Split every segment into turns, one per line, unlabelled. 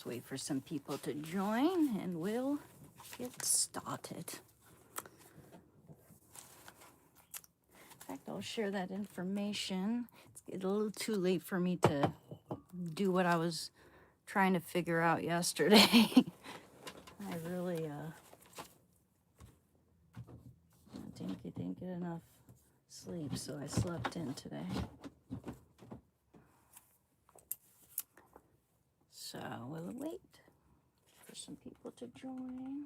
Let's wait for some people to join and we'll get started. In fact, I'll share that information. It's a little too late for me to do what I was trying to figure out yesterday. I really didn't get enough sleep, so I slept in today. So we'll wait for some people to join.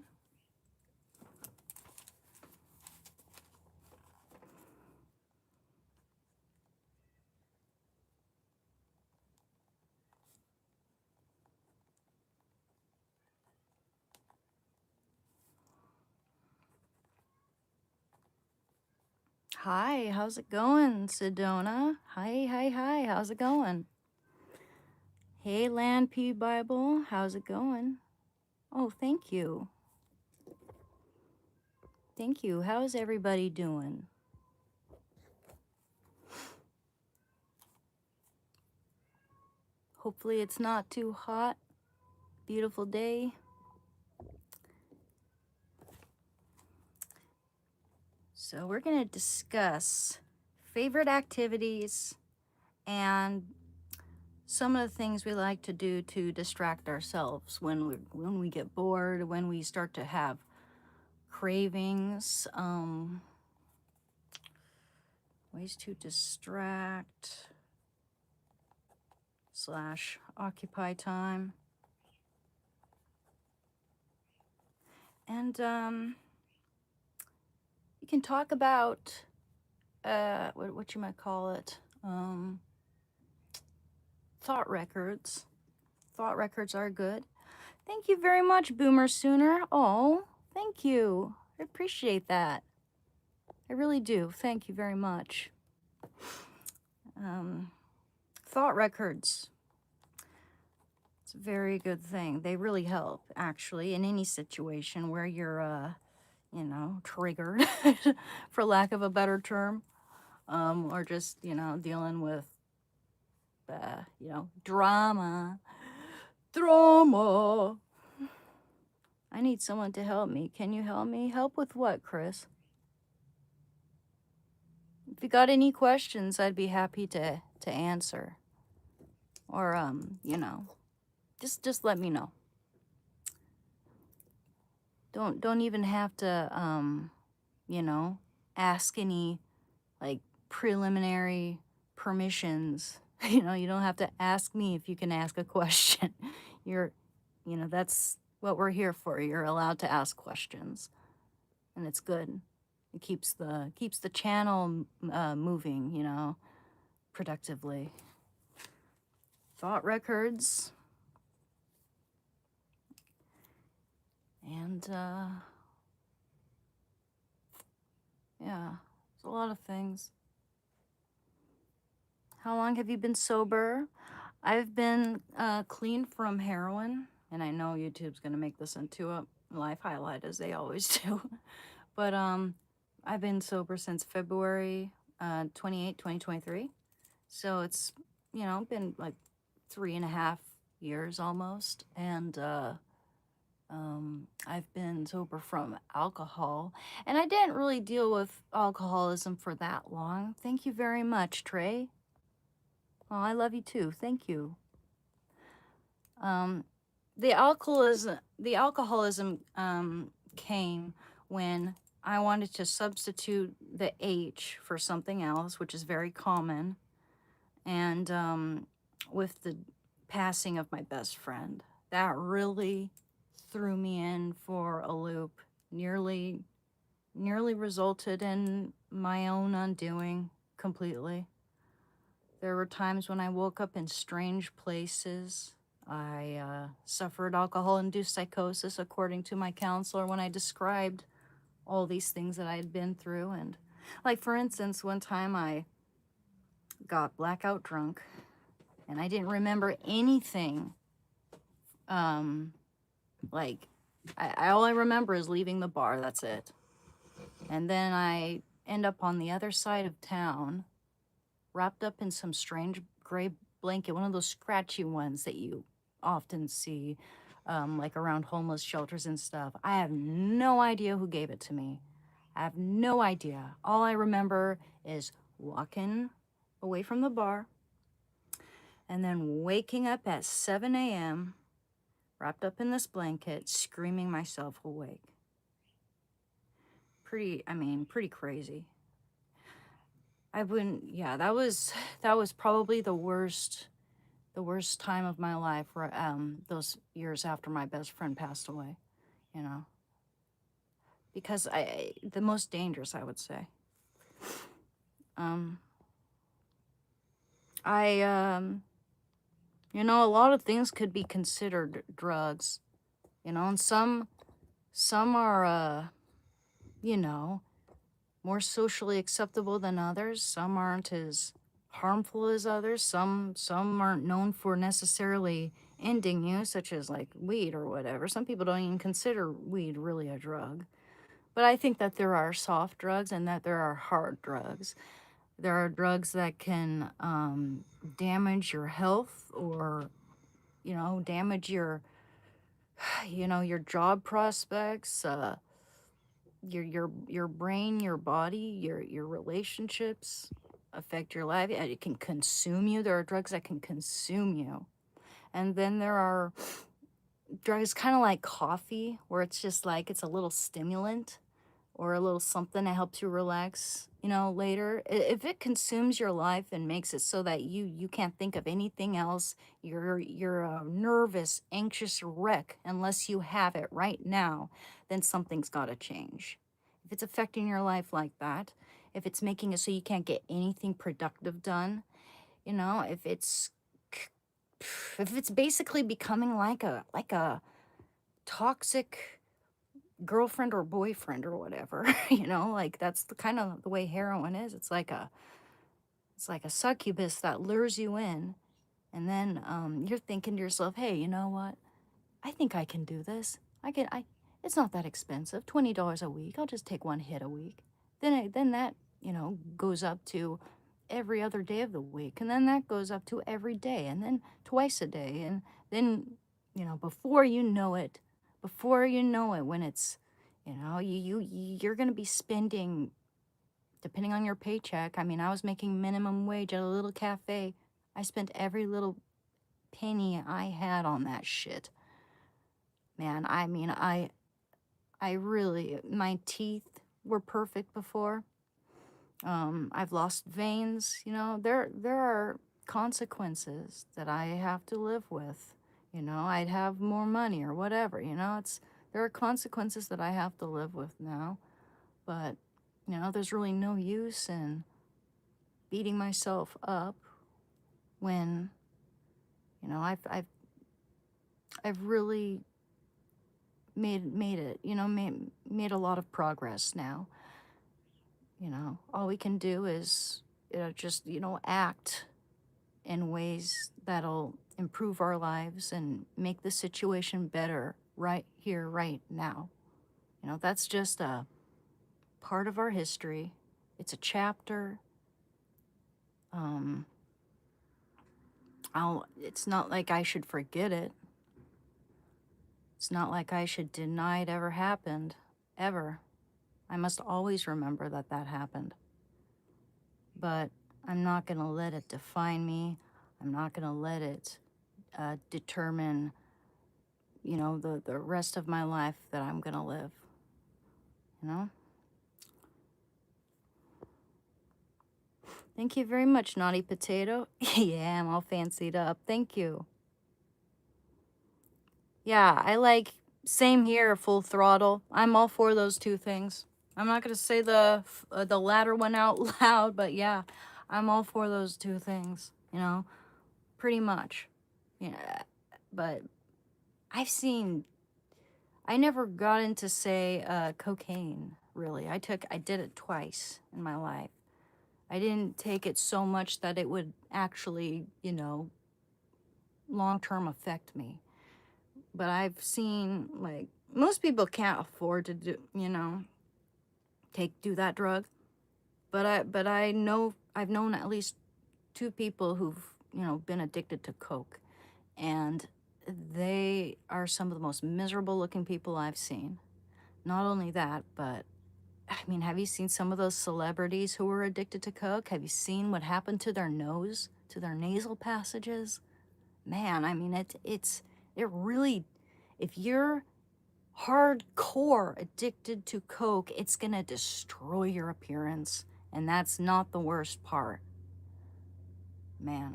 Hi, how's it going, Sedona? Hi, how's it going? Hey, Land P Bible, how's it going? Oh, thank you. Thank you. How's everybody doing? Hopefully it's not too hot. Beautiful day. So we're going to discuss favorite activities and some of the things we like to do to distract ourselves when we get bored, when we start to have cravings, ways to distract / occupy time. And you can talk about what you might call it, thought records. Thought records are good. Thank you very much, Boomer Sooner. Oh, thank you. I appreciate that. I really do. Thank you very much. Thought records. It's a very good thing. They really help, actually, in any situation where you're, triggered, for lack of a better term, or just, dealing with, drama. I need someone to help me. Can you help me? Help with what, Chris? If you got any questions, I'd be happy to answer. Or, just let me know. Don't even have to, ask any, like, preliminary permissions. You don't have to ask me if you can ask a question. That's what we're here for. You're allowed to ask questions, and it's good. It keeps the channel moving, productively. Thought records. And yeah, it's a lot of things. How long have you been sober? I've been clean from heroin, and I know YouTube's gonna make this into a life highlight, as they always do. But I've been sober since February 28, 2023. So it's, been like 3.5 years almost. And I've been sober from alcohol. And I didn't really deal with alcoholism for that long. Thank you very much, Trey. Oh, I love you too. Thank you. The alcoholism came when I wanted to substitute the H for something else, which is very common. And with the passing of my best friend, that really threw me in for a loop. Nearly resulted in my own undoing completely. There were times when I woke up in strange places. I suffered alcohol-induced psychosis, according to my counselor, when I described all these things that I had been through. And, like, for instance, one time I got blackout drunk, and I didn't remember anything. Like, all I remember is leaving the bar. That's it. And then I end up on the other side of town, wrapped up in some strange gray blanket, one of those scratchy ones that you often see, like around homeless shelters and stuff. I have no idea who gave it to me. I have no idea. All I remember is walking away from the bar and then waking up at 7 a.m., wrapped up in this blanket, screaming myself awake. Pretty crazy. I wouldn't, yeah, that was probably the worst time of my life, those years after my best friend passed away, you know, because the most dangerous, I would say. Um, I, a lot of things could be considered drugs, and some are, you know, more socially acceptable than others. Some aren't as harmful as others. Some aren't known for necessarily ending you, such as like weed or whatever. Some people don't even consider weed really a drug. But I think that there are soft drugs and that there are hard drugs. There are drugs that can damage your health, or damage your job prospects, your brain, your body, your relationships, affect your life. And it can consume you. There are drugs that can consume you. And then there are drugs kind of like coffee, where it's just like it's a little stimulant or a little something that helps you relax, later. If it consumes your life and makes it so that you can't think of anything else, you're a nervous, anxious wreck unless you have it right now, then something's got to change. If it's affecting your life like that, if it's making it so you can't get anything productive done, if it's basically becoming like a toxic girlfriend or boyfriend or whatever, like that's the kind of the way heroin is. It's like a succubus that lures you in, and then you're thinking to yourself, hey, you know what? I think I can do this. It's not that expensive, $20 a week. I'll just take one hit a week. Then that, goes up to every other day of the week, and then that goes up to every day, and then twice a day, and then, before you know it, when it's, you're gonna be spending, depending on your paycheck. I mean, I was making minimum wage at a little cafe. I spent every little penny I had on that shit. Man, I mean, I really, my teeth were perfect before. I've lost veins, there are consequences that I have to live with. I'd have more money or whatever, there are consequences that I have to live with now. But, there's really no use in beating myself up when, I've really made it, made a lot of progress now. All we can do is, just, act in ways that'll improve our lives and make the situation better right here, right now. That's just a part of our history. It's a chapter. Um, it's not like I should forget it. It's not like I should deny it ever happened, ever. I must always remember that that happened. But I'm not going to let it define me. I'm not going to let it determine, the rest of my life that I'm going to live. You know? Thank you very much, Naughty Potato. Yeah, I'm all fancied up. Thank you. Yeah, same here, Full Throttle. I'm all for those two things. I'm not going to say the latter one out loud, but yeah, I'm all for those two things, pretty much. Yeah, but I never got into, say, cocaine, really. I did it twice in my life. I didn't take it so much that it would actually, long-term affect me. But I've seen, like, most people can't afford to do that drug. But I've known at least two people who've, been addicted to coke. And are some of the most miserable looking people I've seen. Not only that, but I mean, have you seen some of those celebrities who were addicted to coke? Have you seen what happened to their nose, to their nasal passages? Man, I mean, it really, if you're hardcore addicted to coke, it's gonna destroy your appearance, and that's not the worst part. Man,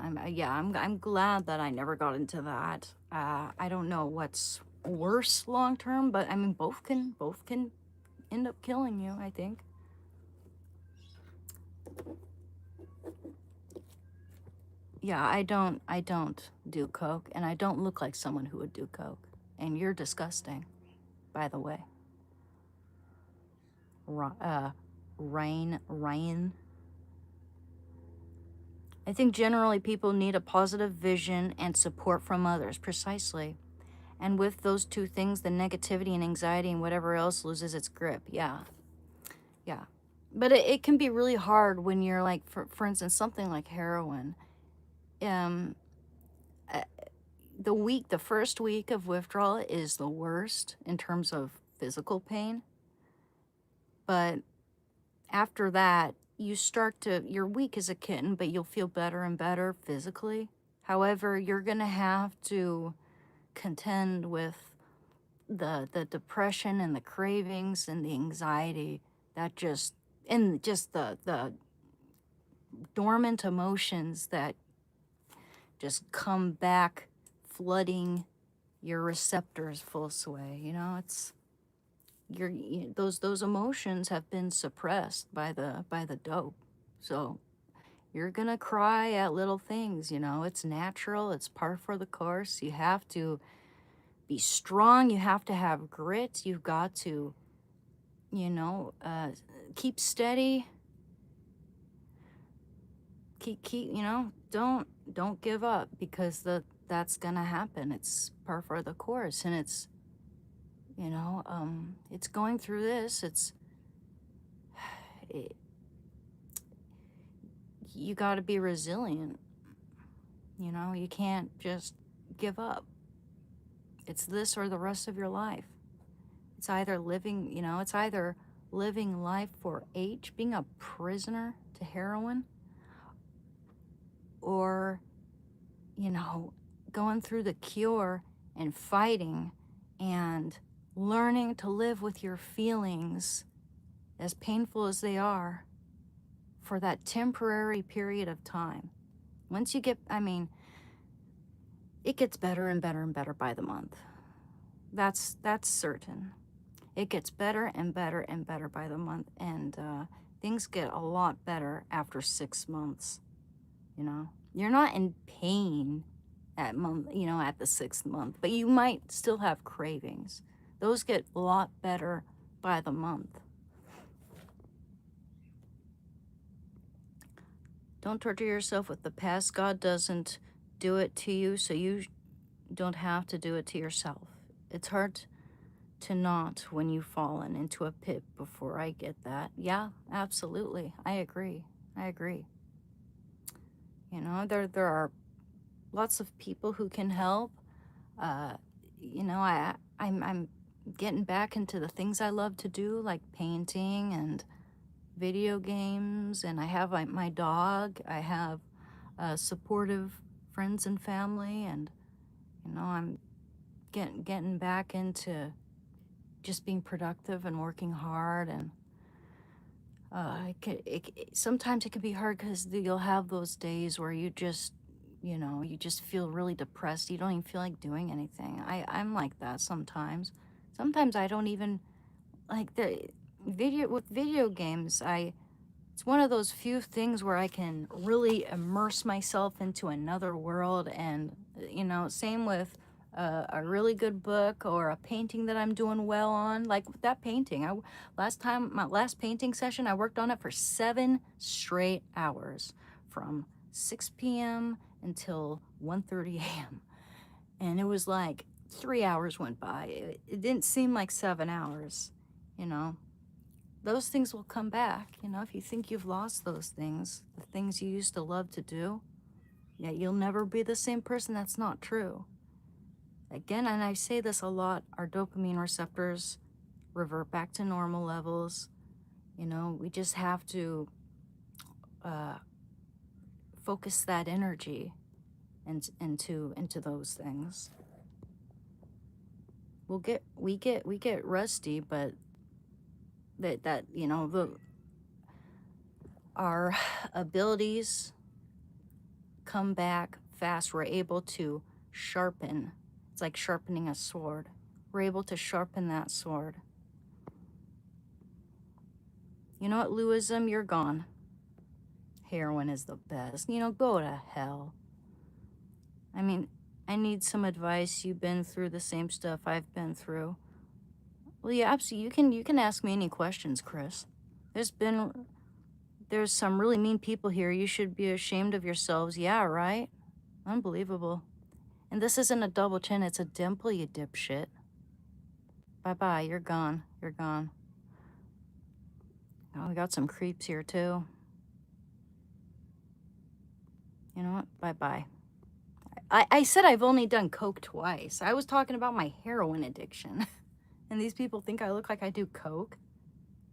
I'm glad that I never got into that. I don't know what's worse long term, but I mean, both can end up killing you, I think. Yeah, I don't do coke, and I don't look like someone who would do coke. And you're disgusting, by the way. Ryan. I think generally people need a positive vision and support from others, precisely. And with those two things, the negativity and anxiety and whatever else loses its grip. Yeah, yeah. But it can be really hard when you're like, for instance, something like heroin. Um, uh, the first week of withdrawal is the worst in terms of physical pain. But after that, you're weak as a kitten, but you'll feel better and better physically. However, you're going to have to contend with the depression and the cravings and the anxiety that just the dormant emotions that just come back flooding your receptors full sway. It's those emotions have been suppressed by the dope. So you're gonna cry at little things. It's natural, it's par for the course. You have to be strong, you have to have grit, you've got to keep steady, don't give up, because that's gonna happen. It's par for the course, and it's going through this. It, you got to be resilient. You can't just give up. It's this or the rest of your life. It's either living life for H, being a prisoner to heroin, or going through the cure and fighting and learning to live with your feelings, as painful as they are, for that temporary period of time. Once you it gets better and better and better by the month. That's certain. It gets better and better and better by the month, and things get a lot better after 6 months. You're not in pain at the 6th month, but you might still have cravings. Those get a lot better by the month. Don't torture yourself with the past. God doesn't do it to you, so you don't have to do it to yourself. It's hard to not when you've fallen into a pit before. I get that. Yeah, absolutely. I agree. There are lots of people who can help. I'm getting back into the things I love to do, like painting and video games, and I have my dog. I have supportive friends and family, and I'm getting back into just being productive and working hard. And sometimes it can be hard because you'll have those days where you just feel really depressed. You don't even feel like doing anything. I'm like that sometimes. Sometimes I don't even like video games. It's one of those few things where I can really immerse myself into another world. And same with a really good book or a painting that I'm doing well on. Like with that painting, my last painting session, I worked on it for 7 straight hours, from 6 p.m. until 1:30 a.m. And it was like 3 hours went by. It didn't seem like 7 hours. Those things will come back. If you think you've lost those things, the things you used to love to do, yeah, you'll never be the same person. That's not true. Again, and I say this a lot, our dopamine receptors revert back to normal levels. You know, we just have to uh, focus that energy into those things. We get rusty, but that you know, our abilities come back fast. We're able to sharpen. It's like sharpening a sword. We're able to sharpen that sword. You know what, Lewism, you're gone. Heroin is the best. You know, go to hell. I mean, I need some advice. You've been through the same stuff I've been through. Well, yeah, absolutely. You can ask me any questions, Chris. There's some really mean people here. You should be ashamed of yourselves. Yeah, right? Unbelievable. And this isn't a double chin, it's a dimple, you dipshit. Bye-bye, you're gone. You're gone. Oh, we got some creeps here, too. You know what? Bye-bye. I said I've only done coke twice. I was talking about my heroin addiction. And these people think I look like I do coke.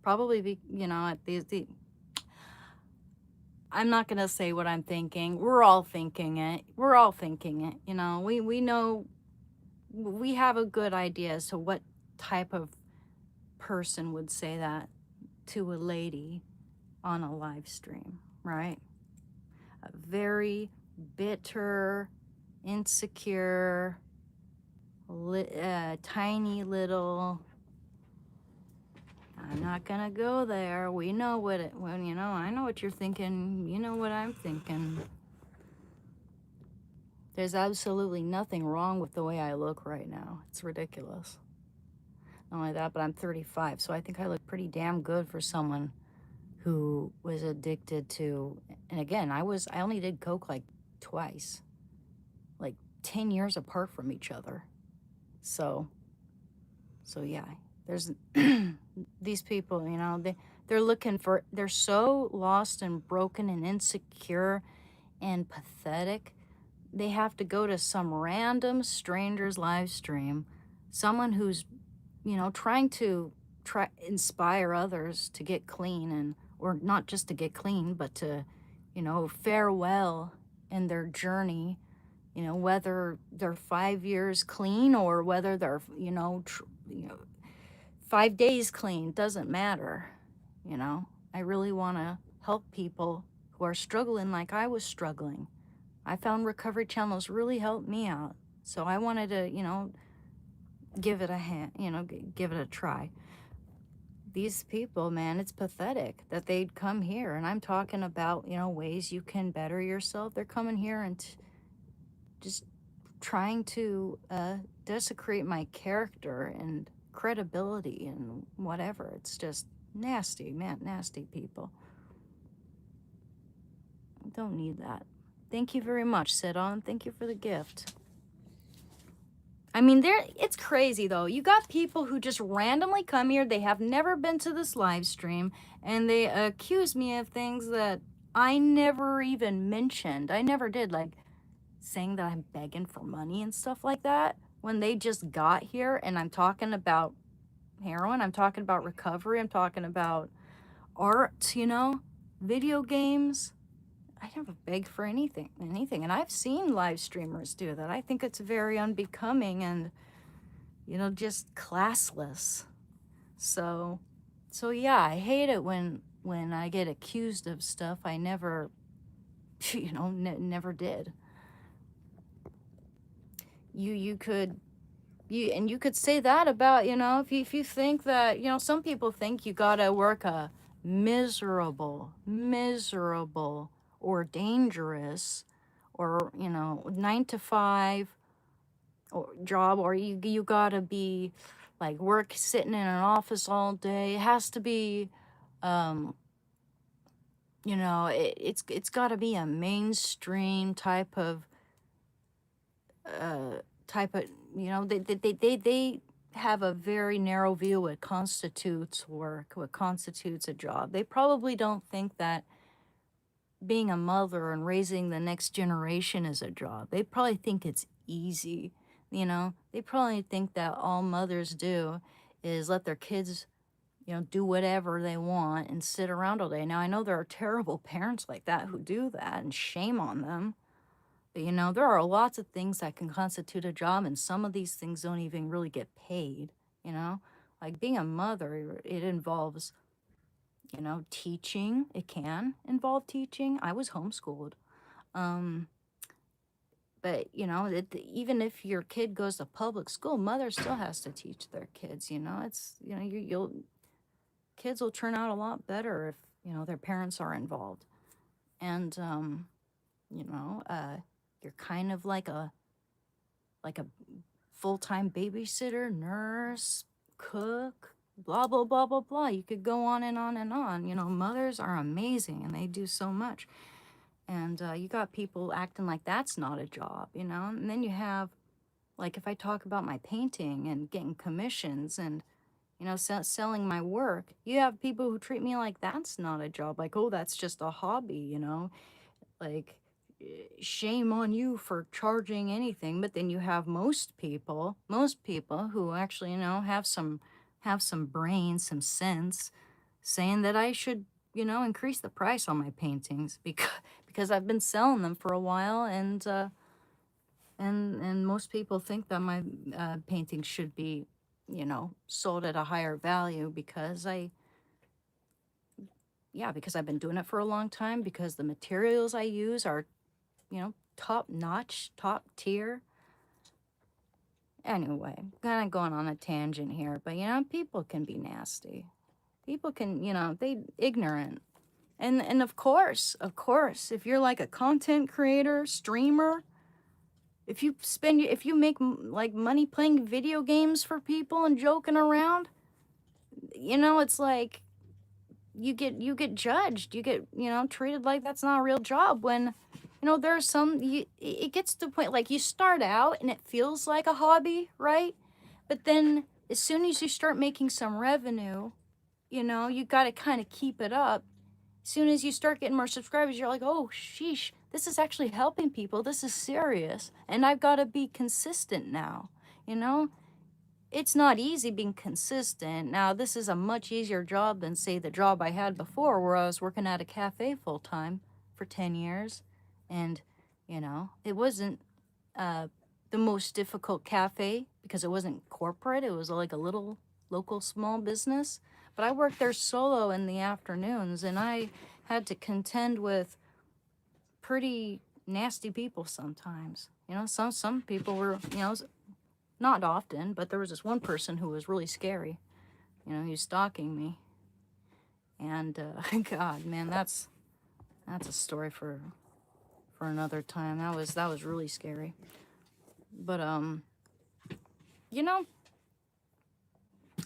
Probably, you know, I'm not going to say what I'm thinking. We're all thinking it. We're all thinking it. You know, we know, we have a good idea as to what type of person would say that to a lady on a live stream, right? A very bitter, insecure, tiny little, I'm not gonna go there. We know what it, well, you know, I know what you're thinking. You know what I'm thinking. There's absolutely nothing wrong with the way I look right now. It's ridiculous. Not only that, but I'm 35, so I think I look pretty damn good for someone who was addicted to, and again, I only did coke like twice, like 10 years apart from each other. So yeah, there's these people, you know, they're looking for, they're so lost and broken and insecure and pathetic. They have to go to some random stranger's live stream, someone who's, you know, trying to inspire others to get clean, and or not just to get clean, but to, you know, fare well in their journey. You know, whether they're 5 years clean or whether they're, you know, 5 days clean, doesn't matter. You know, I really want to help people who are struggling like I was struggling. I found recovery channels really helped me out. So I wanted to, you know, give it a hand, you know, give it a try. These people, man, it's pathetic that they'd come here. And I'm talking about, you know, ways you can better yourself. They're coming here and just trying to desecrate my character and credibility and whatever. It's just nasty, man, nasty people. Don't need that. Thank you very much, Sidon. Thank you for the gift. I mean, it's crazy, though. You got people who just randomly come here. They have never been to this live stream, and they accuse me of things that I never even mentioned. I never did, like saying that I'm begging for money and stuff like that, when they just got here. And I'm talking about heroin, I'm talking about recovery, I'm talking about art, you know, video games. I never beg for anything. And I've seen live streamers do that. I think it's very unbecoming and, you know, just classless. So yeah, I hate it when I get accused of stuff I never, you know, never did. You could say that about, you know, if you think that, you know, some people think you gotta work a miserable or dangerous or, you know, 9 to 5 or job, or you gotta be like work sitting in an office all day. It has to be, you know, it's gotta be a mainstream type of, you know, they have a very narrow view what constitutes work, what constitutes a job. They probably don't think that being a mother and raising the next generation is a job. They probably think it's easy. You know, they probably think that all mothers do is let their kids, do whatever they want and sit around all day. Now, I know there are terrible parents like that who do that, and shame on them. But, there are lots of things that can constitute a job, and some of these things don't even really get paid, you know? Like being a mother, it involves, teaching. It can involve teaching. I was homeschooled. Um, but, even if your kid goes to public school, mother still has to teach their kids, It's, kids will turn out a lot better if, their parents are involved. And, you know, uh, you're kind of like a full-time babysitter, nurse, cook, blah blah blah blah blah. You could go on and on and on. Mothers are amazing and they do so much. And you got people acting like that's not a job, And then you have, like, if I talk about my painting and getting commissions and, selling my work, you have people who treat me like that's not a job. Like, oh, that's just a hobby, Like, shame on you for charging anything. But then you have most people who actually, have some brains, some sense, saying that I should, increase the price on my paintings because I've been selling them for a while, and most people think that my paintings should be, sold at a higher value because I've been doing it for a long time, because the materials I use are, top notch, top tier. Anyway, kind of going on a tangent here, but people can be nasty. People can, they ignorant. And of course, if you're like a content creator, streamer, if you make like money playing video games for people and joking around, it's like you get judged. You get, treated like that's not a real job when, there's it gets to the point like you start out and it feels like a hobby, right? But then as soon as you start making some revenue, you got to kind of keep it up. As soon as you start getting more subscribers, you're like, oh, sheesh, this is actually helping people. This is serious. And I've got to be consistent now, you know? It's not easy being consistent. Now, this is a much easier job than, say, the job I had before where I was working at a cafe full time for 10 years. And, it wasn't the most difficult cafe because it wasn't corporate. It was like a little local small business. But I worked there solo in the afternoons, and I had to contend with pretty nasty people sometimes. Some people were, not often, but there was this one person who was really scary. He was stalking me. And God, man, that's a story for another time. That was really scary. But you know,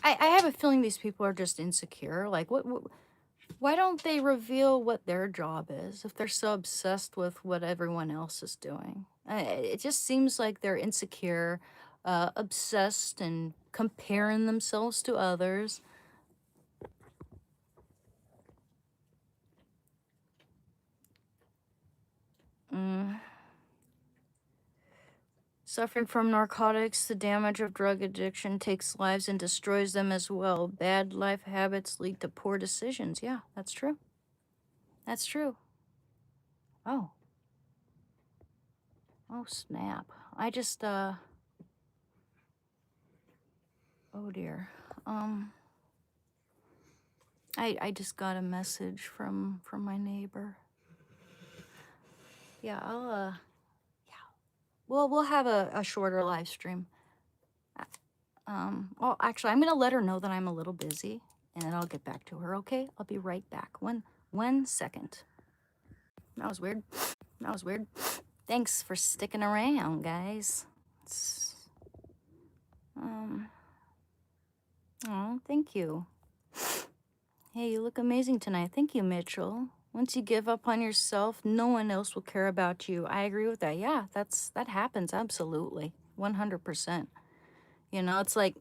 I have a feeling these people are just insecure. Like, why don't they reveal what their job is if they're so obsessed with what everyone else is doing? It just seems like they're insecure, obsessed, and comparing themselves to others. Mm. Suffering from narcotics, the damage of drug addiction takes lives and destroys them as well. Bad life habits lead to poor decisions. Yeah, that's true. That's true. Oh, oh snap. I just oh dear. I just got a message from my neighbor. Yeah, yeah. We'll have a shorter live stream. Well, actually, I'm gonna let her know that I'm a little busy, and then I'll get back to her. Okay, I'll be right back. One second. That was weird. That was weird. Thanks for sticking around, guys. Oh, thank you. Hey, you look amazing tonight. Thank you, Mitchell. Once you give up on yourself, no one else will care about you. I agree with that. Yeah, that happens absolutely. 100%. It's like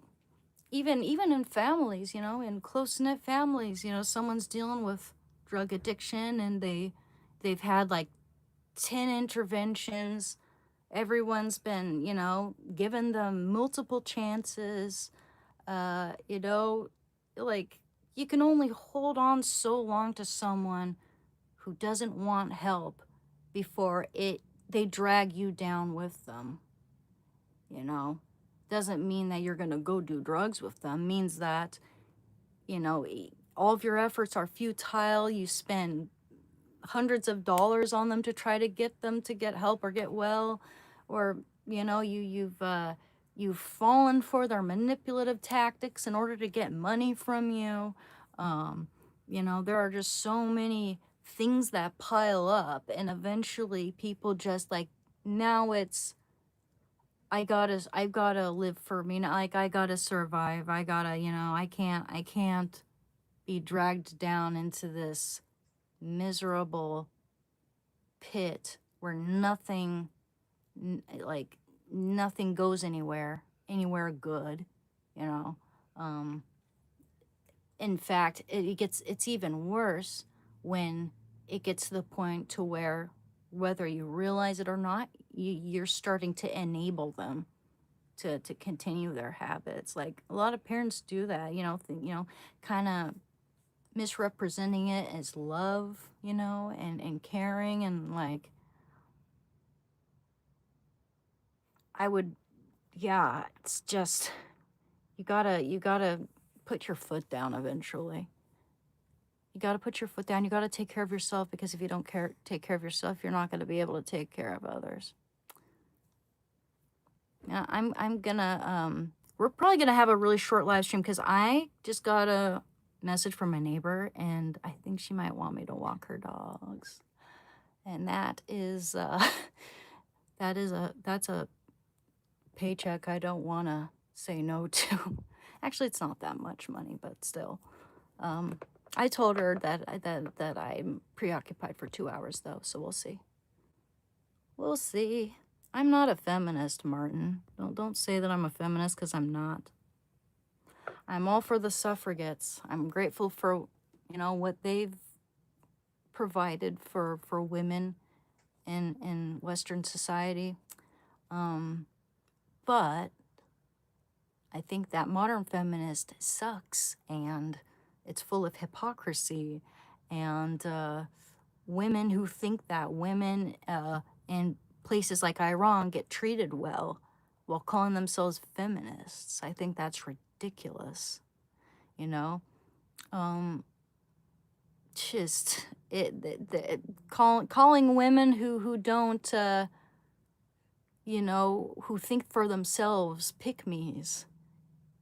even in families, in close-knit families, someone's dealing with drug addiction and they've had like 10 interventions Everyone's been, given them multiple chances. You know, like, you can only hold on so long to someone who doesn't want help before they drag you down with them, you know. Doesn't mean that you're going to go do drugs with them. Means that, all of your efforts are futile. You spend hundreds of dollars on them to try to get them to get help or get well, or you've fallen for their manipulative tactics in order to get money from you. There are just so many things that pile up, and eventually people just like, now it's, I gotta live for me, like, I gotta survive, I gotta, I can't be dragged down into this miserable pit where like, nothing goes anywhere good, you know. Um, in fact, it's even worse when it gets to the point to where, whether you realize it or not, you're starting to enable them to continue their habits. Like, a lot of parents do that, kind of misrepresenting it as love, and caring, and like, I would, yeah, it's just, you gotta put your foot down eventually. You gotta put your foot down. You gotta take care of yourself, because if you don't take care of yourself, you're not gonna be able to take care of others. Yeah, I'm gonna we're probably gonna have a really short live stream because I just got a message from my neighbor, and I think she might want me to walk her dogs. And that is that's a paycheck I don't want to say no to. Actually, it's not that much money, but still. I told her that I'm preoccupied for 2 hours though, so we'll see. We'll see. I'm not a feminist, Martin. Don't say that I'm a feminist, because I'm not. I'm all for the suffragettes. I'm grateful for, what they've provided for women in Western society. But I think that modern feminist sucks, and it's full of hypocrisy, and women who think that women in places like Iran get treated well while calling themselves feminists. I think that's ridiculous, you know? Just calling women who don't who think for themselves pick-me's.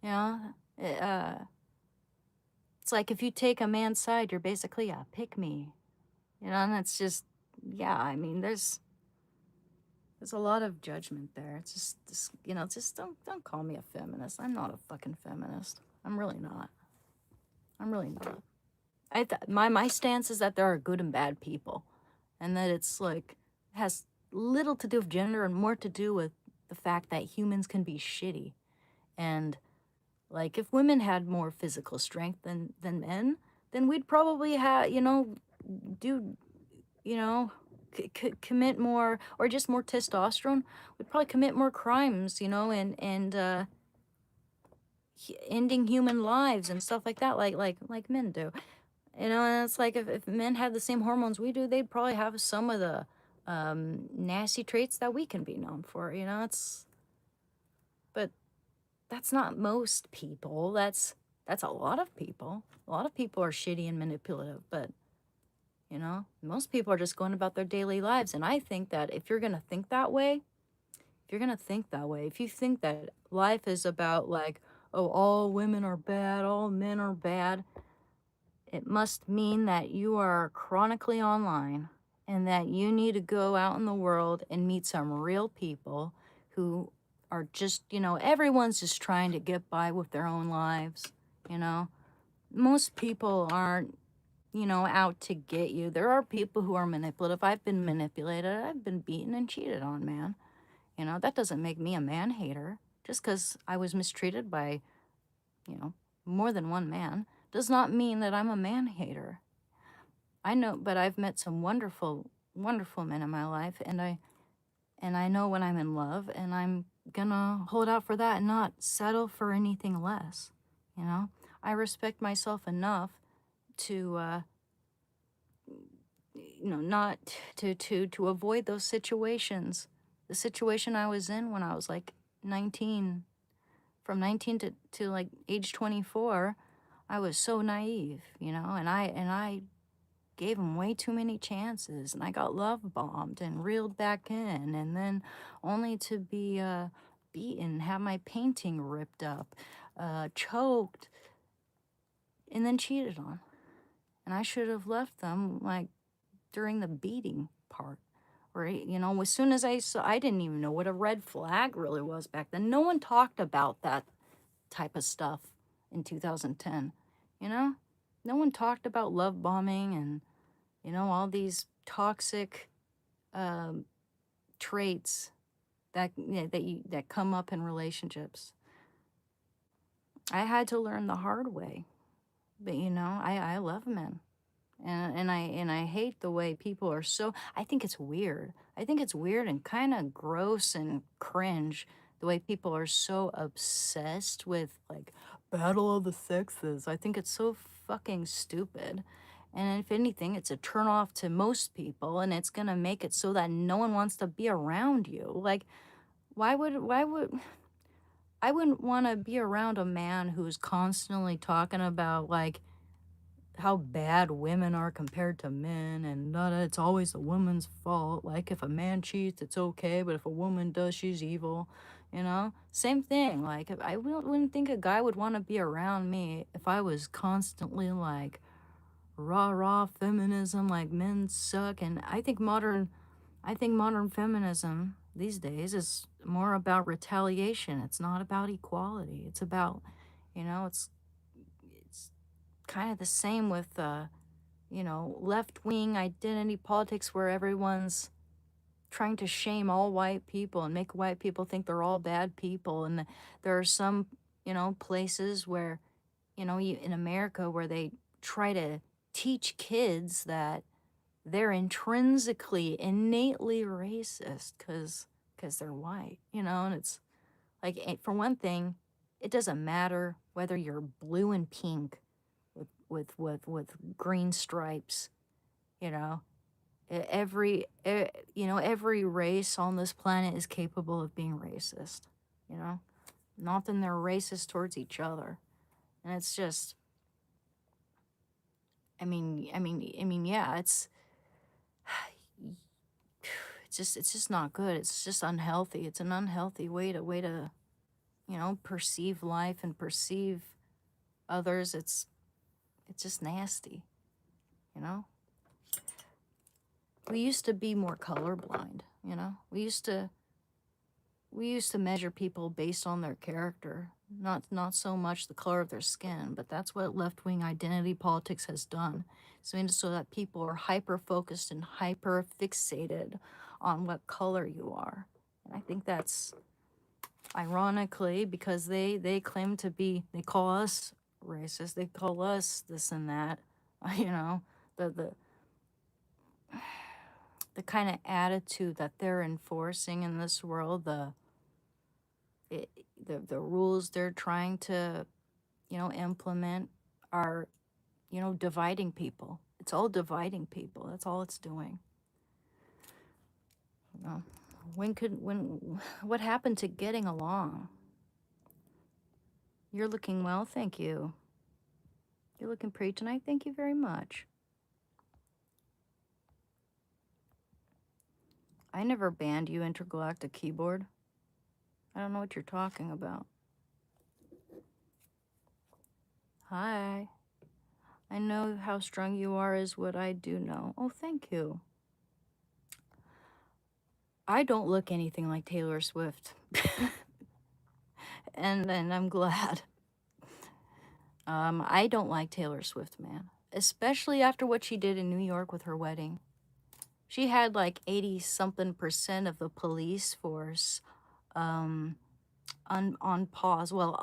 Yeah. It's like, if you take a man's side, you're basically a pick-me. And it's just, yeah, I mean, there's a lot of judgment there. It's just don't call me a feminist. I'm not a fucking feminist. I'm really not. I'm really not. My stance is that there are good and bad people, and that it's like, has little to do with gender and more to do with the fact that humans can be shitty. And like, if women had more physical strength than men, then we'd probably commit more, or just more testosterone. We'd probably commit more crimes, and ending human lives and stuff like that, like men do. And it's like, if men had the same hormones we do, they'd probably have some of the nasty traits that we can be known for. But that's not most people. That's a lot of people. A lot of people are shitty and manipulative, but most people are just going about their daily lives. And I think that if you're gonna think that way, if you think that life is about, like, oh, all women are bad, all men are bad, it must mean that you are chronically online, and that you need to go out in the world and meet some real people who are just, everyone's just trying to get by with their own lives. Most people aren't, out to get you. There are people who are manipulative. I've been manipulated. I've been beaten and cheated on, man. That doesn't make me a man hater. Just because I was mistreated by, more than one man, does not mean that I'm a man hater. I know, but I've met some wonderful, wonderful men in my life, and and I know when I'm in love, and I'm gonna hold out for that and not settle for anything less. You know, I respect myself enough to, not to avoid those situations. The situation I was in when I was like 19, from 19 to like age 24, I was so naive, and I gave him way too many chances, and I got love bombed and reeled back in, and then only to be beaten, have my painting ripped up, choked, and then cheated on. And I should have left them like during the beating part. Right? As soon as I saw, I didn't even know what a red flag really was back then. No one talked about that type of stuff in 2010. You know, no one talked about love bombing and all these toxic um, traits that come up in relationships. I had to learn the hard way, but I love men. And I hate the way people are so. I think it's weird. I think it's weird and kind of gross and cringe the way people are so obsessed with like battle of the sexes. I think it's so fucking stupid. And if anything, it's a turnoff to most people, and it's gonna make it so that no one wants to be around you. Like, why would I wouldn't want to be around a man who's constantly talking about like how bad women are compared to men, and not it's always the woman's fault. Like if a man cheats, it's okay, but if a woman does, she's evil. Same thing. Like if I wouldn't think a guy would want to be around me if I was constantly like rah rah feminism, like men suck. And I think modern feminism these days is more about retaliation. It's not about equality. It's about, it's kind of the same with left wing identity politics where everyone's trying to shame all white people and make white people think they're all bad people. And there are some, places where, in America where they try to teach kids that they're intrinsically, innately racist because they're white, and it's like, for one thing, it doesn't matter whether you're blue and pink with green stripes, you know. Every race on this planet is capable of being racist, you know. Not that they're racist towards each other, and it's just, yeah, it's just not good. It's just unhealthy. It's an unhealthy way to perceive life and perceive others. It's just nasty, you know. We used to be more colorblind, we used to measure people based on their character, not so much the color of their skin. But that's what left-wing identity politics has done. It's made it so that people are hyper focused and hyper fixated on what color you are. And I think that's ironically because they claim to be, they call us racist, they call us this and that, you know, the the kind of attitude that they're enforcing in this world, it, the rules they're trying to, implement are, dividing people. It's all dividing people. That's all it's doing. You know, what happened to getting along? You're looking well, thank you. You're looking pretty tonight. Thank you very much. I never banned you, Intergalactic Keyboard. I don't know what you're talking about. Hi. I know how strong you are is what I do know. Oh, thank you. I don't look anything like Taylor Swift. and I'm glad. I don't like Taylor Swift, man. Especially after what she did in New York with her wedding. She had like 80-something% of the police force on pause. Well,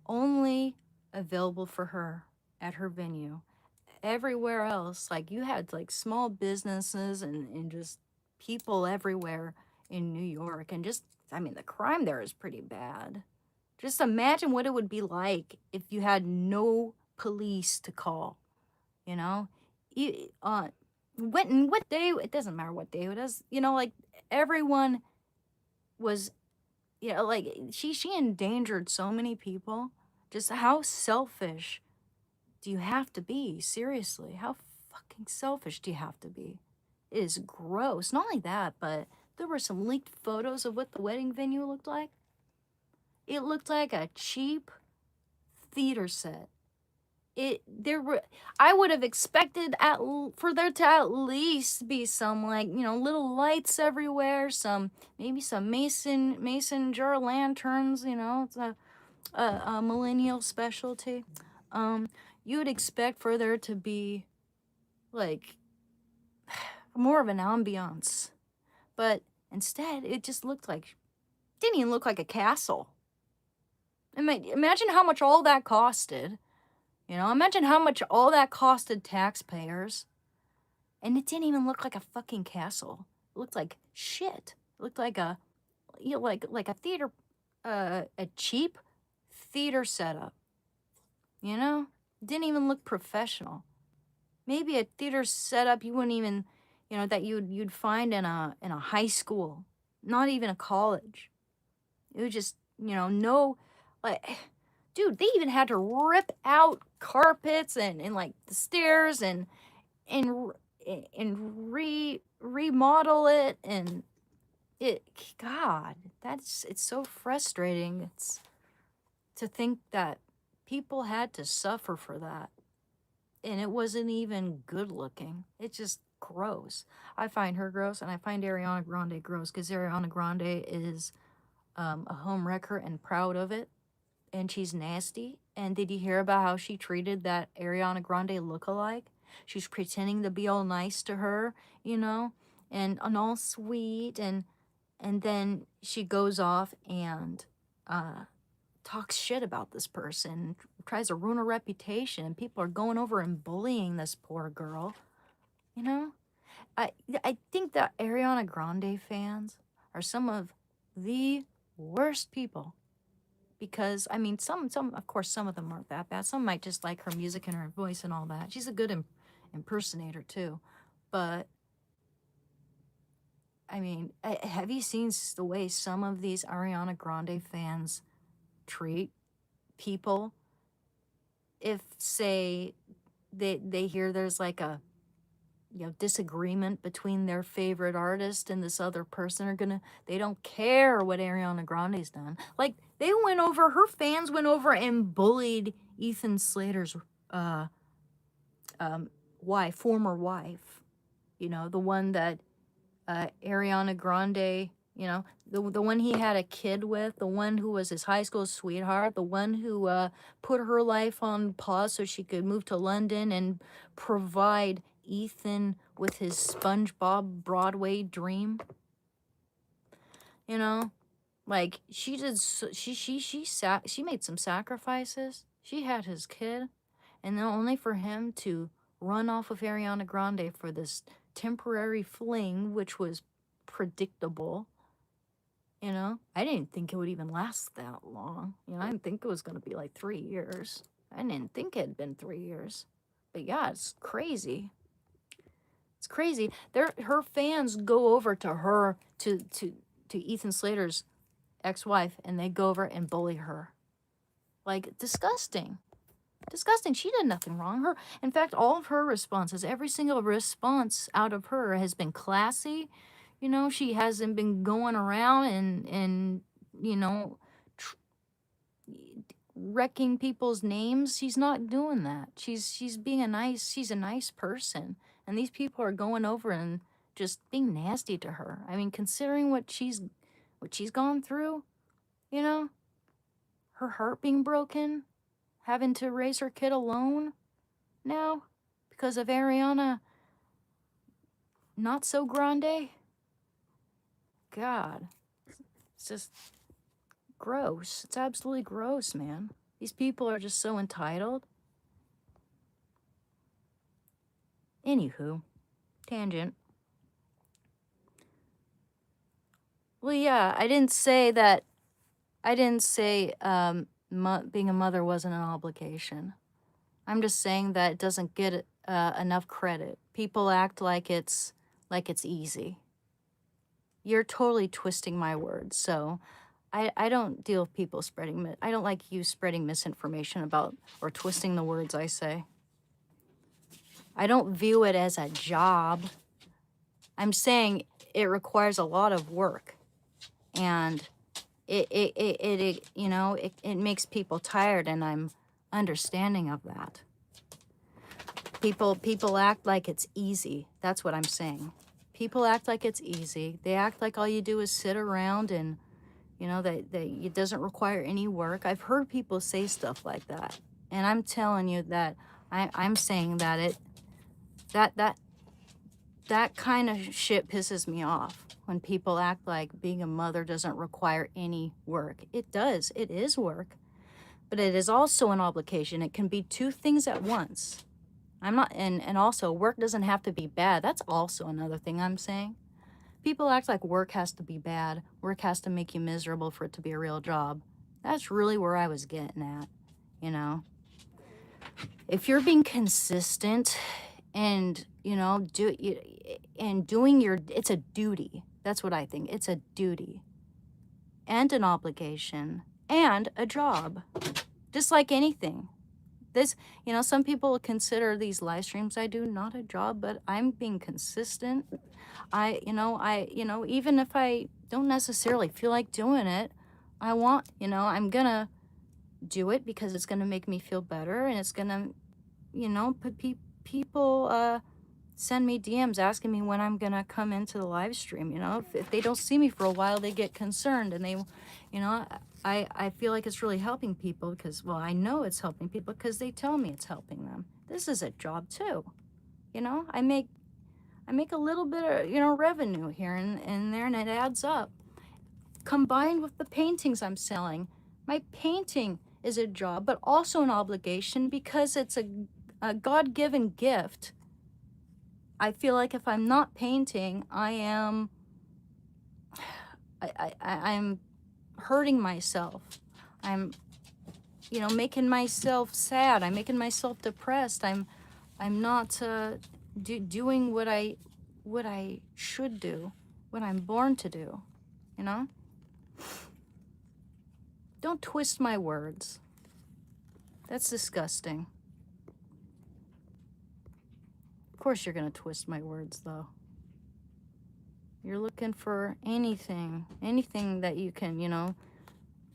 only available for her at her venue. Everywhere else, like you had like small businesses and just people everywhere in New York, and just, I mean, the crime there is pretty bad. Just imagine what it would be like if you had no police to call, you know? You, what day, it doesn't matter what day it is, like everyone was, like she endangered so many people. Just how selfish do you have to be? Seriously, how fucking selfish do you have to be? It is gross. Not only that, but there were some leaked photos of what the wedding venue looked like. It looked like a cheap theater set. I would have expected for there to at least be some, like, little lights everywhere, maybe some mason jar lanterns. It's a millennial specialty. You would expect for there to be, like, more of an ambiance, but instead it just didn't even look like a castle. Imagine how much all that costed. Imagine how much all that costed taxpayers. And it didn't even look like a fucking castle. It looked like shit. It looked like like a theater, a cheap theater setup. It didn't even look professional. Maybe a theater setup you wouldn't even, that you'd find in a high school, not even a college. It was just, no, like, dude, they even had to rip out carpets and like the stairs and remodel it, and God, it's so frustrating. It's to think that people had to suffer for that, and it wasn't even good looking. It's just gross. I find her gross, and I find Ariana Grande gross, because Ariana Grande is a home wrecker and proud of it, and she's nasty. And did you hear about how she treated that Ariana Grande lookalike? She's pretending to be all nice to her, and all sweet, and then she goes off and talks shit about this person, tries to ruin her reputation, and people are going over and bullying this poor girl. I think that Ariana Grande fans are some of the worst people, because I mean, some of course, some of them aren't that bad. Some might just like her music and her voice and all that. She's a good impersonator too, but I mean, have you seen the way some of these Ariana Grande fans treat people? If, say, they hear there's like a disagreement between their favorite artist and this other person, they don't care what Ariana Grande's done. Like, her fans went over and bullied Ethan Slater's former wife, the one that Ariana Grande, the one he had a kid with, the one who was his high school sweetheart, the one who put her life on pause so she could move to London and provide Ethan with his SpongeBob Broadway dream. Like, she made some sacrifices. She had his kid, and then only for him to run off with Ariana Grande for this temporary fling, which was predictable. I didn't think it would even last that long. I didn't think it was going to be like 3 years. I didn't think it had been 3 years. But yeah, it's crazy. It's crazy. Her fans go over to her, to Ethan Slater's ex-wife, and they go over and bully her. Like, disgusting. Disgusting. She did nothing wrong. In fact, all of her responses, every single response out of her has been classy. She hasn't been going around and wrecking people's names. She's not doing that. She's a nice person. And these people are going over and just being nasty to her. I mean, considering what she's gone through, her heart being broken, having to raise her kid alone now because of Ariana not so grande. God, it's just gross. It's absolutely gross, man. These people are just so entitled. Anywho, tangent. Well, yeah, I didn't say that. I didn't say being a mother wasn't an obligation. I'm just saying that it doesn't get enough credit. People act like it's easy. You're totally twisting my words. So I don't deal with people spreading. I don't like you spreading misinformation about or twisting the words I say. I don't view it as a job. I'm saying it requires a lot of work, and it makes people tired, and I'm understanding of that. People act like it's easy. That's what I'm saying. People act like it's easy. They act like all you do is sit around and, that it doesn't require any work. I've heard people say stuff like that. And I'm telling you that I'm saying that that that that kind of shit pisses me off when people act like being a mother doesn't require any work. It does. It is work. But it is also an obligation. It can be two things at once. I'm not, and also work doesn't have to be bad. That's also another thing I'm saying. People act like work has to be bad. Work has to make you miserable for it to be a real job. That's really where I was getting at, you know. If you're being consistent and, doing it's a duty. That's what I think. It's a duty and an obligation and a job, just like anything. This, some people consider these live streams I do not a job, but I'm being consistent. Even if I don't necessarily feel like doing it, I'm gonna do it because it's gonna make me feel better, and it's gonna, put people send me DMs asking me when I'm gonna come into the live stream. If they don't see me for a while, they get concerned, and they, I feel like it's really helping people because, well, I know it's helping people because they tell me it's helping them. This is a job too. I make a little bit of, revenue here and there, and it adds up. Combined with the paintings I'm selling, my painting is a job, but also an obligation because it's a God-given gift. I feel like if I'm not painting, I'm hurting myself. I'm, making myself sad. I'm making myself depressed. I'm not doing what I should do, what I'm born to do. Don't twist my words. That's disgusting. Of course you're gonna twist my words, though. You're looking for anything that you can,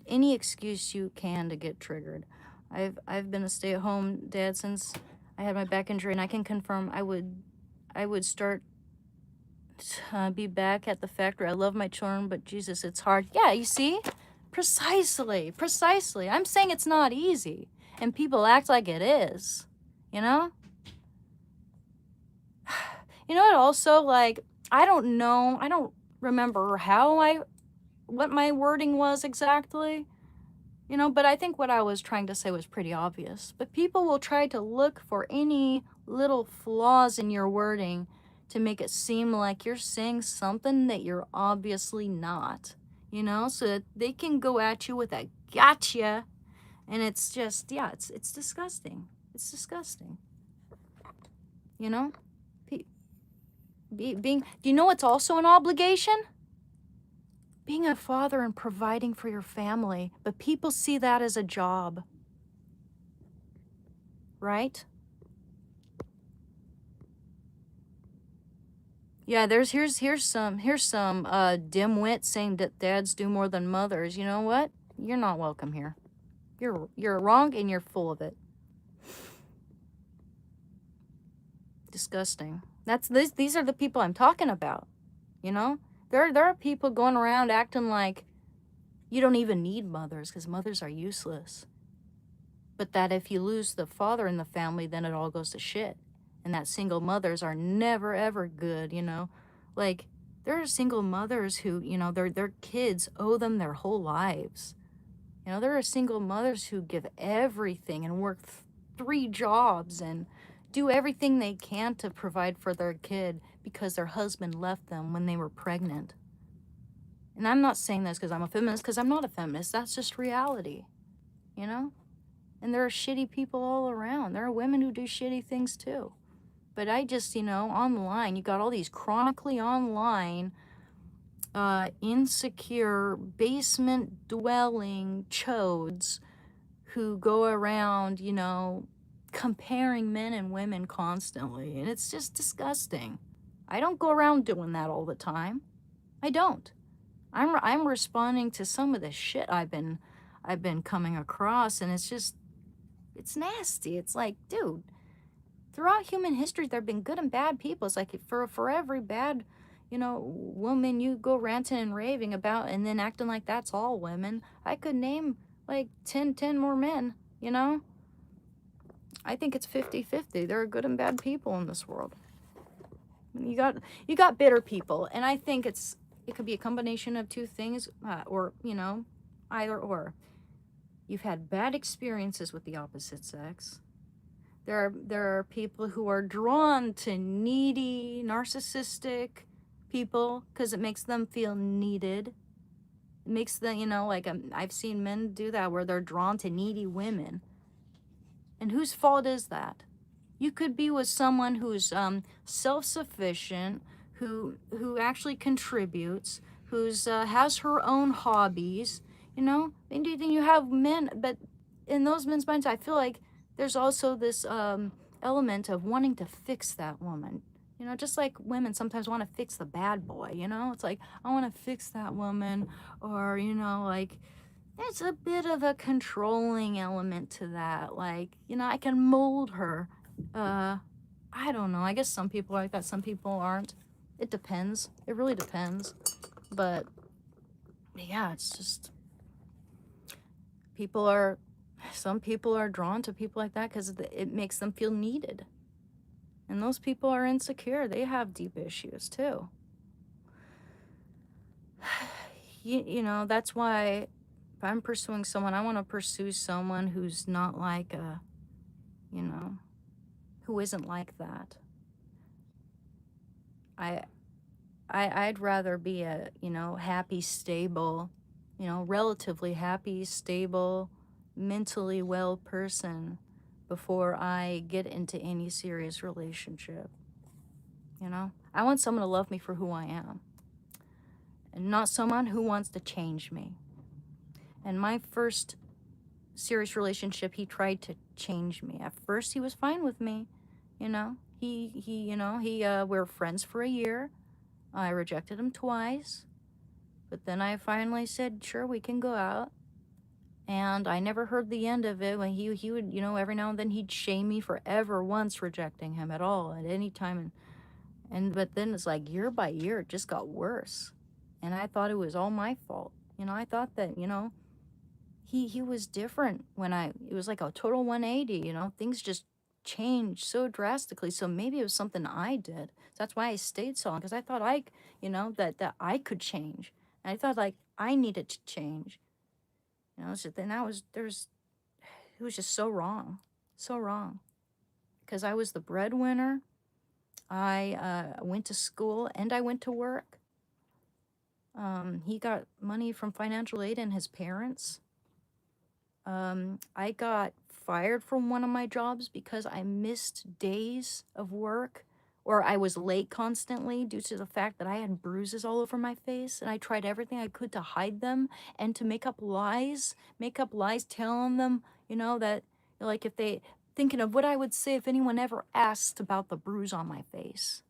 any excuse you can to get triggered. I've been a stay-at-home dad since I had my back injury, and I can confirm I would start be back at the factory. I love my children, but Jesus, it's hard. Yeah, you see? Precisely. I'm saying it's not easy, and people act like it is, you know? You know what also, like, I don't know, I don't remember what my wording was exactly, but I think what I was trying to say was pretty obvious. But people will try to look for any little flaws in your wording to make it seem like you're saying something that you're obviously not, so that they can go at you with a gotcha. And it's just, yeah, it's disgusting. It's disgusting. Do you know what's also an obligation? Being a father and providing for your family, but people see that as a job, right? Yeah, here's some dimwit saying that dads do more than mothers. You know what? You're not welcome here. You're wrong and you're full of it. Disgusting. These are the people I'm talking about. There are people going around acting like you don't even need mothers because mothers are useless. But that if you lose the father in the family, then it all goes to shit. And that single mothers are never ever good, Like, there are single mothers who, their kids owe them their whole lives. There are single mothers who give everything and work 3 jobs and do everything they can to provide for their kid because their husband left them when they were pregnant. And I'm not saying this because I'm a feminist, because I'm not a feminist. That's just reality, you know? And there are shitty people all around. There are women who do shitty things too. But I just, online, you got all these chronically online, insecure, basement dwelling chodes who go around, comparing men and women constantly. And it's just disgusting. I don't go around doing that all the time. I don't. I'm responding to some of the shit I've been coming across, and it's nasty. It's like, dude, throughout human history there have been good and bad people. It's like for every bad, woman you go ranting and raving about and then acting like that's all women, I could name like 10 more men, I think it's 50-50. There are good and bad people in this world. You got bitter people, and I think it could be a combination of two things, or either or. You've had bad experiences with the opposite sex. There are people who are drawn to needy, narcissistic people because it makes them feel needed. It makes them, I've seen men do that where they're drawn to needy women. And whose fault is that? You could be with someone who's self-sufficient, who actually contributes, who's has her own hobbies, and then you have men, but in those men's minds, I feel like there's also this element of wanting to fix that woman. Just like women sometimes want to fix the bad boy, it's like, I want to fix that woman, or, like, there's a bit of a controlling element to that. Like, I can mold her. I don't know. I guess some people are like that, some people aren't. It depends. It really depends. But yeah, it's just some people are drawn to people like that because it makes them feel needed. And those people are insecure. They have deep issues too. That's why if I'm pursuing someone, I want to pursue someone who's not like who isn't like that. I'd rather be a, happy, stable, relatively happy, stable, mentally well person before I get into any serious relationship. I want someone to love me for who I am, and not someone who wants to change me. And my first serious relationship, he tried to change me. At first, he was fine with me, we were friends for a year. I rejected him twice, but then I finally said, sure, we can go out. And I never heard the end of it when he would, every now and then he'd shame me for ever once rejecting him at all at any time. But then it's like year by year, it just got worse. And I thought it was all my fault. I thought that, he was different it was like a total 180, things just changed so drastically. So maybe it was something I did. That's why I stayed so long, because I thought that I could change. And I thought like I needed to change. So then it was just so wrong. So wrong. Because I was the breadwinner. I went to school and I went to work. He got money from financial aid and his parents. I got fired from one of my jobs because I missed days of work, or I was late constantly due to the fact that I had bruises all over my face, and I tried everything I could to hide them and to make up lies telling them, that, like, if they, thinking of what I would say if anyone ever asked about the bruise on my face.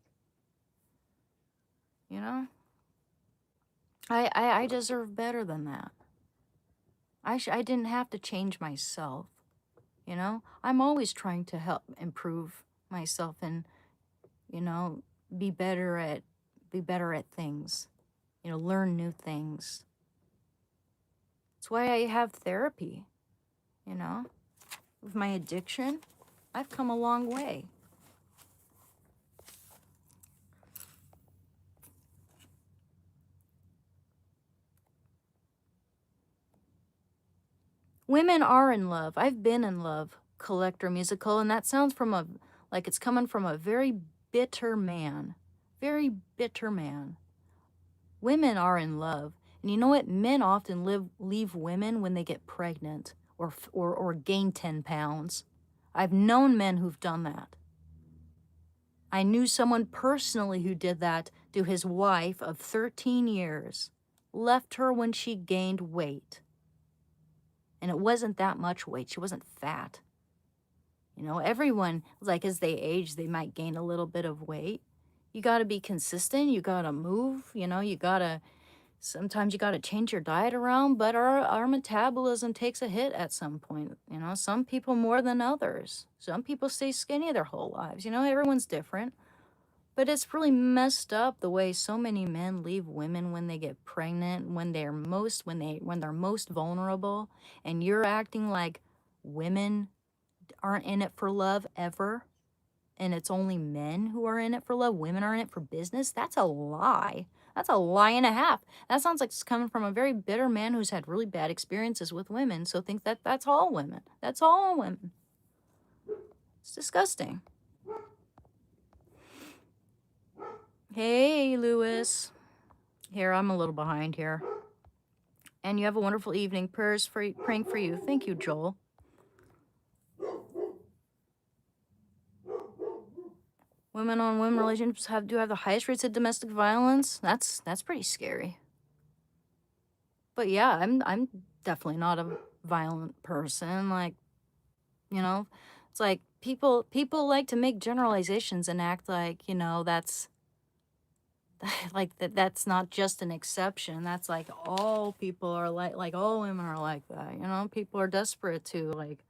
I deserve better than that. I didn't have to change myself. I'm always trying to help improve myself and, be better at things, learn new things. That's why I have therapy, with my addiction. I've come a long way. Women are in love. I've been in love, Collector Musical, and that sounds like it's coming from a very bitter man. Very bitter man. Women are in love. And you know what? Men often leave women when they get pregnant or gain 10 pounds. I've known men who've done that. I knew someone personally who did that to his wife of 13 years, left her when she gained weight. And it wasn't that much weight. She wasn't fat. You know, everyone, like as they age, they might gain a little bit of weight. You got to be consistent. You got to move. You know, sometimes you got to change your diet around, but our metabolism takes a hit at some point. You know, some people more than others. Some people stay skinny their whole lives. You know, everyone's different. But it's really messed up the way so many men leave women when they get pregnant, when they're most vulnerable, and you're acting like women aren't in it for love ever, and it's only men who are in it for love. Women are in it for business. That's a lie. That's a lie and a half. That sounds like it's coming from a very bitter man who's had really bad experiences with women. So think that that's all women. That's all women. It's disgusting. Hey, Lewis. Here, I'm a little behind here. And you have a wonderful evening. Praying for you. Thank you, Joel. Women on women relationships do have the highest rates of domestic violence. That's pretty scary. But yeah, I'm definitely not a violent person. Like, you know, it's like people like to make generalizations and act like, you know, that's like that's not just an exception. That's like all people are like all women are like that. You know, people are desperate to like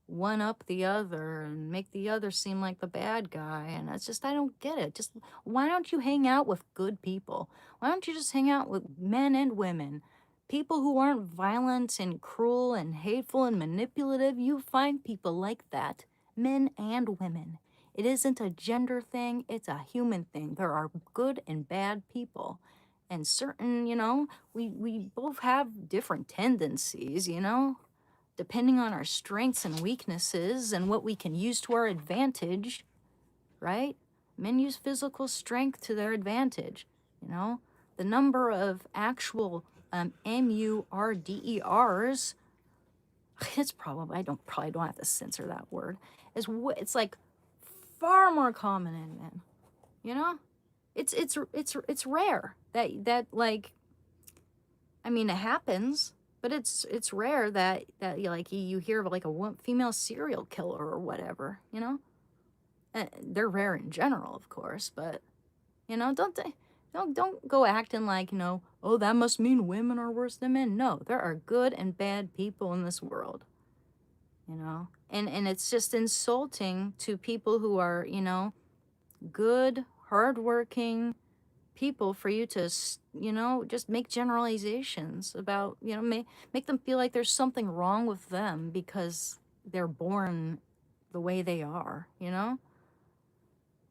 one up the other and make the other seem like the bad guy. And it's just, I don't get it. Just why don't you hang out with good people? Why don't you just hang out with men and women? People who aren't violent and cruel and hateful and manipulative. You find people like that, men and women. It isn't a gender thing, it's a human thing. There are good and bad people. And certain, you know, we both have different tendencies, you know, depending on our strengths and weaknesses and what we can use to our advantage, right? Men use physical strength to their advantage, you know? The number of actual MURDERs, it's probably, probably don't have to censor that word, it's like far more common in men, you know? It's rare that like, I mean, it happens, but it's rare that you hear of like a female serial killer or whatever, you know. They're rare in general, of course, but you know, don't go acting like, you know, oh, that must mean women are worse than men. No, there are good and bad people in this world, you know, and it's just insulting to people who are, you know, good, hardworking people for you to, you know, just make generalizations about, you know, make them feel like there's something wrong with them because they're born the way they are, you know?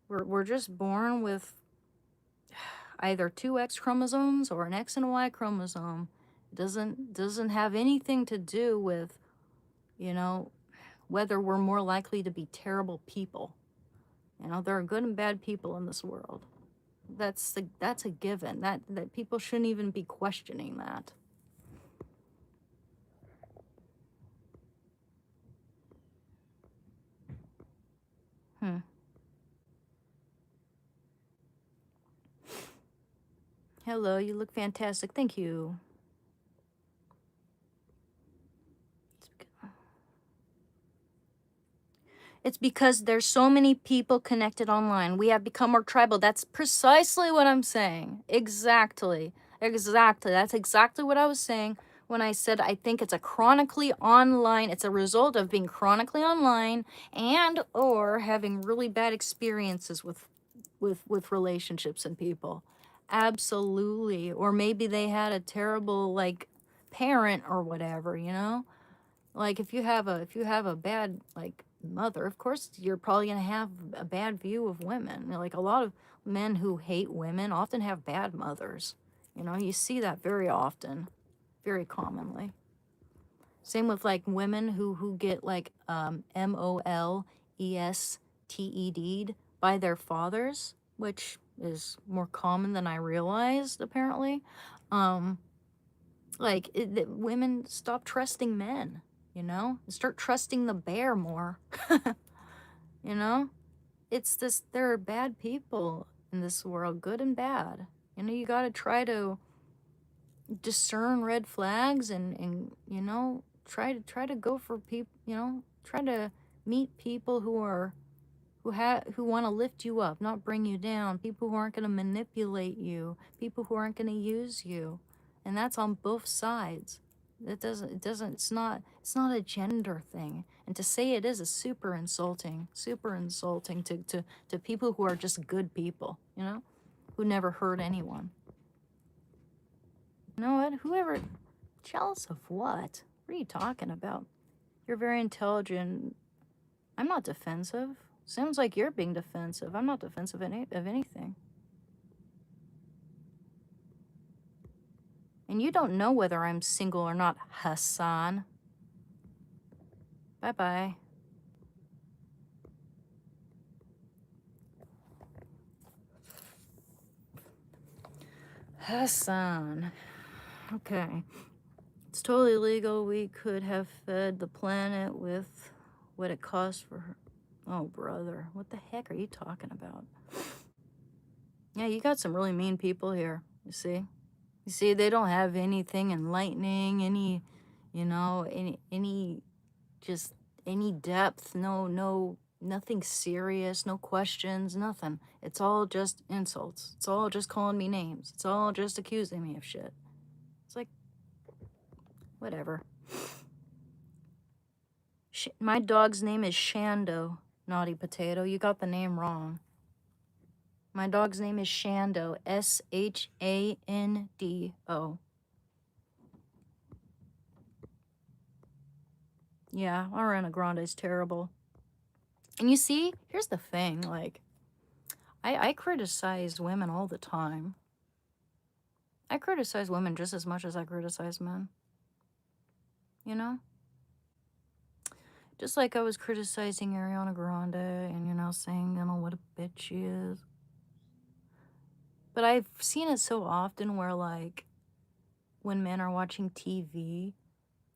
We're just born with either two X chromosomes or an X and Y chromosome. It doesn't have anything to do with, you know, whether we're more likely to be terrible people. You know, there are good and bad people in this world. That's a given. That people shouldn't even be questioning that. Hello, you look fantastic. Thank you. It's because there's so many people connected online. We have become more tribal. That's precisely what I'm saying. Exactly. That's exactly what I was saying when I said I think it's it's a result of being chronically online and or having really bad experiences with relationships and people. Absolutely. Or maybe they had a terrible like parent or whatever, you know? Like if you have a bad like mother, of course you're probably going to have a bad view of women. You know, like a lot of men who hate women often have bad mothers. You know, you see that very often, very commonly. Same with like women who get like molested by their fathers, which is more common than I realized apparently. Like, women stop trusting men, you know? Start trusting the bear more, you know? It's this, there are bad people in this world, good and bad. You know, you gotta try to discern red flags and you know, try to go for people, you know, try to meet people who are who want to lift you up, not bring you down, people who aren't going to manipulate you, people who aren't going to use you. And that's on both sides. It's not a gender thing. And to say it is super insulting to people who are just good people, you know, who never hurt anyone. You know what? Whoever, jealous of what? What are you talking about? You're very intelligent. I'm not defensive. Sounds like you're being defensive. I'm not defensive of anything. And you don't know whether I'm single or not, Hassan. Bye-bye. Hassan. Okay. It's totally legal. We could have fed the planet with what it costs for her. Oh, brother. What the heck are you talking about? Yeah, you got some really mean people here, you see? You see, they don't have anything enlightening, any, you know, any just any depth, nothing serious, no questions, nothing. It's all just insults. It's all just calling me names. It's all just accusing me of shit. It's like, whatever. My dog's name is Shando, naughty potato. You got the name wrong. My dog's name is Shando, Shando. Yeah, Ariana Grande's terrible. And you see, here's the thing, like, I criticize women all the time. I criticize women just as much as I criticize men. You know? Just like I was criticizing Ariana Grande and, you know, saying, you know, what a bitch she is. But I've seen it so often where, like, when men are watching TV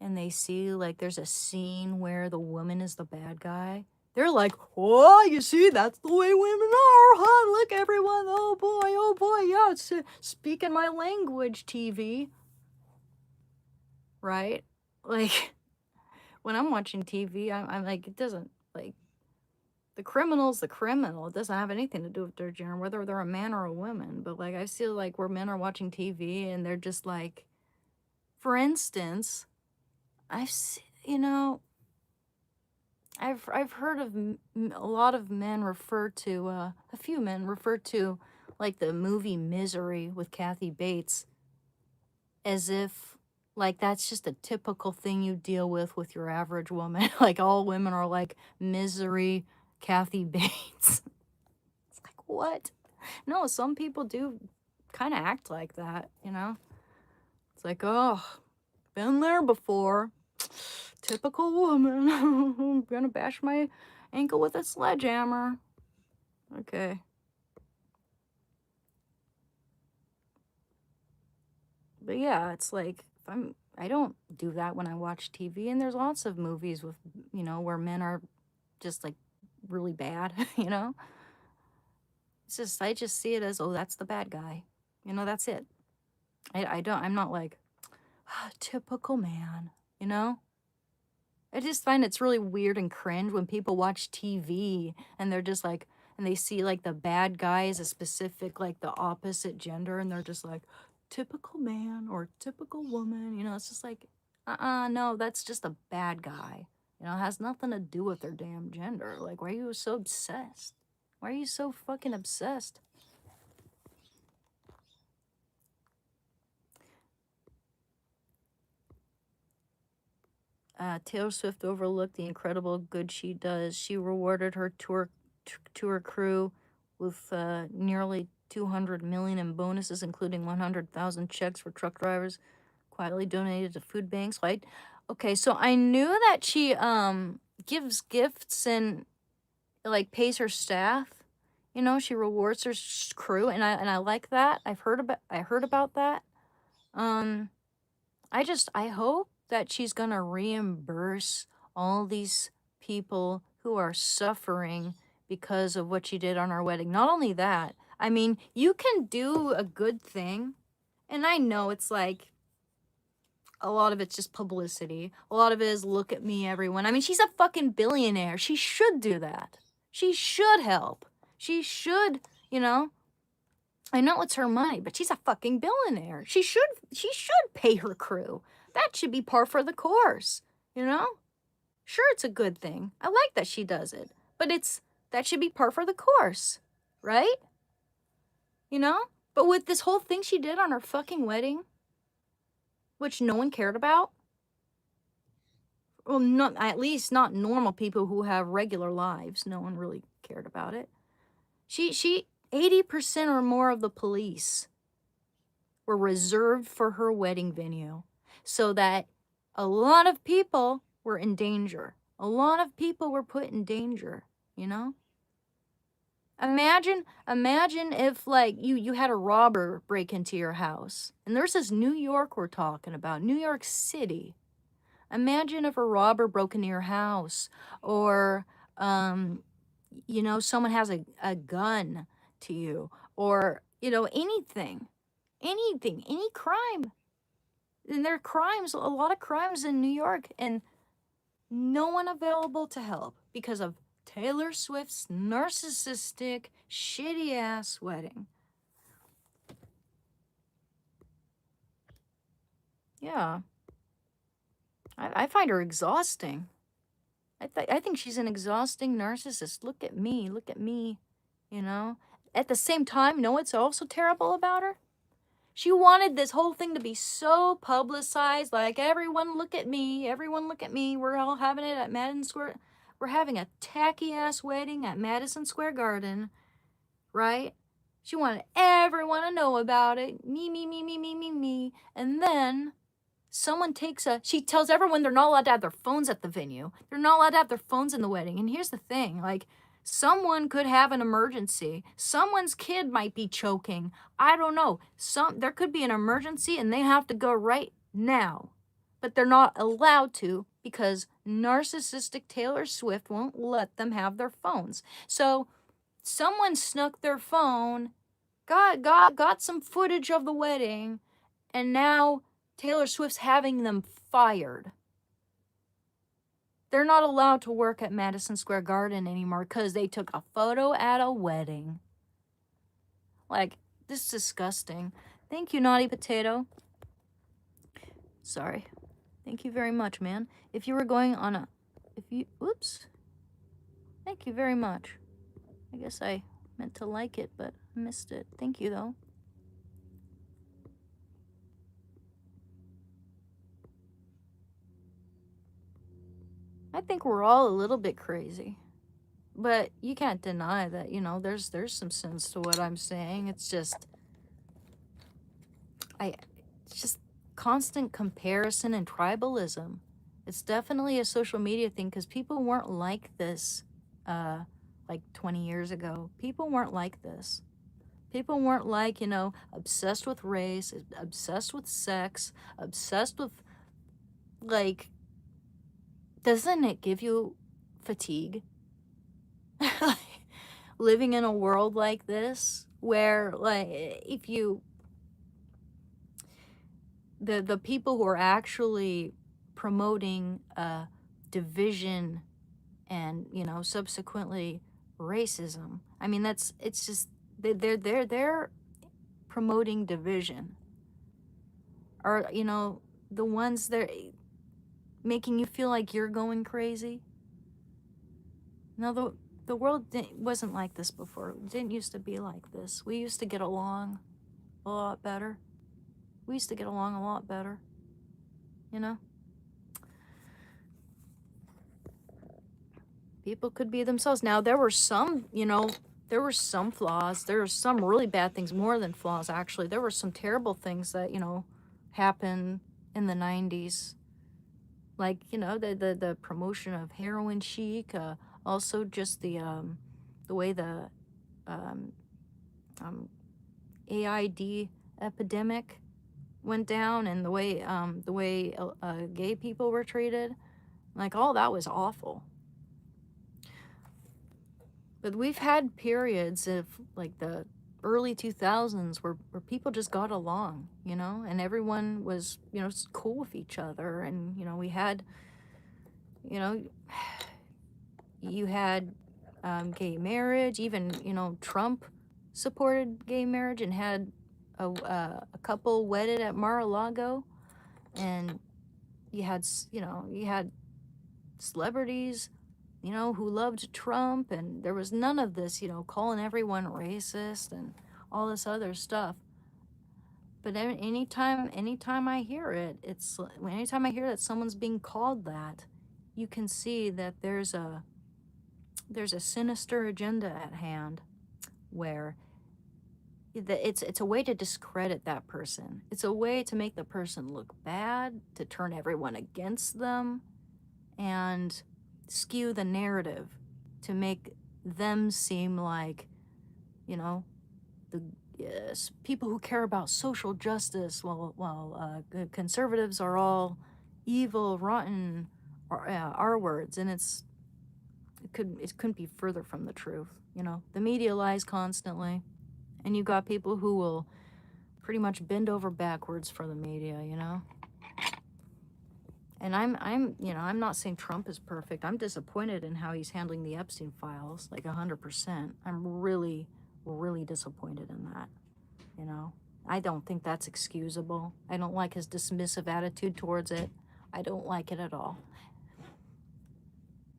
and they see, like, there's a scene where the woman is the bad guy, they're like, oh, you see, that's the way women are, huh? Look, everyone, oh boy, yeah, it's speaking my language, TV. Right? Like, when I'm watching TV, I'm like, it doesn't, like, the criminal's the criminal. It doesn't have anything to do with their gender, whether they're a man or a woman. But, like, I feel like where men are watching TV and they're just like, for instance, you know, I've heard of a lot of men refer to, a few men refer to, like, the movie Misery with Kathy Bates as if, like, that's just a typical thing you deal with your average woman. Like, all women are like Misery, Kathy Bates. It's like, what? No, some people do kind of act like that, you know? It's like, oh, been there before. Typical woman. I'm gonna bash my ankle with a sledgehammer. Okay. But yeah, it's like, I don't do that when I watch TV, and there's lots of movies with, you know, where men are just like really bad, you know? It's just, I just see it as, oh, that's the bad guy. You know, that's it. I'm not like, typical man, you know? I just find it's really weird and cringe when people watch TV and they're just like, and they see like the bad guy is a specific, like the opposite gender, and they're just like, typical man or typical woman, you know? It's just like, no, that's just a bad guy. You know, it has nothing to do with their damn gender. Like, why are you so obsessed? Why are you so fucking obsessed? Taylor Swift overlooked the incredible good she does. She rewarded her tour crew with nearly 200 million in bonuses, including 100,000 checks for truck drivers, quietly donated to food banks. Right? Okay, so I knew that she gives gifts and like pays her staff. You know, she rewards her crew, and I like that. I heard about that. Um, I hope that she's gonna reimburse all these people who are suffering because of what she did on our wedding. Not only that, I mean, you can do a good thing, and I know it's like a lot of it's just publicity. A lot of it is look at me, everyone. I mean, she's a fucking billionaire. She should do that. She should help. She should, you know. I know it's her money, but she's a fucking billionaire. She should pay her crew. That should be par for the course, you know? Sure, it's a good thing. I like that she does it, but that should be par for the course, right? You know? But with this whole thing she did on her fucking wedding, which no one cared about, well, not at least not normal people who have regular lives. No one really cared about it. She 80% or more of the police were reserved for her wedding venue so that a lot of people were in danger. A lot of people were put in danger, you know? Imagine if like you had a robber break into your house. And there's this New York we're talking about, New York City. Imagine if a robber broke into your house, or you know, someone has a gun to you, or you know, anything, any crime. And there are crimes, a lot of crimes in New York, and no one available to help because of Taylor Swift's narcissistic, shitty ass wedding. Yeah, I find her exhausting. I think she's an exhausting narcissist. Look at me, you know? At the same time, you know what's also terrible about her? She wanted this whole thing to be so publicized, like, everyone look at me, we're all having it at Madison Square. We're having a tacky-ass wedding at Madison Square Garden, right? She wanted everyone to know about it. Me. And then she tells everyone they're not allowed to have their phones at the venue. They're not allowed to have their phones in the wedding. And here's the thing, like, someone could have an emergency. Someone's kid might be choking. I don't know. There could be an emergency and they have to go right now. But they're not allowed to because narcissistic Taylor Swift won't let them have their phones. So someone snuck their phone, got some footage of the wedding, and now Taylor Swift's having them fired. They're not allowed to work at Madison Square Garden anymore because they took a photo at a wedding. Like, this is disgusting. Thank you, Naughty Potato. Sorry. Thank you very much, man. If you were going on a... Oops. Thank you very much. I guess I meant to like it, but I missed it. Thank you, though. I think we're all a little bit crazy. But you can't deny that, you know, there's some sense to what I'm saying. It's just constant comparison and tribalism. It's definitely a social media thing because people weren't like this like 20 years ago. People weren't like this. People weren't like, you know, obsessed with race, obsessed with sex, obsessed with, like, doesn't it give you fatigue? Living in a world like this where, like, if you the people who are actually promoting division and, you know, subsequently racism, I mean, it's just they're promoting division, or, you know, the ones that making you feel like you're going crazy. No, the world wasn't like this before. It didn't used to be like this. We used to get along a lot better. We used to get along a lot better, you know? People could be themselves. Now, there were some, you know, there were some flaws. There were some really bad things, more than flaws, actually. There were some terrible things that, you know, happened in the 90s. Like, you know, the promotion of heroin chic, also just the way the AID epidemic went down and the way gay people were treated, like all that was awful. But we've had periods of like the early 2000s where people just got along, you know, and everyone was, you know, cool with each other. And, you know, we had, you know, you had gay marriage, even, you know, Trump supported gay marriage and had a couple wedded at Mar-a-Lago. And you had, you know, you had celebrities, you know, who loved Trump, and there was none of this, you know, calling everyone racist and all this other stuff. But anytime I hear it, anytime I hear that someone's being called that, you can see that there's a sinister agenda at hand, where it's a way to discredit that person. It's a way to make the person look bad, to turn everyone against them, and skew the narrative to make them seem like, you know, the people who care about social justice, while conservatives are all evil, rotten R words, and it couldn't be further from the truth. You know, the media lies constantly, and you got people who will pretty much bend over backwards for the media. You know. And you know, I'm not saying Trump is perfect. I'm disappointed in how he's handling the Epstein files, like 100%. I'm really, really disappointed in that, you know. I don't think that's excusable. I don't like his dismissive attitude towards it. I don't like it at all.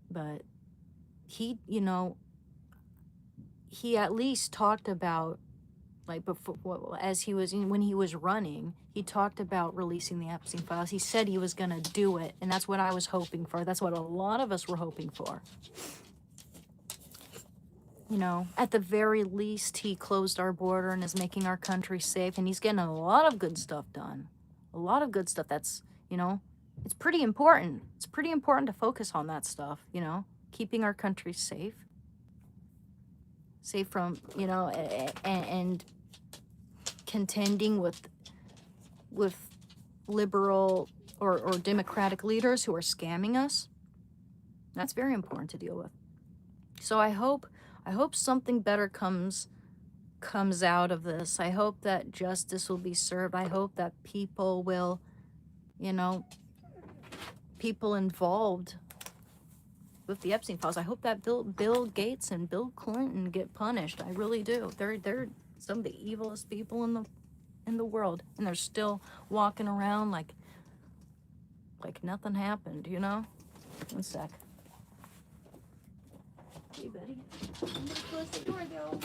But he, you know, he at least talked about, like, before, when he was running, he talked about releasing the Epstein files. He said he was going to do it, and that's what I was hoping for. That's what a lot of us were hoping for. You know, at the very least, he closed our border and is making our country safe, and he's getting a lot of good stuff done. A lot of good stuff that's, you know, it's pretty important. It's pretty important to focus on that stuff, you know, keeping our country safe from, you know, and contending with liberal or democratic leaders who are scamming us. That's very important to deal with. So I hope something better comes out of this. I hope that justice will be served. I hope that people will, you know, people involved with the Epstein files, I hope that Bill Gates and Bill Clinton get punished. I really do. They're some of the evilest people in the world, and they're still walking around like nothing happened, you know? One sec. Hey, buddy. I'm gonna close the door, though.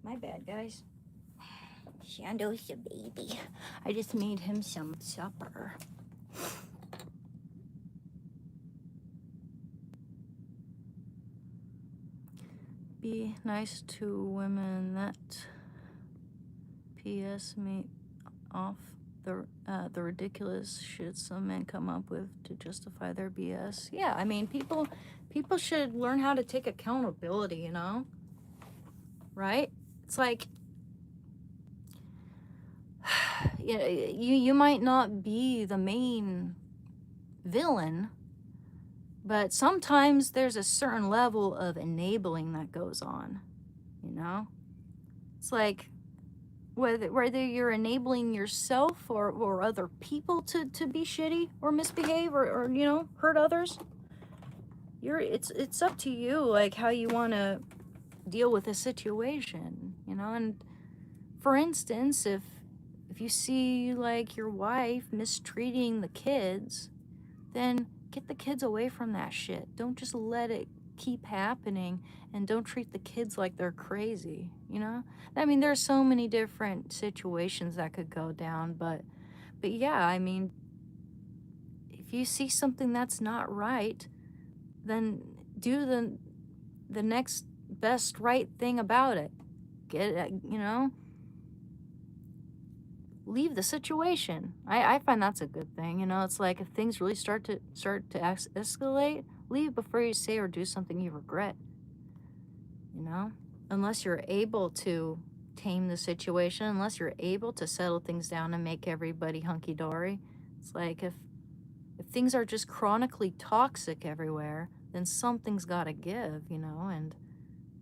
My bad, guys. Shando's a baby. I just made him some supper. Be nice to women. That PS me off the ridiculous shit some men come up with to justify their BS. Yeah, I mean, people should learn how to take accountability, you know? Right? It's like, you might not be the main villain, but sometimes there's a certain level of enabling that goes on, you know? It's like, whether you're enabling yourself or other people to be shitty or misbehave or you know, hurt others, it's up to you, like, how you want to deal with a situation, you know? And for instance, if you see, like, your wife mistreating the kids, then get the kids away from that shit. Don't just let it keep happening, and don't treat the kids like they're crazy, you know? I mean, there's so many different situations that could go down, but yeah, I mean, if you see something that's not right, then do the next best right thing about it. Get it, you know? Leave the situation. I find that's a good thing, you know? It's like, if things really start to escalate, leave before you say or do something you regret. you know? Unless you're able to tame the situation, unless you're able to settle things down and make everybody hunky-dory. It's like if things are just chronically toxic everywhere, then something's got to give, you know, and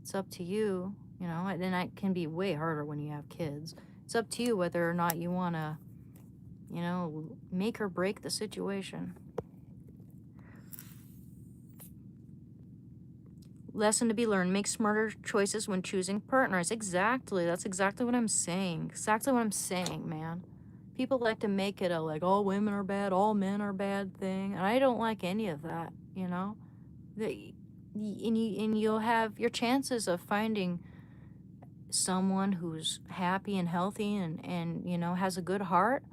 it's up to you, you know, and that can be way harder when you have kids. It's up to you whether or not you want to, you know, make or break the situation. Lesson to be learned: make smarter choices when choosing partners. Exactly. That's exactly what I'm saying. Exactly what I'm saying, man. People like to make it a like all women are bad, all men are bad thing. And I don't like any of that, you know? And you'll have your chances of finding someone who's happy and healthy and you know, has a good heart,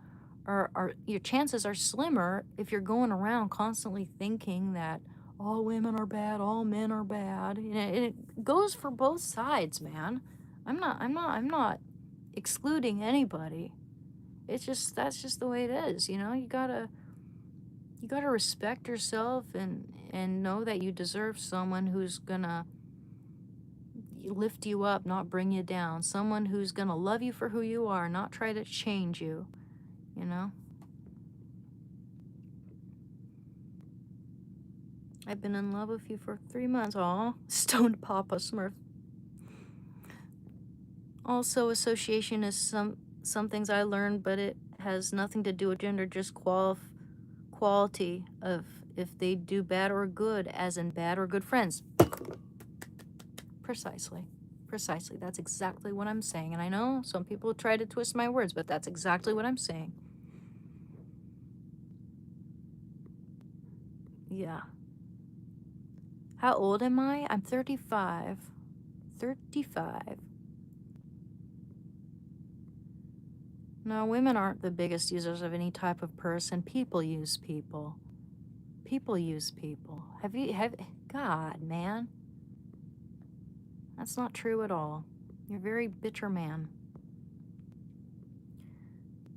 are your chances are slimmer if you're going around constantly thinking that all women are bad, all men are bad. And it goes for both sides, man. I'm not excluding anybody. It's just that's just the way it is, you know? You gotta respect yourself and know that you deserve someone who's gonna lift you up, not bring you down. Someone who's gonna love you for who you are, not try to change you, you know? I've been in love with you for 3 months. Aw, stoned Papa Smurf. Also, association is some things I learned, but it has nothing to do with gender, just quality of if they do bad or good, as in bad or good friends. Precisely. Precisely. That's exactly what I'm saying. And I know some people try to twist my words, but that's exactly what I'm saying. Yeah. How old am I? I'm 35. 35. No, women aren't the biggest users of any type of person. People use people. People use people. God, man. That's not true at all. You're a very bitter man.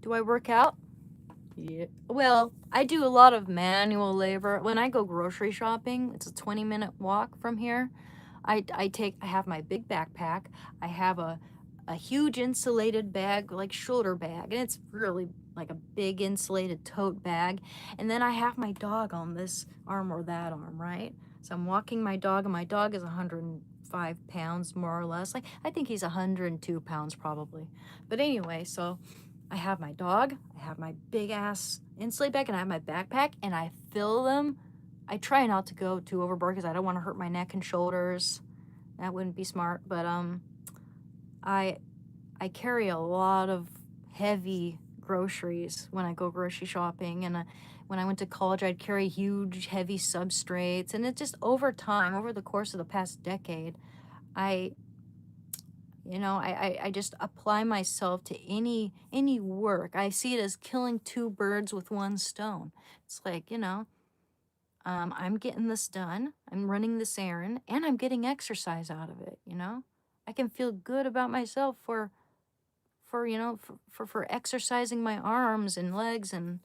Do I work out? Yeah. Well, I do a lot of manual labor. When I go grocery shopping, it's a 20-minute walk from here. I have my big backpack. I have a huge insulated bag, like shoulder bag, and it's really like a big insulated tote bag. And then I have my dog on this arm or that arm, right? So I'm walking my dog, and my dog is 105 pounds, more or less. Like, I think he's 102 pounds probably. But anyway, so I have my dog, I have my big ass insulated bag, and I have my backpack, and I fill them. I try not to go too overboard because I don't want to hurt my neck and shoulders. That wouldn't be smart. But I I carry a lot of heavy groceries when I go grocery shopping, and when I went to college, I'd carry huge, heavy substrates, and it just over time, over the course of the past decade, I I just apply myself to any work. I see it as killing two birds with one stone. It's like, I'm getting this done, I'm running this errand, and I'm getting exercise out of it, you know? I can feel good about myself for exercising my arms and legs and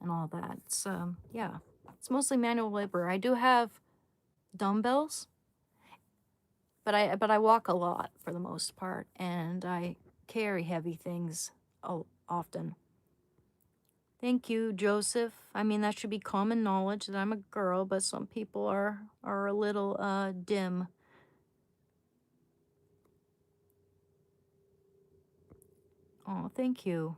all that. It's yeah. It's mostly manual labor. I do have dumbbells, but I walk a lot for the most part, and I carry heavy things often. Thank you, Joseph. I mean, that should be common knowledge that I'm a girl, but some people are a little dim. Oh, thank you.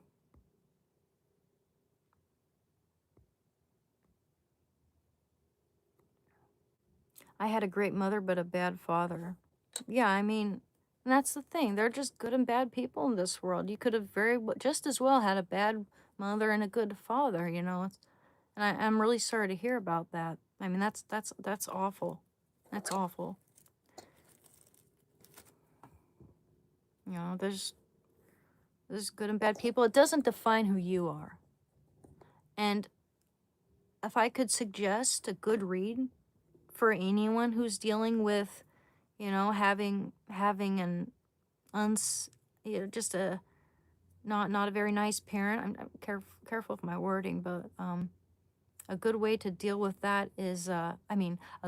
I had a great mother, but a bad father. Yeah, I mean, and that's the thing. They're just good and bad people in this world. You could have just as well had a bad mother and a good father, you know. And I'm really sorry to hear about that. I mean, that's awful. That's awful. You know, there's good and bad people. It doesn't define who you are. And if I could suggest a good read for anyone who's dealing with, having an just a not a very nice parent. I'm careful with my wording, but a good way to deal with that is, a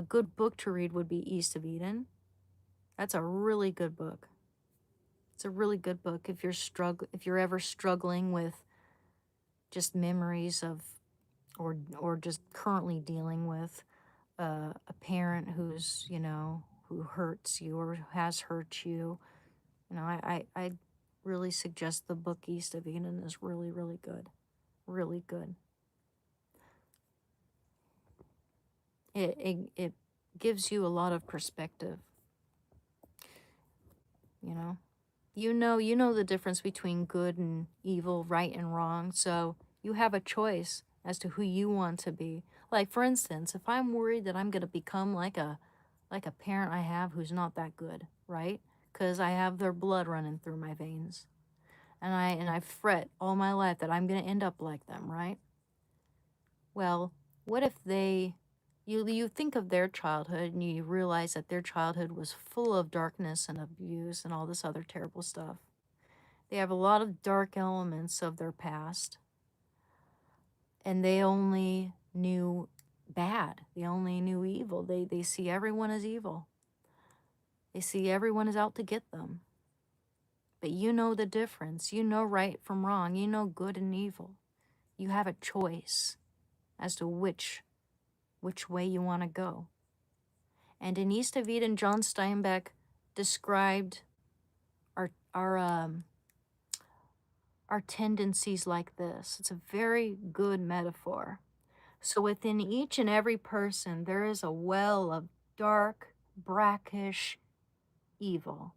good book to read would be East of Eden. That's a really good book. It's a really good book if you're ever struggling with just memories of or just currently dealing with a parent who's, who hurts you or has hurt you. I really suggest the book East of Eden is really, really good. Really good. It gives you a lot of perspective, you know. You know the difference between good and evil, right and wrong. So you have a choice as to who you want to be. Like for instance, if I'm worried that I'm going to become like a parent I have who's not that good, right? Cuz I have their blood running through my veins. And I fret all my life that I'm going to end up like them, right? Well, what if you think of their childhood and you realize that their childhood was full of darkness and abuse and all this other terrible stuff. They have a lot of dark elements of their past, and they only knew bad. They only knew evil. They see everyone as evil. They see everyone as out to get them. But you know the difference. You know right from wrong. You know good and evil. You have a choice as to which way you want to go. And in East of Eden, John Steinbeck described our tendencies like this. It's a very good metaphor. So within each and every person, there is a well of dark, brackish evil,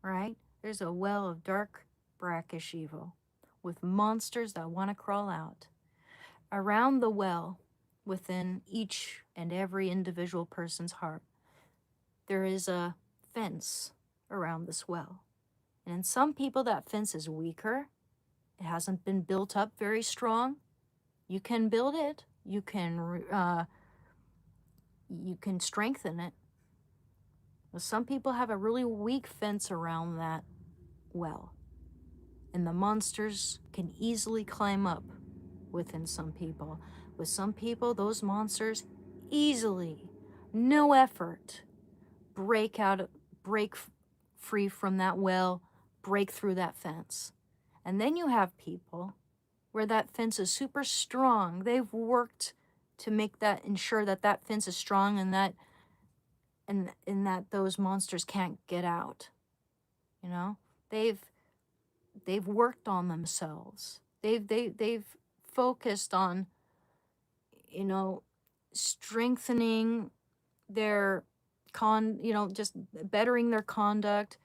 right? There's a well of dark, brackish evil with monsters that want to crawl out. Around the well, within each and every individual person's heart, there is a fence around this well. And in some people, that fence is weaker. It hasn't been built up very strong. You can build it. You can strengthen it. But some people have a really weak fence around that well. And the monsters can easily climb up within some people. With some people, those monsters easily, no effort, break free from that well, break through that fence. And then you have people where that fence is super strong. They've worked to ensure that that fence is strong and that those monsters can't get out. They've worked on themselves. They've focused on, strengthening their just bettering their conduct,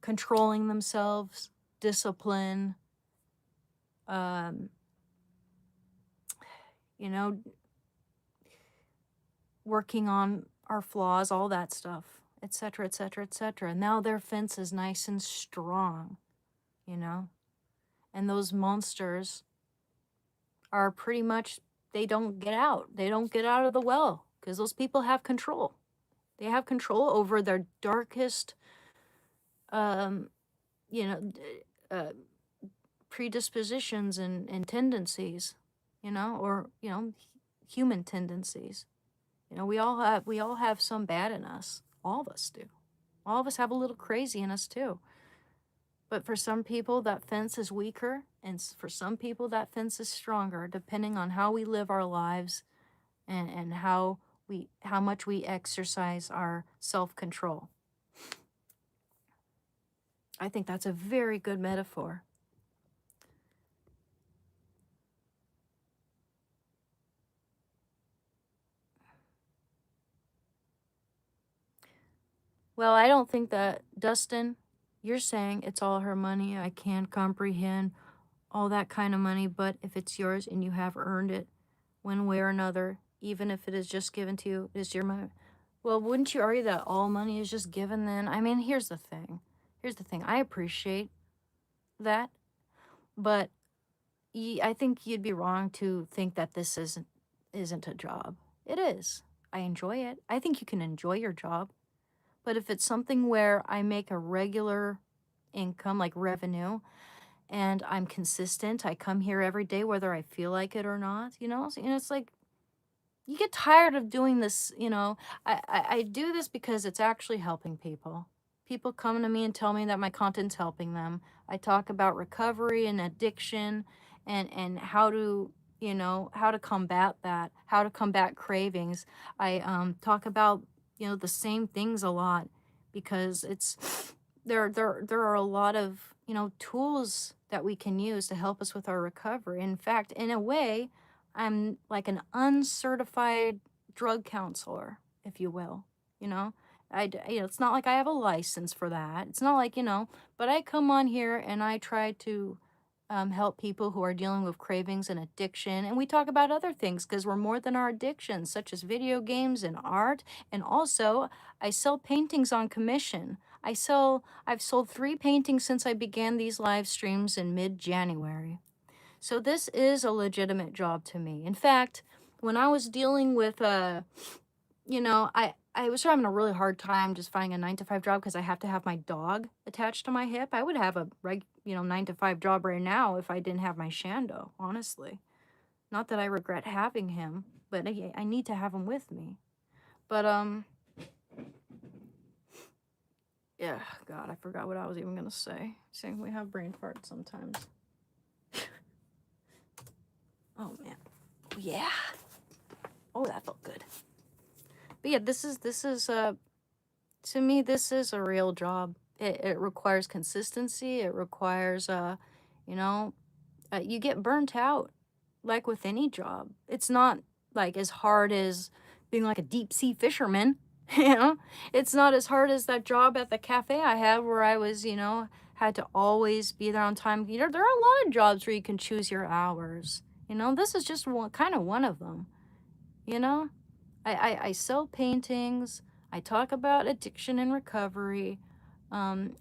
controlling themselves, discipline, working on our flaws, all that stuff, etc., etc., etc. And now their fence is nice and strong, and those monsters are pretty much, they don't get out. They don't get out of the well because those people have control. They have control over their darkest, predispositions and tendencies, or human tendencies. We all have some bad in us. All of us do. All of us have a little crazy in us too. But for some people, that fence is weaker, and for some people, that fence is stronger, depending on how we live our lives and how much we exercise our self-control. I think that's a very good metaphor. Well, I don't think that, Dustin, you're saying it's all her money. I can't comprehend all that kind of money, but if it's yours and you have earned it one way or another, even if it is just given to you, it's your money. Well, wouldn't you argue that all money is just given then? I mean, here's the thing. I appreciate that, but I think you'd be wrong to think that this isn't a job. It is. I enjoy it. I think you can enjoy your job. But if it's something where I make a regular income, like revenue, and I'm consistent, I come here every day whether I feel like it or not, it's like you get tired of doing this, you know. I do this because it's actually helping people. People come to me and tell me that my content's helping them. I talk about recovery and addiction and how to, you know, how to combat that, how to combat cravings. I talk about, you know, the same things a lot because it's there are a lot of, you know, tools that we can use to help us with our recovery. In fact, in a way, I'm like an uncertified drug counselor, if you will. You know, you know, it's not like I have a license for that. It's not like, you know, but I come on here and I try to help people who are dealing with cravings and addiction. And we talk about other things because we're more than our addictions, such as video games and art. And also, I sell paintings on commission. I've sold 3 paintings since I began these live streams in mid-January. So this is a legitimate job to me. In fact, when I was dealing with you know, I was having a really hard time just finding a 9 to 5 job because I have to have my dog attached to my hip. I would have a 9 to 5 job right now if I didn't have my Shando, honestly. Not that I regret having him, but I need to have him with me. But yeah, God, I forgot what I was even gonna say. Saying we have brain farts sometimes. Oh man. Oh, yeah. Oh, that felt good. But yeah, this is to me, this is a real job. It requires consistency. It requires you know, you get burnt out like with any job. It's not like as hard as being like a deep sea fisherman. You know, it's not as hard as that job at the cafe I had where I was, you know, had to always be there on time. You know, there are a lot of jobs where you can choose your hours. You know, this is just one of them. You know, I sell paintings. I talk about addiction and recovery, and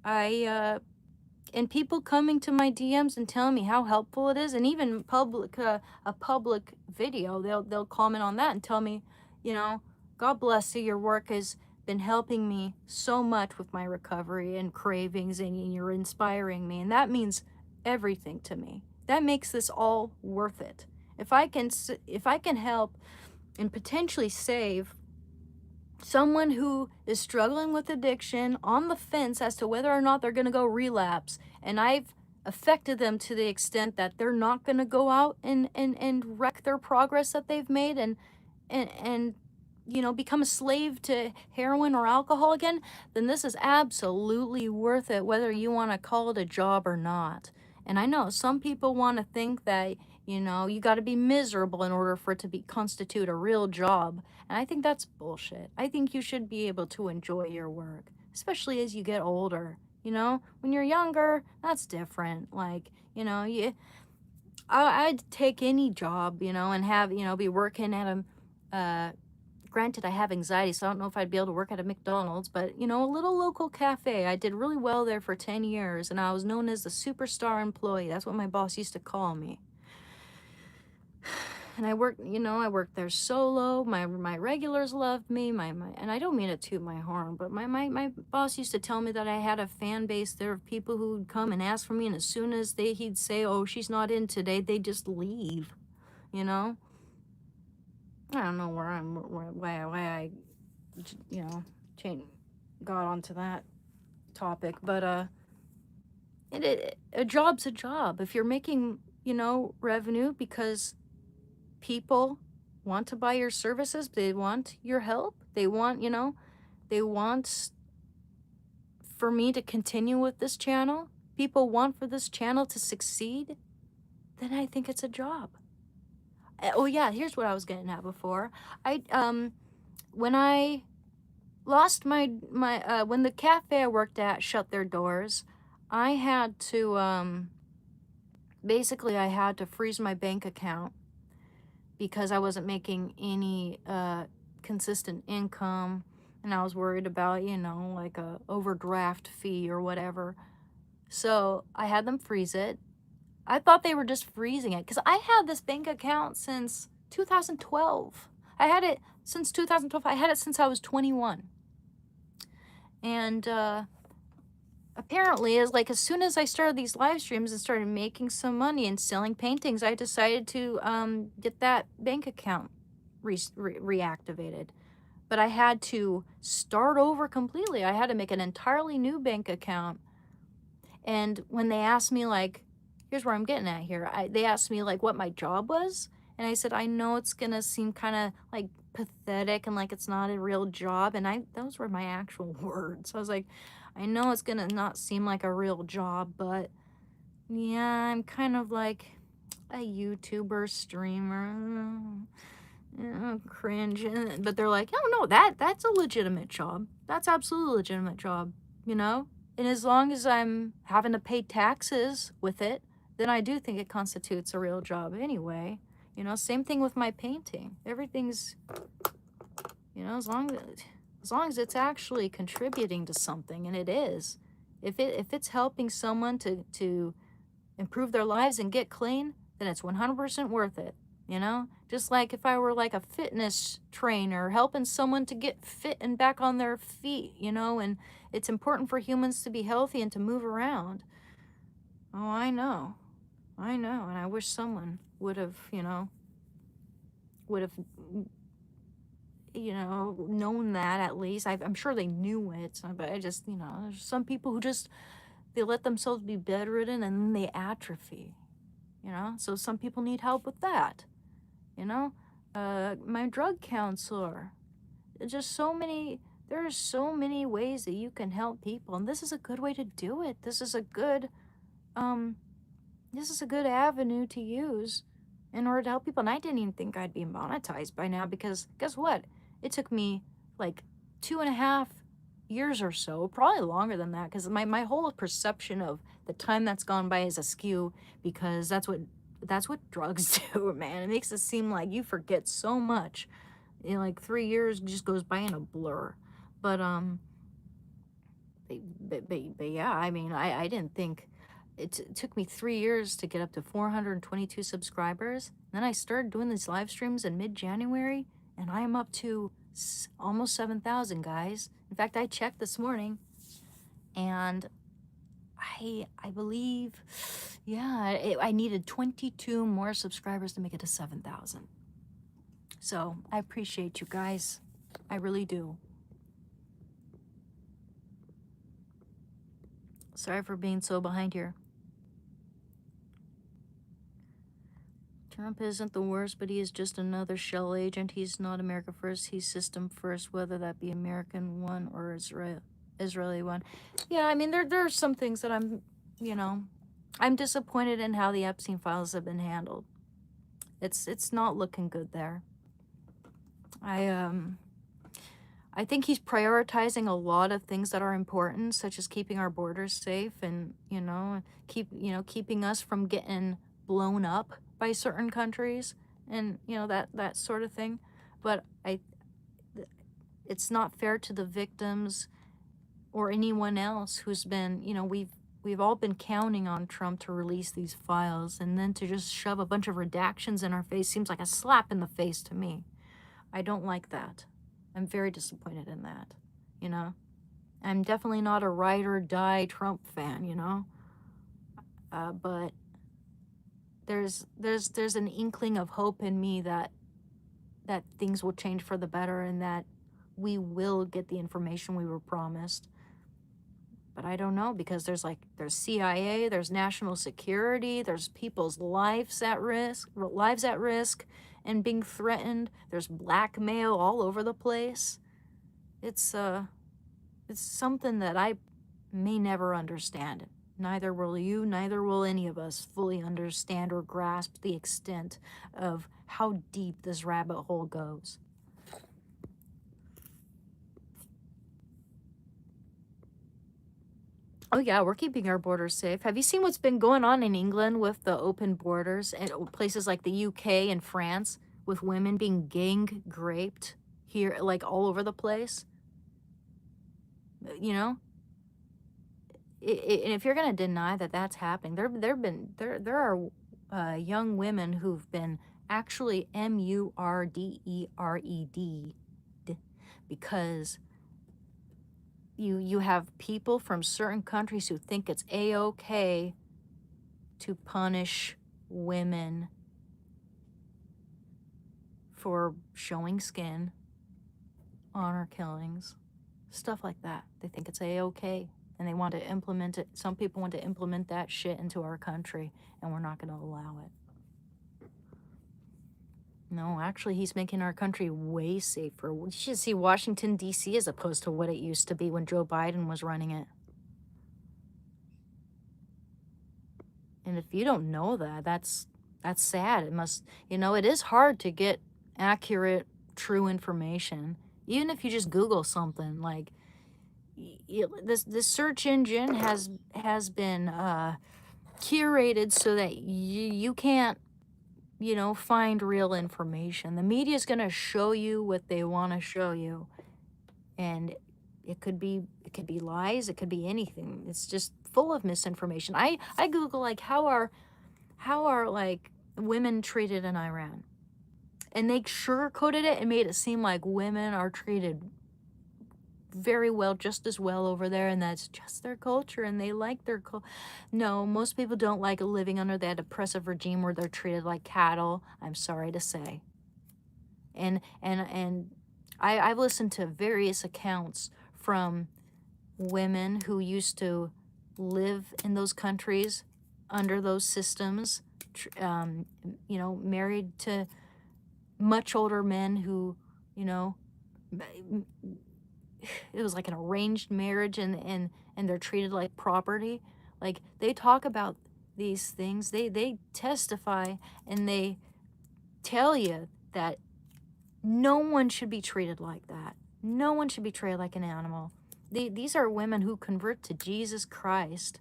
and people coming to my DMs and telling me how helpful it is, and even a public video, they'll comment on that and tell me, you know, God bless you, your work has been helping me so much with my recovery and cravings, and you're inspiring me, and that means everything to me. That makes this all worth it. If I can help and potentially save someone who is struggling with addiction on the fence as to whether or not they're going to go relapse, and I've affected them to the extent that they're not going to go out and wreck their progress that they've made and you know, become a slave to heroin or alcohol again, then this is absolutely worth it, whether you want to call it a job or not. And I know some people want to think that, you know, you got to be miserable in order for it to be constitute a real job. And I think that's bullshit. I think you should be able to enjoy your work, especially as you get older. You know, when you're younger, that's different. Like, you know, I'd take any job, you know, and have, you know, be working at granted, I have anxiety, so I don't know if I'd be able to work at a McDonald's, but, you know, a little local cafe. I did really well there for 10 years, and I was known as the superstar employee. That's what my boss used to call me. And I worked, you know, I worked there solo. My regulars loved me. And I don't mean to toot my horn, but my boss used to tell me that I had a fan base there of people who would come and ask for me, and as soon as he'd say, "Oh, she's not in today," they just leave, you know? I don't know why I, you know, got onto that topic, but a job's a job. If you're making, you know, revenue because people want to buy your services, they want your help, they want, you know, they want for me to continue with this channel, people want for this channel to succeed, then I think it's a job. Oh yeah, here's what I was getting at before. When I lost when the cafe I worked at shut their doors, I had to basically I had to freeze my bank account because I wasn't making any consistent income, and I was worried about, you know, like a overdraft fee or whatever. So I had them freeze it. I thought they were just freezing it because I had this bank account since 2012. I had it since 2012. I had it since I was 21. And apparently is like as soon as I started these live streams and started making some money and selling paintings, I decided to get that bank account reactivated. But I had to start over completely. I had to make an entirely new bank account. And when they asked me, like, here's where I'm getting at here. They asked me, like, what my job was. And I said, I know it's going to seem kind of like pathetic and like it's not a real job. And those were my actual words. I was like, I know it's going to not seem like a real job, but yeah, I'm kind of like a YouTuber streamer. Cringe. But they're like, oh no, that's a legitimate job. That's absolutely a legitimate job, you know? And as long as I'm having to pay taxes with it, then I do think it constitutes a real job anyway. You know, same thing with my painting. Everything's, you know, as long as it's actually contributing to something, and it is. If it's helping someone to improve their lives and get clean, then it's 100% worth it. You know, just like if I were like a fitness trainer helping someone to get fit and back on their feet, you know, and it's important for humans to be healthy and to move around. Oh, I know. And I wish someone would have, known that at least. I'm sure they knew it, but I just, there's some people who just, they let themselves be bedridden and then they atrophy, so some people need help with that. My drug counselor, just there are so many ways that you can help people, and this is a good way to do it. This is a good avenue to use in order to help people. And I didn't even think I'd be monetized by now, because guess what? It took me like 2.5 years or so, probably longer than that, because my whole perception of the time that's gone by is askew, because that's what drugs do, man. It makes it seem like you forget so much. Like 3 years just goes by in a blur. But yeah, I mean, I didn't think it took me 3 years to get up to 422 subscribers. Then I started doing these live streams in mid-January, and I am up to almost 7,000, guys. In fact, I checked this morning, and I believe, yeah, I needed 22 more subscribers to make it to 7,000. So I appreciate you guys. I really do. Sorry for being so behind here. Trump isn't the worst, but he is just another shell agent. He's not America first, he's system first, whether that be American one or Israeli one. Yeah, I mean, there are some things that I'm disappointed in how the Epstein files have been handled. It's not looking good there. I think he's prioritizing a lot of things that are important, such as keeping our borders safe and, keeping us from getting blown up by certain countries and, that sort of thing. But it's not fair to the victims or anyone else who's been, we've all been counting on Trump to release these files, and then to just shove a bunch of redactions in our face seems like a slap in the face to me. I don't like that. I'm very disappointed in that, I'm definitely not a ride or die Trump fan, but there's an inkling of hope in me that things will change for the better and that we will get the information we were promised. But I don't know, because there's CIA, there's national security, there's people's lives at risk and being threatened. There's blackmail all over the place. It's something that I may never understand. Neither will you, neither will any of us fully understand or grasp the extent of how deep this rabbit hole goes. Oh yeah, we're keeping our borders safe. Have you seen what's been going on in England with the open borders and places like the UK and France, with women being gang raped here, like all over the place? And if you're gonna deny that that's happening, there are young women who've been actually murdered because you have people from certain countries who think it's a-okay to punish women for showing skin, honor killings, stuff like that. They think it's a-okay, and they want to implement it. Some people want to implement that shit into our country, and we're not going to allow it. No, actually, he's making our country way safer. You should see Washington, D.C. as opposed to what it used to be when Joe Biden was running it. And if you don't know that, that's sad. It must, it is hard to get accurate, true information. Even if you just Google something, like this search engine has been curated so that you can't, find real information. The media is going to show you what they want to show you, and it could be lies, it could be anything. It's just full of misinformation. I Google, like, how are like women treated in Iran, and they sugarcoated it and made it seem like women are treated very well, just as well over there, and that's just their culture, and they like their No, most people don't like living under that oppressive regime where they're treated like cattle, I'm sorry to say. And I've listened to various accounts from women who used to live in those countries under those systems, married to much older men who, it was like an arranged marriage, and they're treated like property. Like, they talk about these things, they testify, and they tell you that no one should be treated like that. No one should be treated like an animal. These are women who convert to Jesus Christ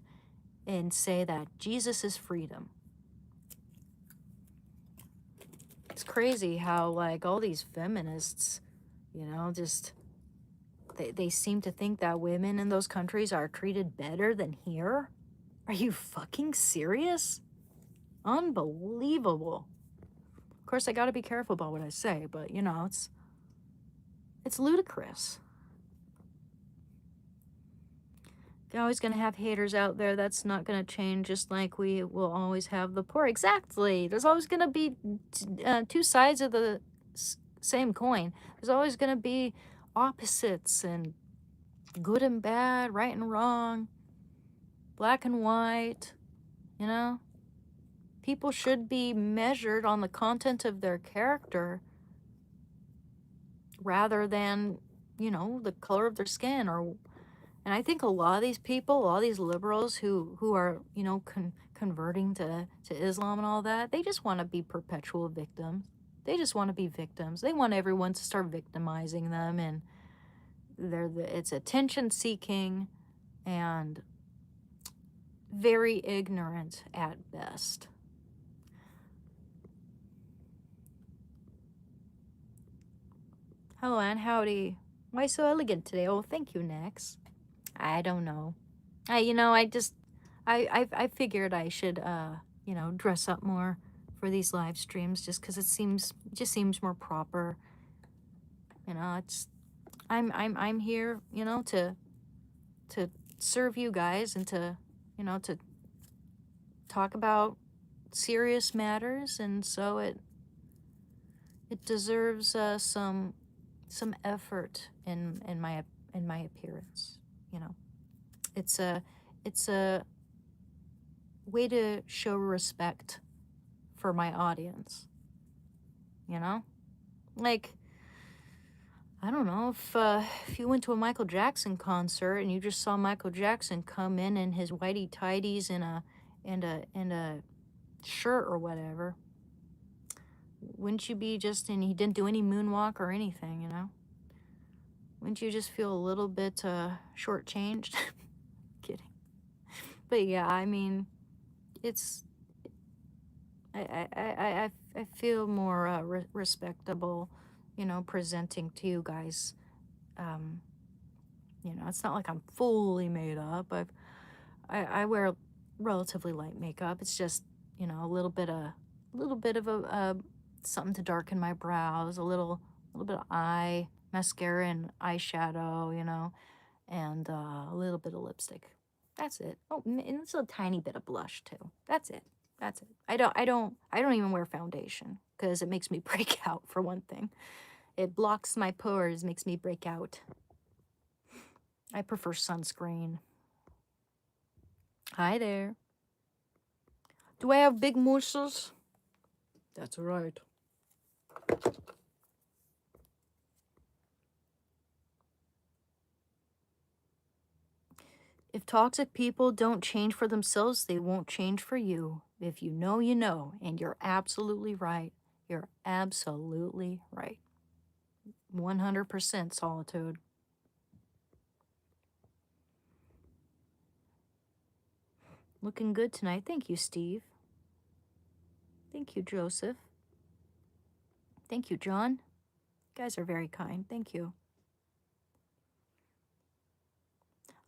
and say that Jesus is freedom. It's crazy how, like, all these feminists, just they seem to think that women in those countries are treated better than here. Are you fucking serious? Unbelievable. Of course, I gotta be careful about what I say, but it's ludicrous. You're always gonna have haters out there. That's not gonna change, just like we will always have the poor. Exactly. There's always gonna be two sides of the same coin. There's always gonna be opposites, and good and bad, right and wrong, black and white. People should be measured on the content of their character rather than, the color of their skin. And I think a lot of these people, a lot of these liberals who are, converting to Islam and all that, they just want to be perpetual victims. They just want to be victims. They want everyone to start victimizing them, and it's attention seeking and very ignorant at best. Hello, and howdy. Why so elegant today? Oh, thank you, Nex. I don't know. I figured I should, dress up more for these live streams, just because it just seems more proper. I'm here, to serve you guys, and to talk about serious matters, and so it deserves some effort in my appearance. It's a way to show respect for my audience. Like, I don't know, if you went to a Michael Jackson concert and you just saw Michael Jackson come in his whitey tighties and a shirt or whatever, wouldn't you be and he didn't do any moonwalk or anything, wouldn't you just feel a little bit shortchanged? Kidding. But yeah, I mean, it's I feel more respectable, presenting to you guys. It's not like I'm fully made up. I wear relatively light makeup. It's just, a little bit of a something to darken my brows, a little bit of eye mascara and eyeshadow, and a little bit of lipstick. That's it. Oh, and it's a tiny bit of blush too. That's it. That's it. I don't even wear foundation because it makes me break out for one thing. It blocks my pores, makes me break out. I prefer sunscreen. Hi there. Do I have big muscles? That's right. If toxic people don't change for themselves, they won't change for you. If you know, you know. And you're absolutely right. You're absolutely right. 100% Solitude. Looking good tonight. Thank you, Steve. Thank you, Joseph. Thank you, John. You guys are very kind. Thank you.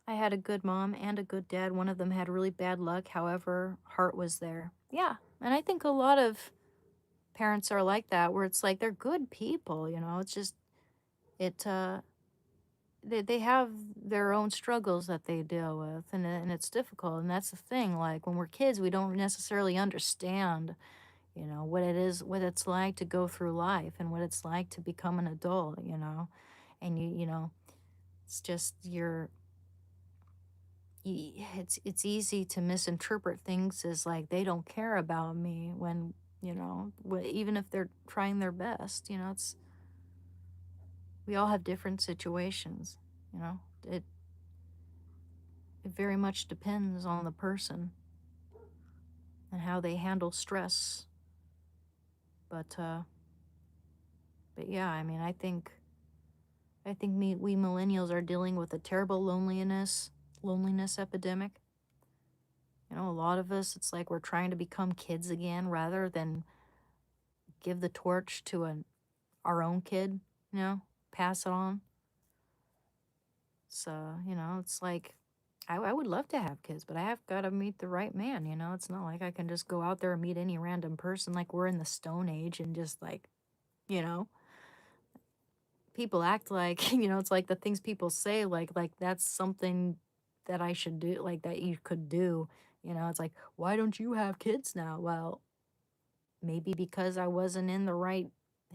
I had a good mom and a good dad. One of them had really bad luck. However, heart was there. Yeah. And I think a lot of parents are like that, where it's like they're good people, you know. It's just, it, they have their own struggles that they deal with, and it's difficult. And that's the thing. Like when we're kids, we don't necessarily understand, you know, what it is, what it's like to go through life and what it's like to become an adult, you know. And you know, it's just it's easy to misinterpret things as like they don't care about me when, you know, even if they're trying their best, you know. It's, we all have different situations, you know. It very much depends on the person and how they handle stress. But yeah, I mean, I think we millennials are dealing with a terrible loneliness epidemic. You know, a lot of us, it's like we're trying to become kids again rather than give the torch to our own kid, you know, pass it on. So, you know, it's like I would love to have kids, but I have got to meet the right man, you know. It's not like I can just go out there and meet any random person like we're in the Stone Age and just like, you know, people act like, you know, it's like the things people say, like that's something that I should do, like that you could do. You know, it's like, why don't you have kids now? Well, maybe because I wasn't in the right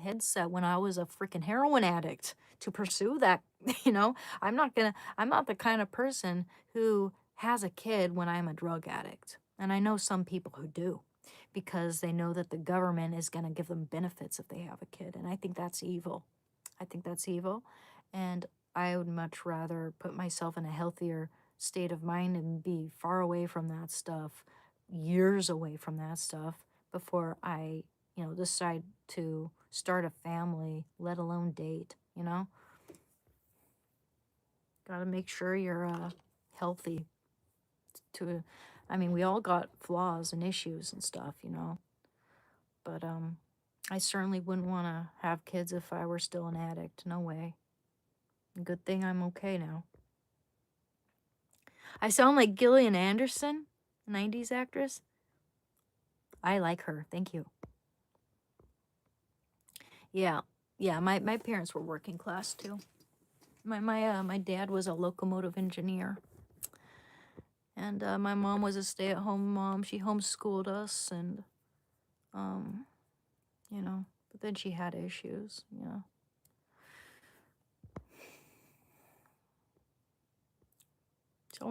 headset when I was a freaking heroin addict to pursue that. You know, I'm not the kind of person who has a kid when I'm a drug addict. And I know some people who do because they know that the government is going to give them benefits if they have a kid. And I think that's evil. I think that's evil. And I would much rather put myself in a healthier state of mind and be far away from that stuff, years away from that stuff, before I, you know, decide to start a family, let alone date, you know? Got to make sure you're healthy to, I mean, we all got flaws and issues and stuff, you know? But I certainly wouldn't want to have kids if I were still an addict. No way. Good thing I'm okay now. I sound like Gillian Anderson, 90s actress. I like her. Thank you. Yeah. Yeah, my parents were working class too. My dad was a locomotive engineer, and my mom was a stay-at-home mom. She homeschooled us, and um, you know, but then she had issues, you know. She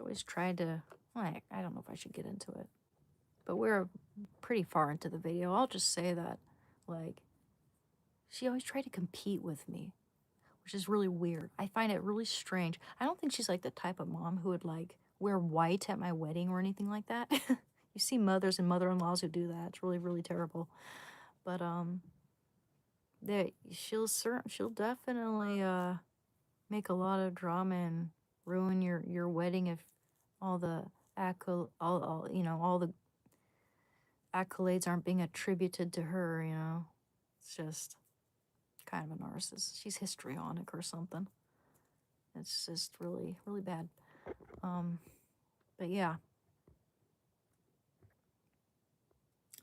always tried to, well, I don't know if I should get into it, but we're pretty far into the video. I'll just say that, like, she always tried to compete with me, which is really weird. I find it really strange. I don't think she's like the type of mom who would like wear white at my wedding or anything like that. You see mothers and mother-in-laws who do that. It's really, really terrible. But she'll definitely make a lot of drama and ruin your wedding if all the all you know, all the accolades aren't being attributed to her, you know. It's just kind of a narcissist. She's histrionic or something. It's just really, really bad. But yeah.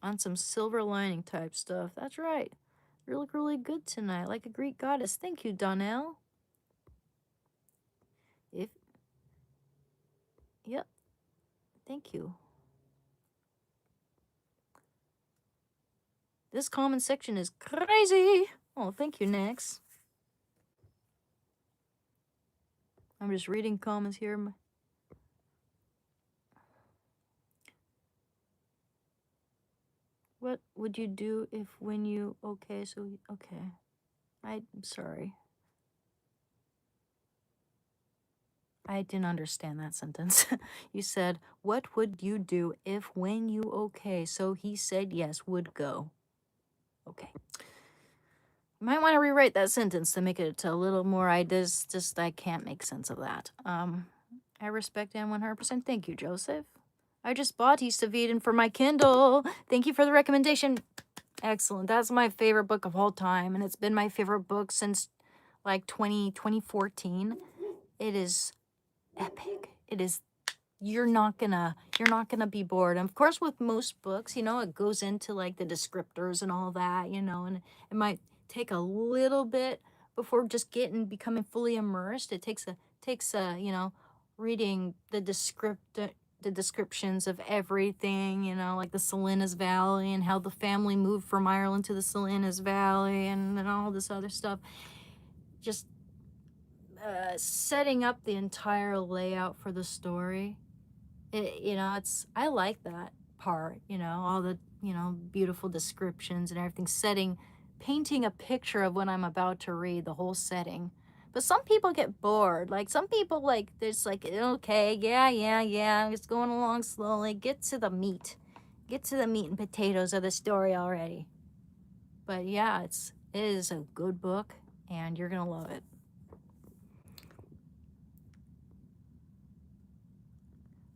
On some silver lining type stuff. That's right. You look really good tonight, like a Greek goddess. Thank you, Donnell. Thank you. This comment section is crazy. Oh, thank you, Nix. I'm just reading comments here. What would you do if when you... Okay, so... Okay. I'm sorry. I didn't understand that sentence. You said, what would you do if when you... Okay, so he said yes, would go. Okay. You might want to rewrite that sentence to make it a little more... I can't make sense of that. I respect and 100%. Thank you, Joseph. I just bought East of Eden for my Kindle. Thank you for the recommendation. Excellent. That's my favorite book of all time, and it's been my favorite book since like 2014. It is epic. It is... You're not gonna be bored. And of course, with most books, it goes into like the descriptors and all that, and it might take a little bit before just becoming fully immersed. It takes reading the descriptions of everything, like the Salinas Valley and how the family moved from Ireland to the Salinas Valley and all this other stuff. Just setting up the entire layout for the story. I like that part, all the, beautiful descriptions and everything, painting a picture of what I'm about to read, the whole setting. But some people get bored. Like, some people, like, there's like, okay, yeah, I'm just going along slowly. Get to the meat. Get to the meat and potatoes of the story already. But yeah, it is a good book, and you're gonna love it.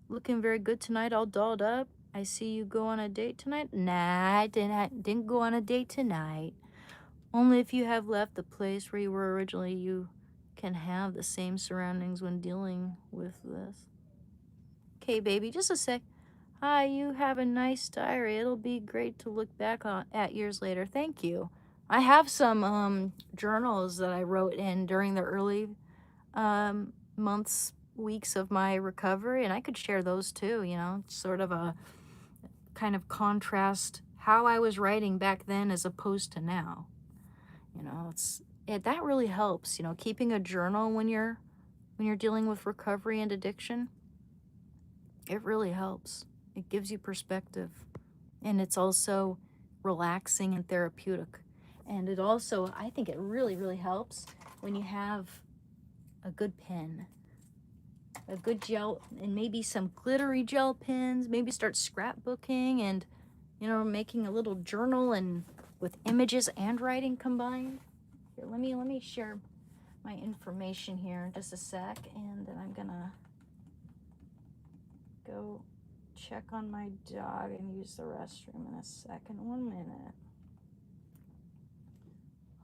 Looking very good tonight, all dolled up. I see you go on a date tonight. Nah, I didn't go on a date tonight. Only if you have left the place where you were originally, you can have the same surroundings when dealing with this. Okay, baby, just a sec. Hi, you have a nice diary. It'll be great to look back at years later. Thank you. I have some journals that I wrote in during the early months, weeks of my recovery, and I could share those too, sort of a kind of contrast how I was writing back then as opposed to now. That really helps, keeping a journal when you're dealing with recovery and addiction. It really helps. It gives you perspective, and it's also relaxing and therapeutic. And it also, I think it really, really helps when you have a good pen, a good gel, and maybe some glittery gel pens. Maybe start scrapbooking and, making a little journal and with images and writing combined. Here, let me share my information here in just a sec, and then I'm gonna go check on my dog and use the restroom in a second. 1 minute.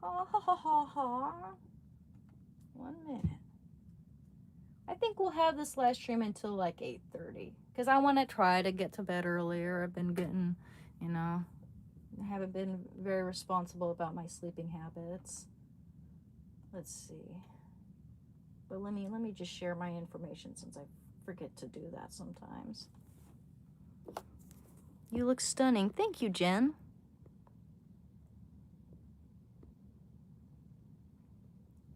Ha ha ha ha ha. 1 minute. I think we'll have this live stream until like 8:30 because I want to try to get to bed earlier. I've been getting, I haven't been very responsible about my sleeping habits. Let's see. But let me just share my information since I forget to do that sometimes. You look stunning. Thank you, Jen.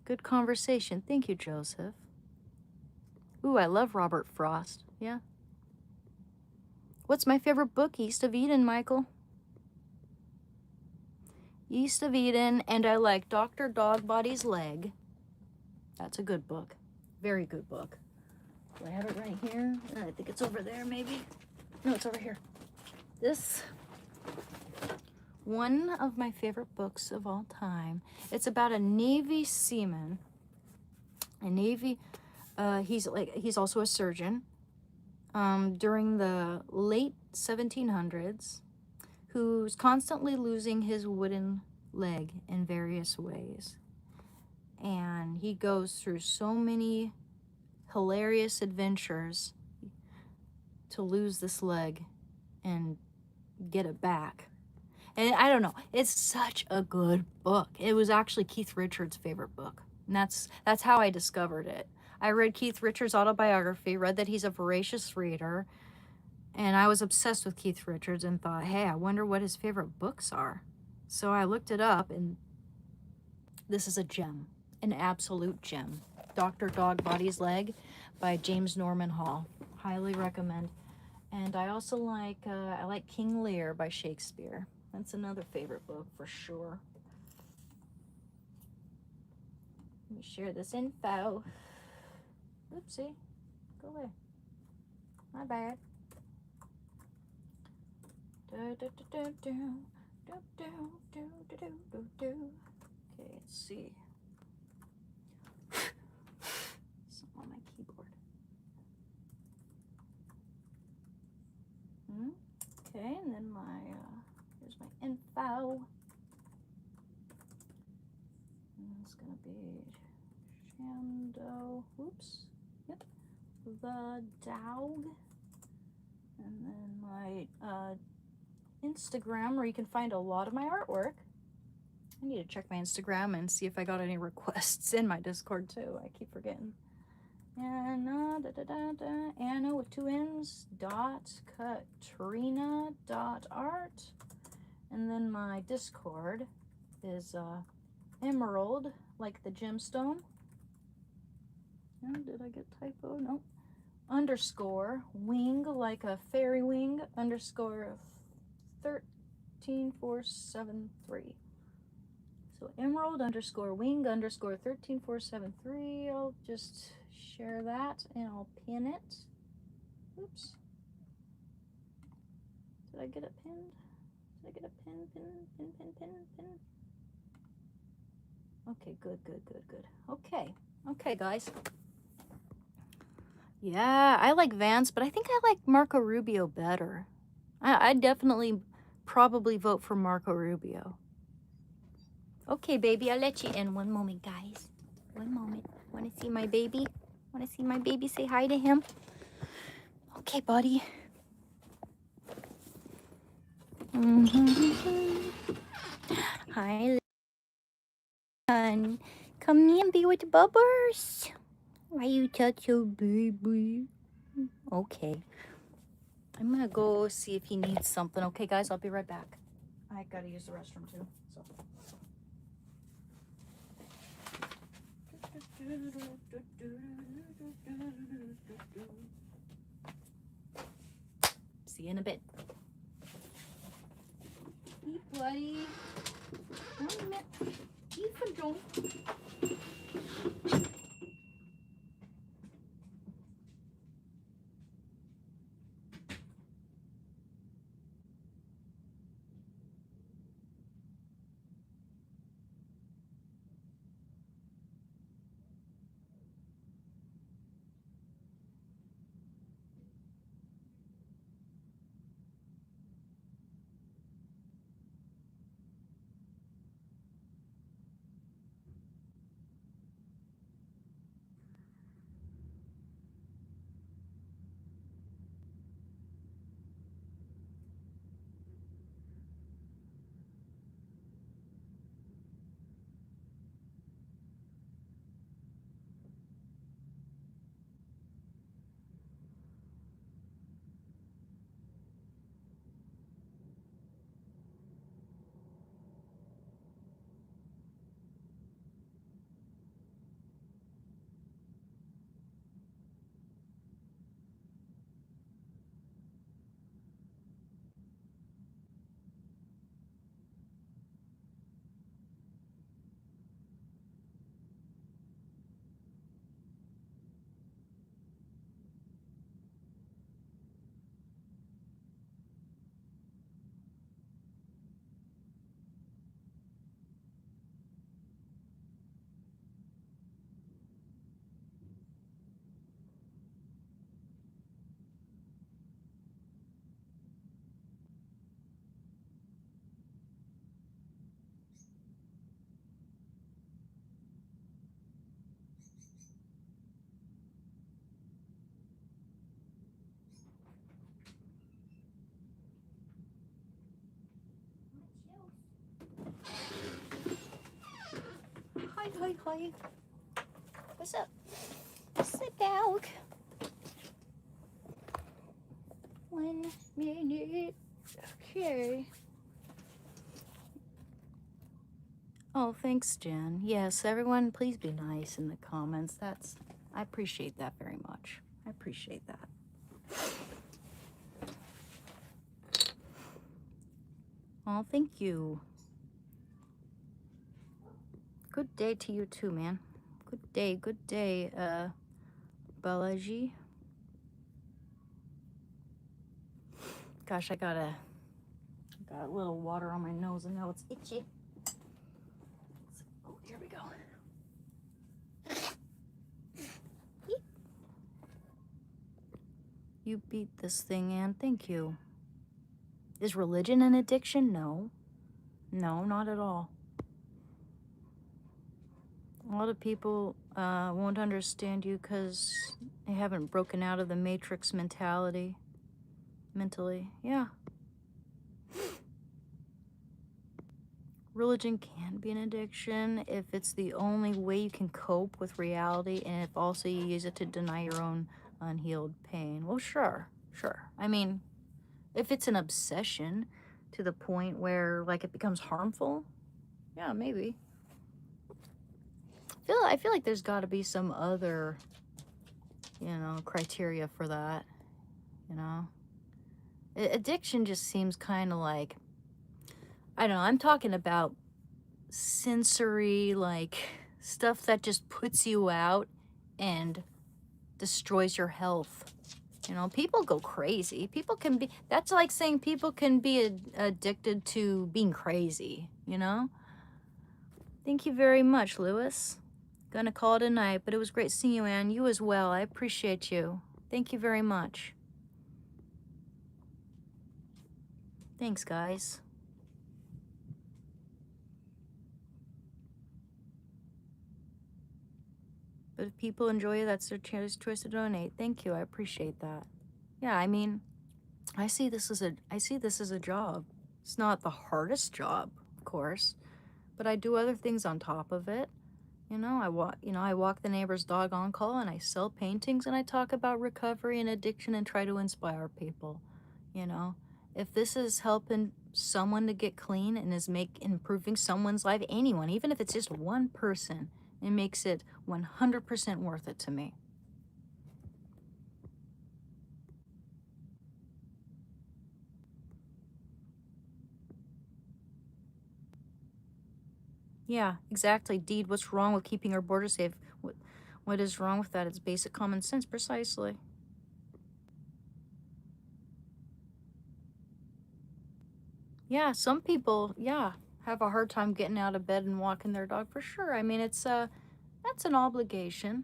Good conversation. Thank you, Joseph. Ooh, I love Robert Frost. Yeah. What's my favorite book? East of Eden, Michael. East of Eden, and I like Dr. Dogbody's Leg. That's a good book. Very good book. Do I have it right here? I think it's over there, maybe. No, it's over here. This, one of my favorite books of all time. It's about a Navy seaman. A Navy, he's also a surgeon. During the late 1700s, who's constantly losing his wooden leg in various ways. And he goes through so many hilarious adventures to lose this leg and get it back. And I don't know, it's such a good book. It was actually Keith Richards' favorite book. And that's how I discovered it. I read Keith Richards' autobiography, read that he's a voracious reader, And I was obsessed with Keith Richards and thought, hey, I wonder what his favorite books are. So I looked it up, and this is a gem, an absolute gem. Dr. Dogbody's Leg by James Norman Hall. Highly recommend. And I also like King Lear by Shakespeare. That's another favorite book for sure. Let me share this info. Oopsie. Go away. My bad. Okay, let's see. Something on my keyboard. Okay, and then here's my info. And it's gonna be Shando. Oops. Yep. The Dog. And then my Instagram, where you can find a lot of my artwork. I need to check my Instagram and see if I got any requests in my Discord too. I keep forgetting. Anna, Anna with 2 N's, Katrina.art. And then my Discord is Emerald, like the gemstone. Oh, did I get typo? No. Underscore wing, like a fairy wing, underscore 13473. So Emerald underscore wing underscore 13473. I'll just share that and I'll pin it. Oops. Did I get it pinned? Did I get a pin? Okay, good. Okay, guys. Yeah, I like Vance, but I think I like Marco Rubio better. I definitely probably vote for Marco Rubio. Okay, baby, I'll let you in. One moment, guys. One moment. Want to see my baby? Want to see my baby? Say hi to him. Okay, buddy. Hi, son. Come here and be with the bubbers. Why you touch your baby? Okay. I'm gonna go see if he needs something. Okay, guys, I'll be right back. I gotta use the restroom too. So. See you in a bit. Hey, buddy. Hi. What's up? Sit down. 1 minute. Okay. Oh, thanks, Jen. Yes, everyone, please be nice in the comments. I appreciate that very much. I appreciate that. Oh, thank you. Good day to you too, man. Good day, Balaji. Gosh, I got a little water on my nose and now it's itchy. Oh, here we go. You beat this thing, Anne. Thank you. Is religion an addiction? No. No, not at all. A lot of people won't understand you because they haven't broken out of the matrix mentally. Yeah. Religion can be an addiction if it's the only way you can cope with reality and if also you use it to deny your own unhealed pain. Well, sure. I mean, if it's an obsession to the point where, like, it becomes harmful, yeah, maybe. I feel like there's got to be some other, criteria for that, Addiction just seems kind of like, I don't know, I'm talking about sensory, like, stuff that just puts you out and destroys your health. People go crazy. People can be, that's like saying people can be addicted to being crazy, Thank you very much, Lewis. Gonna call it a night, but it was great seeing you, Anne. You as well. I appreciate you. Thank you very much. Thanks, guys. But if people enjoy it, that's their choice to donate. Thank you. I appreciate that. Yeah, I mean, I see this as a job. It's not the hardest job, of course, but I do other things on top of it. I walk the neighbor's dog on call and I sell paintings and I talk about recovery and addiction and try to inspire people. If this is helping someone to get clean and is improving someone's life, anyone, even if it's just one person, it makes it 100% worth it to me. Yeah, exactly. Deed, what's wrong with keeping our borders safe? What is wrong with that? It's basic common sense, precisely. Yeah, some people, have a hard time getting out of bed and walking their dog, for sure. I mean, that's an obligation.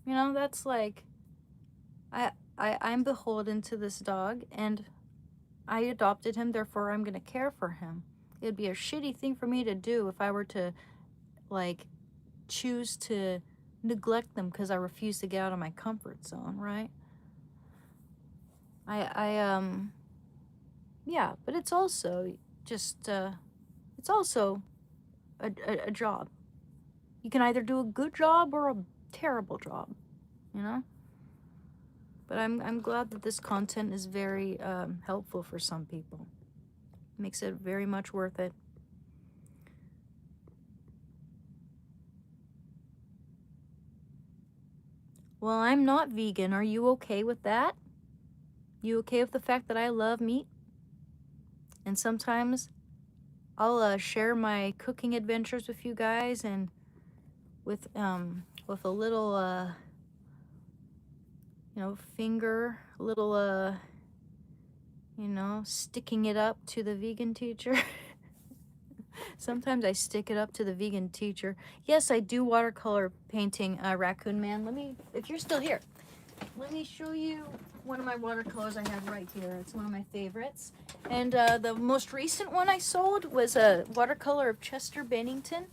That's like, I'm beholden to this dog, and I adopted him, therefore I'm gonna care for him. It'd be a shitty thing for me to do if I were to, like, choose to neglect them because I refuse to get out of my comfort zone, right? Yeah, but it's also just, it's also a job. You can either do a good job or a terrible job, But I'm glad that this content is very helpful for some people. Makes it very much worth it. Well, I'm not vegan. Are you okay with that? You okay with the fact that I love meat? And sometimes I'll share my cooking adventures with you guys, and with a little finger, a little sticking it up to the vegan teacher. Sometimes I stick it up to the vegan teacher. Yes, I do watercolor painting, Raccoon Man. If you're still here, let me show you one of my watercolors I have right here. It's one of my favorites. And the most recent one I sold was a watercolor of Chester Bennington.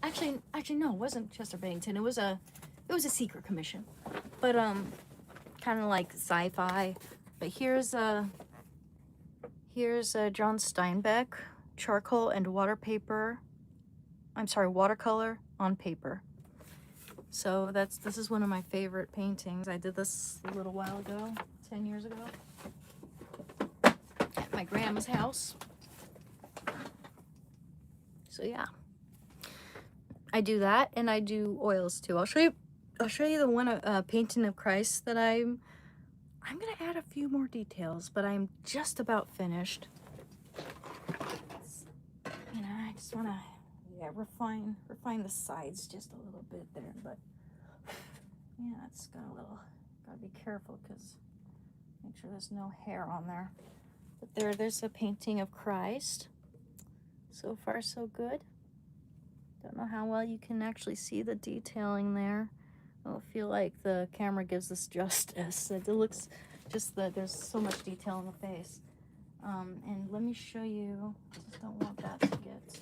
Actually, no, it wasn't Chester Bennington. It was a secret commission, but kind of like sci-fi. But here's John Steinbeck, charcoal and watercolor on paper. So this is one of my favorite paintings. I did this a little while ago. It's 10 years ago at my grandma's house. So yeah, I do that, and I do oils too. I'll show you the one painting of Christ that I'm gonna add a few more details, but I'm just about finished. You know, I just wanna refine the sides just a little bit there, but yeah, it's got a little, gotta be careful because make sure there's no hair on there. But there's a painting of Christ. So far so good. Don't know how well you can actually see the detailing there. I don't feel like the camera gives this justice. It looks just that there's so much detail in the face. And let me show you, I just don't want that to get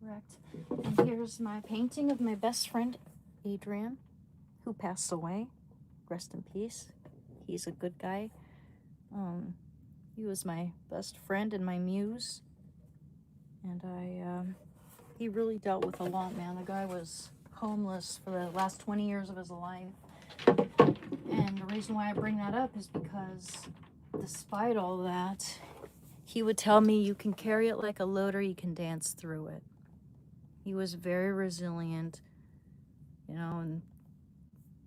wrecked. And here's my painting of my best friend, Adrian, who passed away. Rest in peace. He's a good guy. He was my best friend and my muse. And he really dealt with a lot, man. The guy was homeless for the last 20 years of his life. And the reason why I bring that up is because despite all that, he would tell me, you can carry it like a load or you can dance through it. He was very resilient, you know, and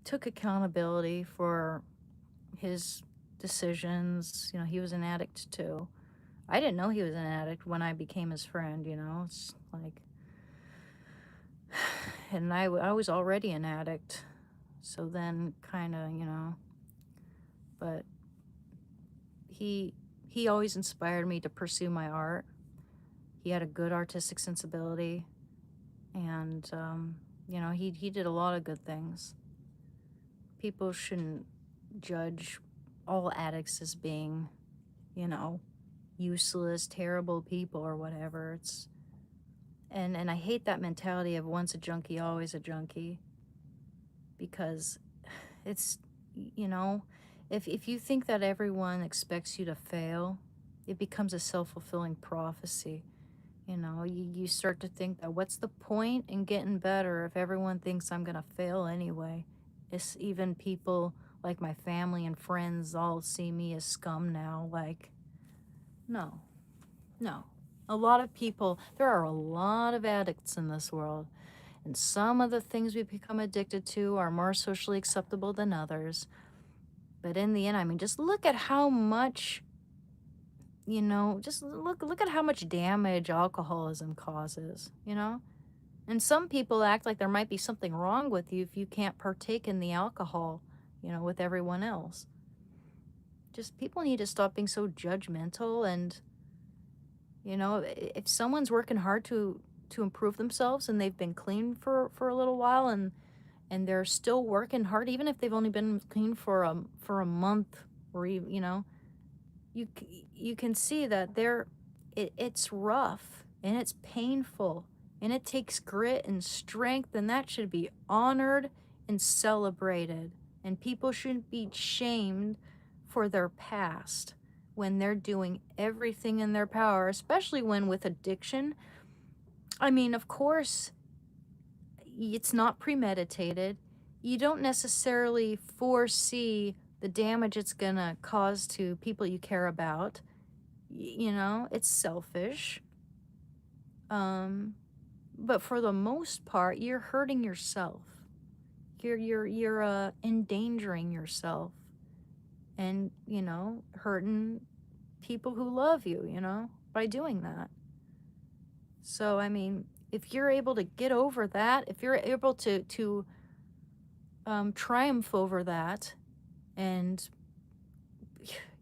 took accountability for his decisions. You know, he was an addict too. I didn't know he was an addict when I became his friend, you know. It's like, and I was already an addict. So then kind of, you know, but he always inspired me to pursue my art. He had a good artistic sensibility, and you know, he did a lot of good things. People shouldn't judge all addicts as being, you know, useless, terrible people or whatever. It's and I hate that mentality of once a junkie, always a junkie, because it's, you know, if you think that everyone expects you to fail, it becomes a self-fulfilling prophecy. You know, you start to think that what's the point in getting better if everyone thinks I'm gonna fail anyway? It's even people like my family and friends all see me as scum now. Like, no. A lot of people, there are a lot of addicts in this world, and some of the things we become addicted to are more socially acceptable than others. But in the end, I mean, just look at how much, you know, just look at how much damage alcoholism causes, you know? And some people act like there might be something wrong with you if you can't partake in the alcohol, you know, with everyone else. Just people need to stop being so judgmental. And, you know, if someone's working hard to improve themselves and they've been clean for a little while, and they're still working hard, even if they've only been clean for a month, or even, you know, you can see that it's rough and it's painful and it takes grit and strength, and that should be honored and celebrated. And people shouldn't be shamed for their past when they're doing everything in their power, especially when with addiction. I mean, of course, it's not premeditated. You don't necessarily foresee the damage it's gonna cause to people you care about. You know, it's selfish. But for the most part, you're hurting yourself. You're endangering yourself, and, you know, hurting people who love you, you know, by doing that. So, I mean, if you're able to get over that, if you're able to triumph over that, and,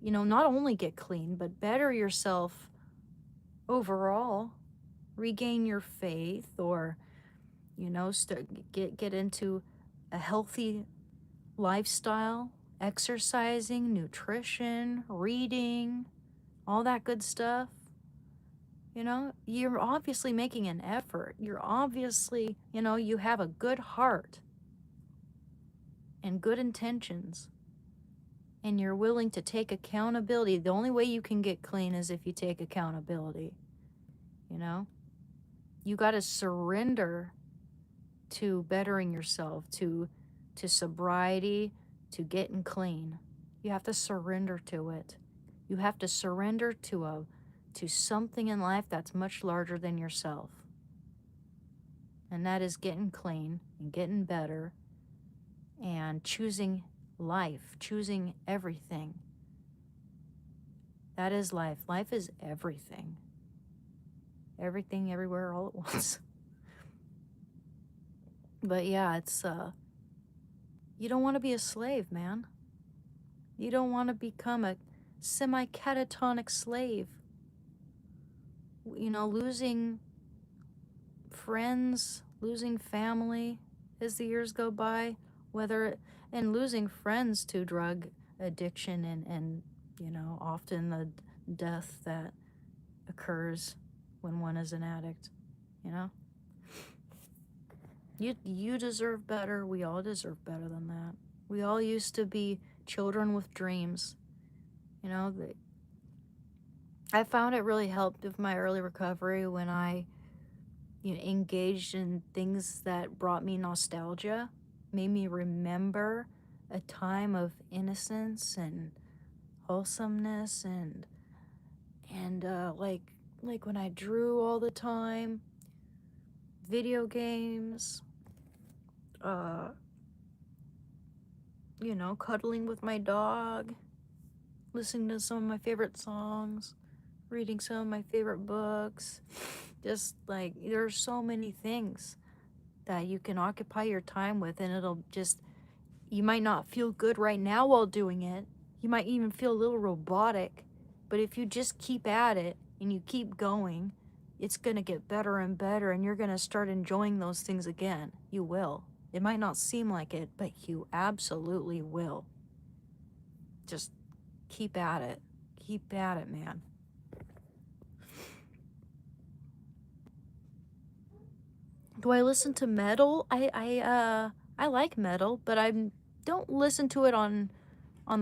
you know, not only get clean, but better yourself overall, regain your faith, or, you know, get into a healthy lifestyle, exercising, nutrition, reading, all that good stuff. You know, you're obviously making an effort. You're obviously, you know, you have a good heart and good intentions, and you're willing to take accountability. The only way you can get clean is if you take accountability. You know, you got to surrender to bettering yourself, to sobriety, to getting clean. You have to surrender to it. You have to surrender to something in life that's much larger than yourself. And that is getting clean and getting better and choosing life, choosing everything. That is life. Life is everything. Everything, everywhere, all at once. But yeah, it's, you don't want to be a slave, man. You don't want to become a semi-catatonic slave. You know, losing friends, losing family as the years go by, and losing friends to drug addiction and you know, often the death that occurs when one is an addict, you know? You deserve better. We all deserve better than that. We all used to be children with dreams. You know, I found it really helped with my early recovery when I engaged in things that brought me nostalgia, made me remember a time of innocence and wholesomeness and like when I drew all the time, video games, uh, cuddling with my dog, listening to some of my favorite songs, reading some of my favorite books. Just like there's so many things that you can occupy your time with, and you might not feel good right now while doing it. You might even feel a little robotic, but if you just keep at it and you keep going, it's going to get better and better, and you're going to start enjoying those things again. You will. It might not seem like it, but you absolutely will. Just keep at it. Keep at it, man. Do I listen to metal? I like metal, but I don't listen to it on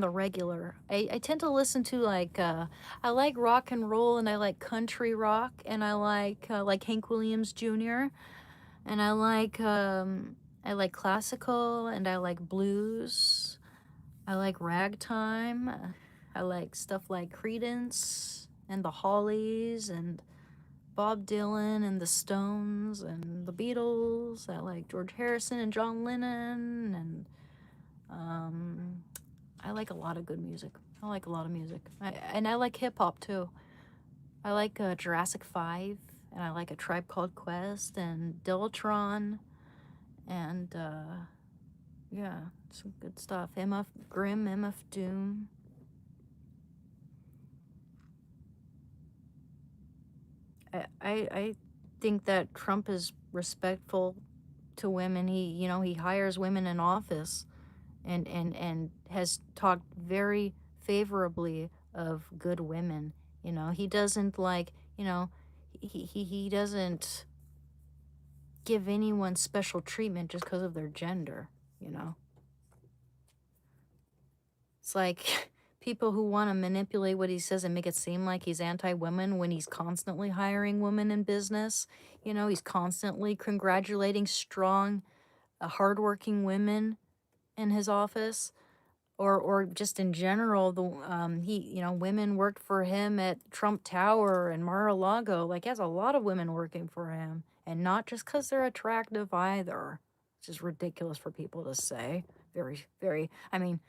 the regular. I tend to listen to I like rock and roll, and I like country rock, and I like Hank Williams Jr. and I like classical, and I like blues. I like ragtime. I like stuff like Creedence and the Hollies and Bob Dylan and the Stones and the Beatles. I like George Harrison and John Lennon, and um, I like a lot of good music. I like a lot of music. And I like hip hop too. I like Jurassic 5, and I like A Tribe Called Quest and Deltron, and yeah, some good stuff. MF Grimm, MF Doom. I think that Trump is respectful to women. He hires women in office and has talked very favorably of good women. He doesn't he doesn't give anyone special treatment just because of their gender, you know. It's like people who want to manipulate what he says and make it seem like he's anti-women when he's constantly hiring women in business. He's constantly congratulating strong, hardworking women in his office, or just in general. Women worked for him at Trump Tower and Mar-a-Lago. Like, he has a lot of women working for him, and not just because they're attractive either. It's just ridiculous for people to say. Very, very. I mean,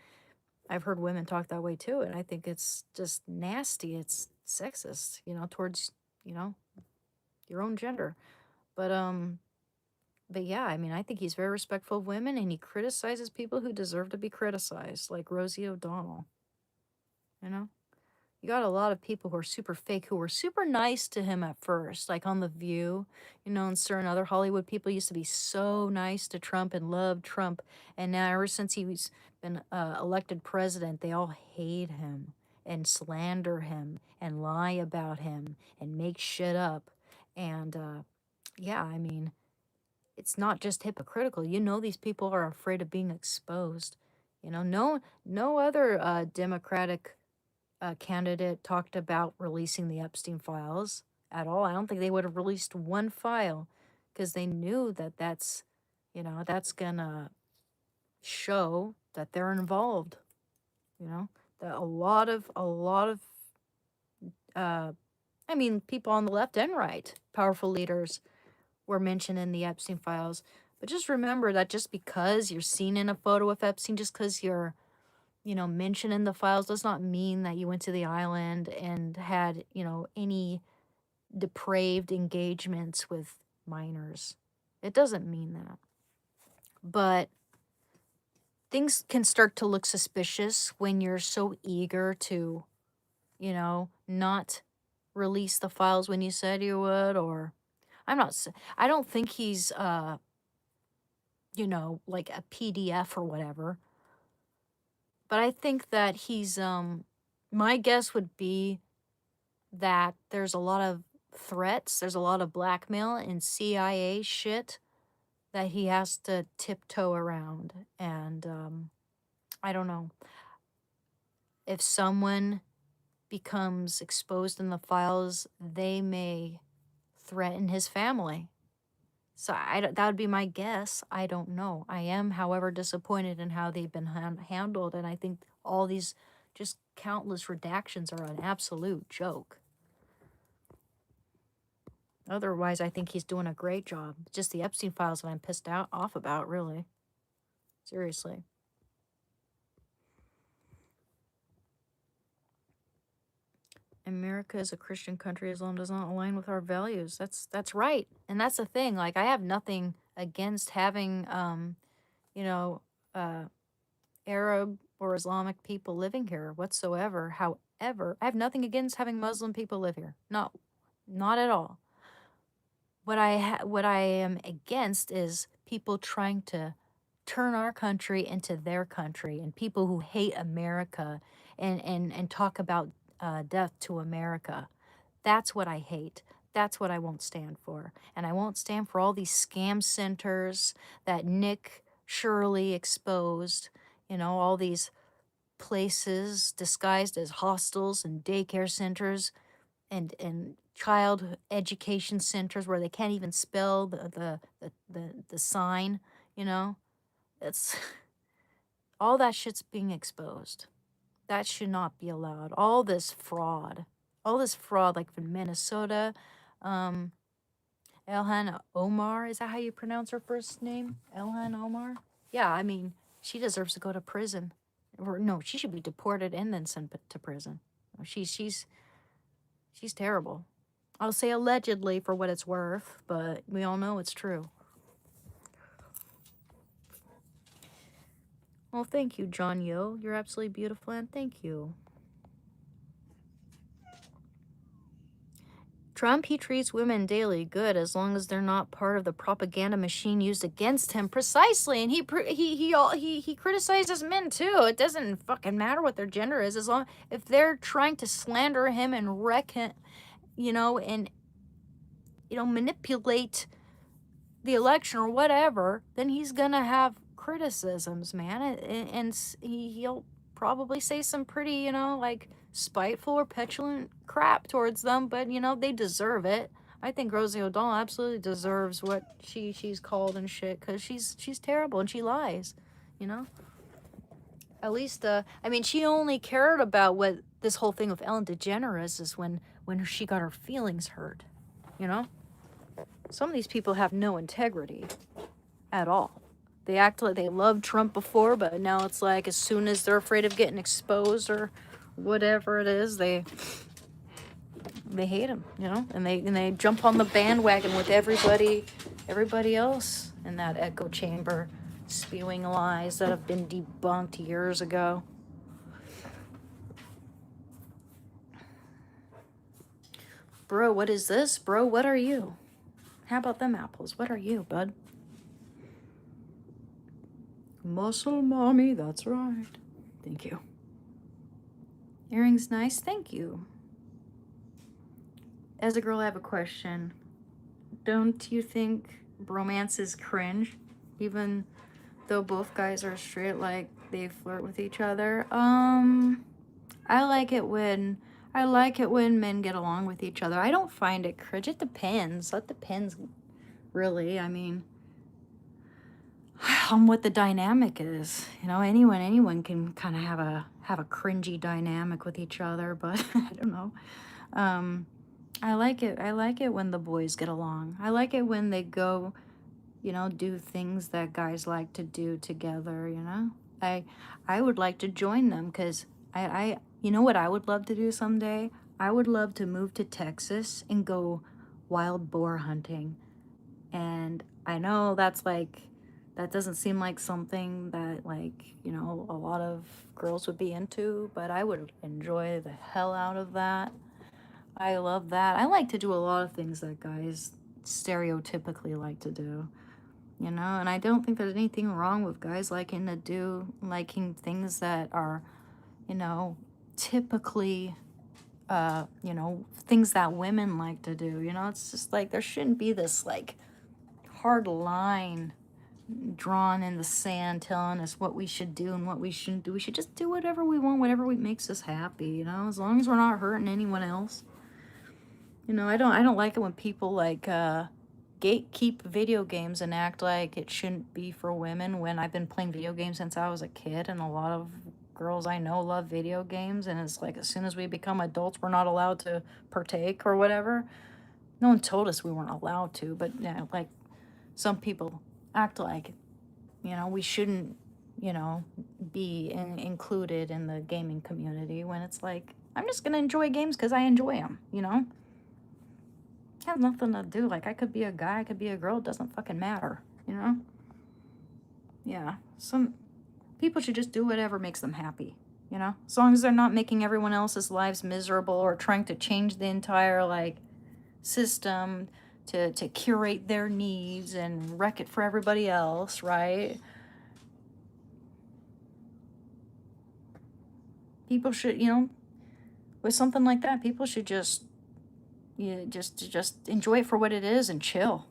I've heard women talk that way too, and I think it's just nasty. It's sexist, towards, your own gender. But but yeah, I mean, I think he's very respectful of women, and he criticizes people who deserve to be criticized, like Rosie O'Donnell. You know? You got a lot of people who are super fake, who were super nice to him at first, like on The View, and certain other Hollywood people used to be so nice to Trump and love Trump. And now, ever since he's been elected president, they all hate him and slander him and lie about him and make shit up. And yeah, I mean, it's not just hypocritical. These people are afraid of being exposed. No other Democratic candidate talked about releasing the Epstein files at all. I don't think they would have released one file because they knew that that's gonna show that they're involved. You know, A lot of, uh, I mean, people on the left and right, powerful leaders were mentioned in the Epstein files. But just remember that just because you're seen in a photo with Epstein, just because you're, mentioned in the files, does not mean that you went to the island and had, any depraved engagements with minors. It doesn't mean that. But things can start to look suspicious when you're so eager to, not release the files when you said you would, or I don't think he's, like a PDF or whatever. But I think that my guess would be that there's a lot of threats, there's a lot of blackmail and CIA shit that he has to tiptoe around. And I don't know. If someone becomes exposed in the files, they may threaten his family. So that would be my guess. I don't know. I am, however, disappointed in how they've been handled. And I think all these just countless redactions are an absolute joke. Otherwise, I think he's doing a great job. Just the Epstein files that I'm pissed off about, really. Seriously. America is a Christian country. Islam does not align with our values. That's right. And that's the thing. Like, I have nothing against having you know, uh Arab or Islamic people living here whatsoever. However, I have nothing against having Muslim people live here. No, not at all. What I am against is people trying to turn our country into their country, and people who hate America and talk about death to America. That's what I hate. That's what I won't stand for. And I won't stand for all these scam centers that Nick Shirley exposed, all these places disguised as hostels and daycare centers and child education centers where they can't even spell the sign, you know? It's all that shit's being exposed. That should not be allowed. All this fraud, like from Minnesota, um, Elhan Omar, is that how you pronounce her first name? Elhan Omar? Yeah, I mean, she deserves to go to prison. Or no, she should be deported and then sent to prison. She's terrible. I'll say allegedly for what it's worth, but we all know it's true. Well, thank you, John Yo. You're absolutely beautiful, and thank you. Trump, he treats women daily good as long as they're not part of the propaganda machine used against him. Precisely, and he criticizes men too. It doesn't fucking matter what their gender is, as long if they're trying to slander him and wreck him, and manipulate the election or whatever, then he's gonna have criticisms, man, and he'll probably say some pretty, like spiteful or petulant crap towards them, but they deserve it. I think Rosie O'Donnell absolutely deserves what she's called and shit, because she's terrible and she lies, At least, I mean, she only cared about what this whole thing with Ellen DeGeneres is when she got her feelings hurt, Some of these people have no integrity at all. They act like they loved Trump before, but now it's like as soon as they're afraid of getting exposed or whatever it is, they hate him, and they jump on the bandwagon with everybody else in that echo chamber, spewing lies that have been debunked years ago. Bro, what is this? Bro, what are you? How about them apples? What are you, bud? Muscle mommy, that's right. Thank you. Earrings nice, thank you. As a girl, I have a question. Don't you think bromance is cringe? Even though both guys are straight, like they flirt with each other. I like it when men get along with each other. I don't find it cringe. It depends. That depends, really. I mean, on what the dynamic is. Anyone can kind of have a cringy dynamic with each other, but I don't know. I like it. I like it when the boys get along. I like it when they go, you know, do things that guys like to do together, you know? I would like to join them because you know what I would love to do someday? I would love to move to Texas and go wild boar hunting. And I know that's like, that doesn't seem like something that, like, you know, a lot of girls would be into, but I would enjoy the hell out of that. I love that. I like to do a lot of things that guys stereotypically like to do, you know, and I don't think there's anything wrong with guys liking things that are, you know, typically, you know, things that women like to do, you know. It's just like there shouldn't be this like hard line drawn in the sand telling us what we should do and what we shouldn't do. We should just do whatever we want, whatever makes us happy, you know, as long as we're not hurting anyone else. You know, I don't like it when people like gatekeep video games and act like it shouldn't be for women when I've been playing video games since I was a kid, and a lot of girls I know love video games, and it's like as soon as we become adults we're not allowed to partake or whatever. No one told us we weren't allowed to, but yeah, like some people act like, you know, we shouldn't, you know, be included in the gaming community when it's like, I'm just gonna enjoy games because I enjoy them, you know? It has nothing to do, like, I could be a guy, I could be a girl, it doesn't fucking matter, you know? Yeah, some people should just do whatever makes them happy, you know? As long as they're not making everyone else's lives miserable or trying to change the entire, like, system to curate their needs and wreck it for everybody else, right? People should, you know, with something like that, people should just, yeah, just enjoy it for what it is and chill.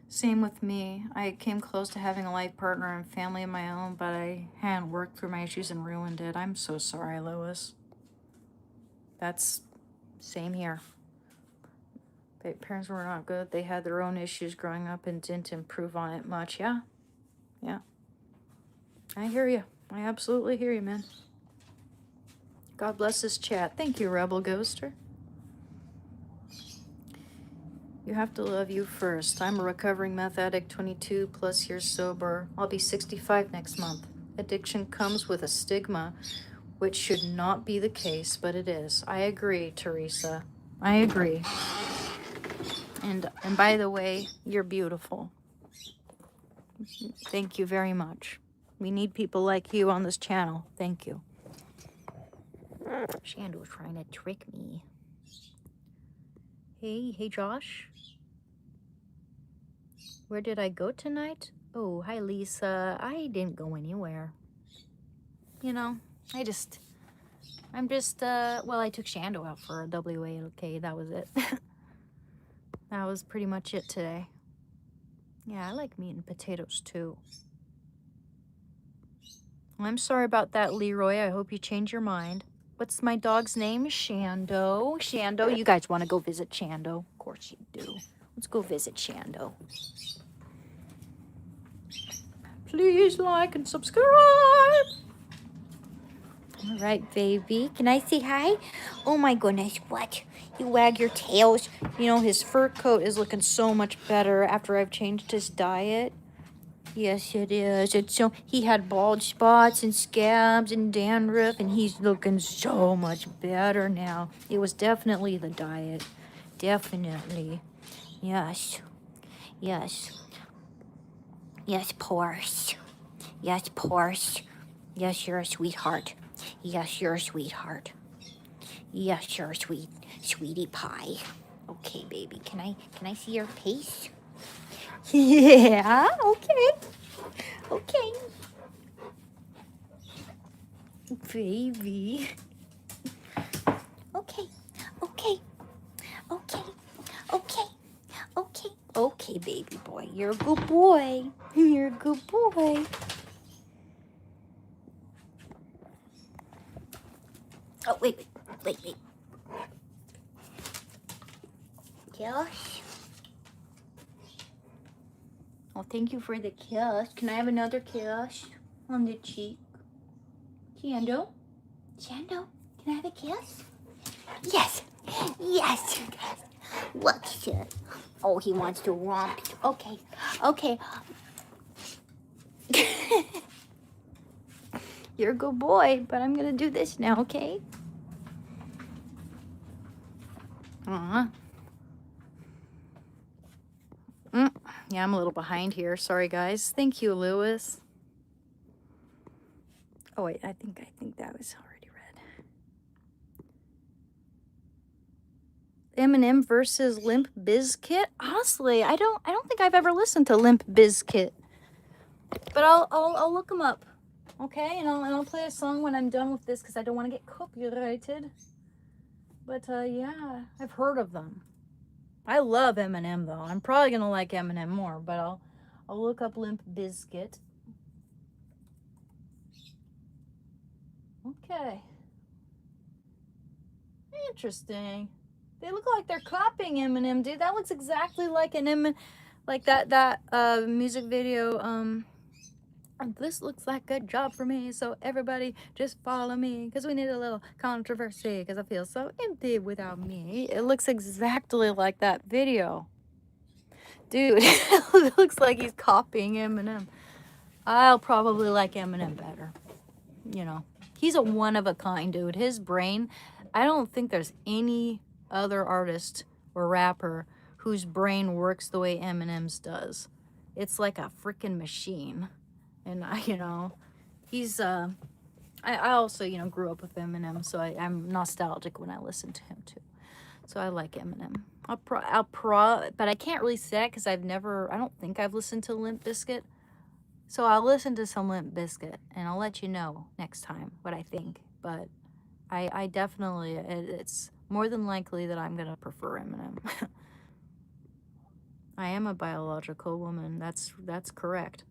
Same with me. I came close to having a life partner and family of my own, but I hadn't worked through my issues and ruined it. I'm so sorry, Lois. That's same here. Their parents were not good. They had their own issues growing up and didn't improve on it much. Yeah. Yeah. I hear you. I absolutely hear you, man. God bless this chat. Thank you, Rebel Ghoster. You have to love you first. I'm a recovering meth addict, 22 plus years sober. I'll be 65 next month. Addiction comes with a stigma, which should not be the case, but it is. I agree, Teresa. I agree. And by the way, you're beautiful. Thank you very much. We need people like you on this channel. Thank you. Shando's trying to trick me. Hey, Josh. Where did I go tonight? Oh, hi, Lisa. I didn't go anywhere. You know, I'm just, well, I took Shando out for a WALK. That was it. That was pretty much it today. Yeah, I like meat and potatoes too. I'm sorry about that, Leroy. I hope you change your mind. What's my dog's name? Shando. Shando, you guys want to go visit Shando? Of course you do. Let's go visit Shando. Please like and subscribe. All right, baby. Can I say hi? Oh my goodness, what? You wag your tails. You know, his fur coat is looking so much better after I've changed his diet. Yes, it is. It's so, he had bald spots and scabs and dandruff, and he's looking so much better now. It was definitely the diet. Definitely. Yes. Yes. Yes, Porce. Yes, Porce. Yes, you're a sweetheart. Yes, you're a sweetheart. Yes, you're a sweetie pie. Okay, baby, can I see your face? Yeah, okay. Okay. Baby. Okay. Okay. Okay. Okay. Okay. Okay, baby boy. You're a good boy. You're a good boy. Oh, wait. Josh?
Oh, thank you for the kiss. Can I have another kiss on the cheek? Shando? Shando, can I have a kiss? Yes. Yes. What's it? Oh, he wants to romp. Okay. Okay. You're a good boy, but I'm going to do this now, okay?
Aw. Yeah, I'm a little behind here. Sorry, guys. Thank you, Lewis. Oh wait, I think that was already read. Eminem versus Limp Bizkit. Honestly, I don't think I've ever listened to Limp Bizkit, but I'll look them up. Okay, and I'll play a song when I'm done with this because I don't want to get copyrighted. But yeah, I've heard of them. I love Eminem though. I'm probably gonna like Eminem more, but I'll look up Limp Bizkit. Okay. Interesting. They look like they're copying Eminem, dude. That looks exactly like an Eminem, like that music video. This looks like a job for me, so everybody just follow me, because we need a little controversy, because I feel so empty without me. It looks exactly like that video. Dude, it looks like he's copying Eminem. I'll probably like Eminem better. You know, he's a one of a kind, dude. His brain, I don't think there's any other artist or rapper whose brain works the way Eminem's does. It's like a freaking machine. And he's I also grew up with Eminem, so I'm nostalgic when I listen to him too. So I like Eminem. But I can't really say it because I don't think I've listened to Limp Bizkit. So I'll listen to some Limp Bizkit and I'll let you know next time what I think. But I definitely, it's more than likely that I'm gonna prefer Eminem. I am a biological woman. That's correct.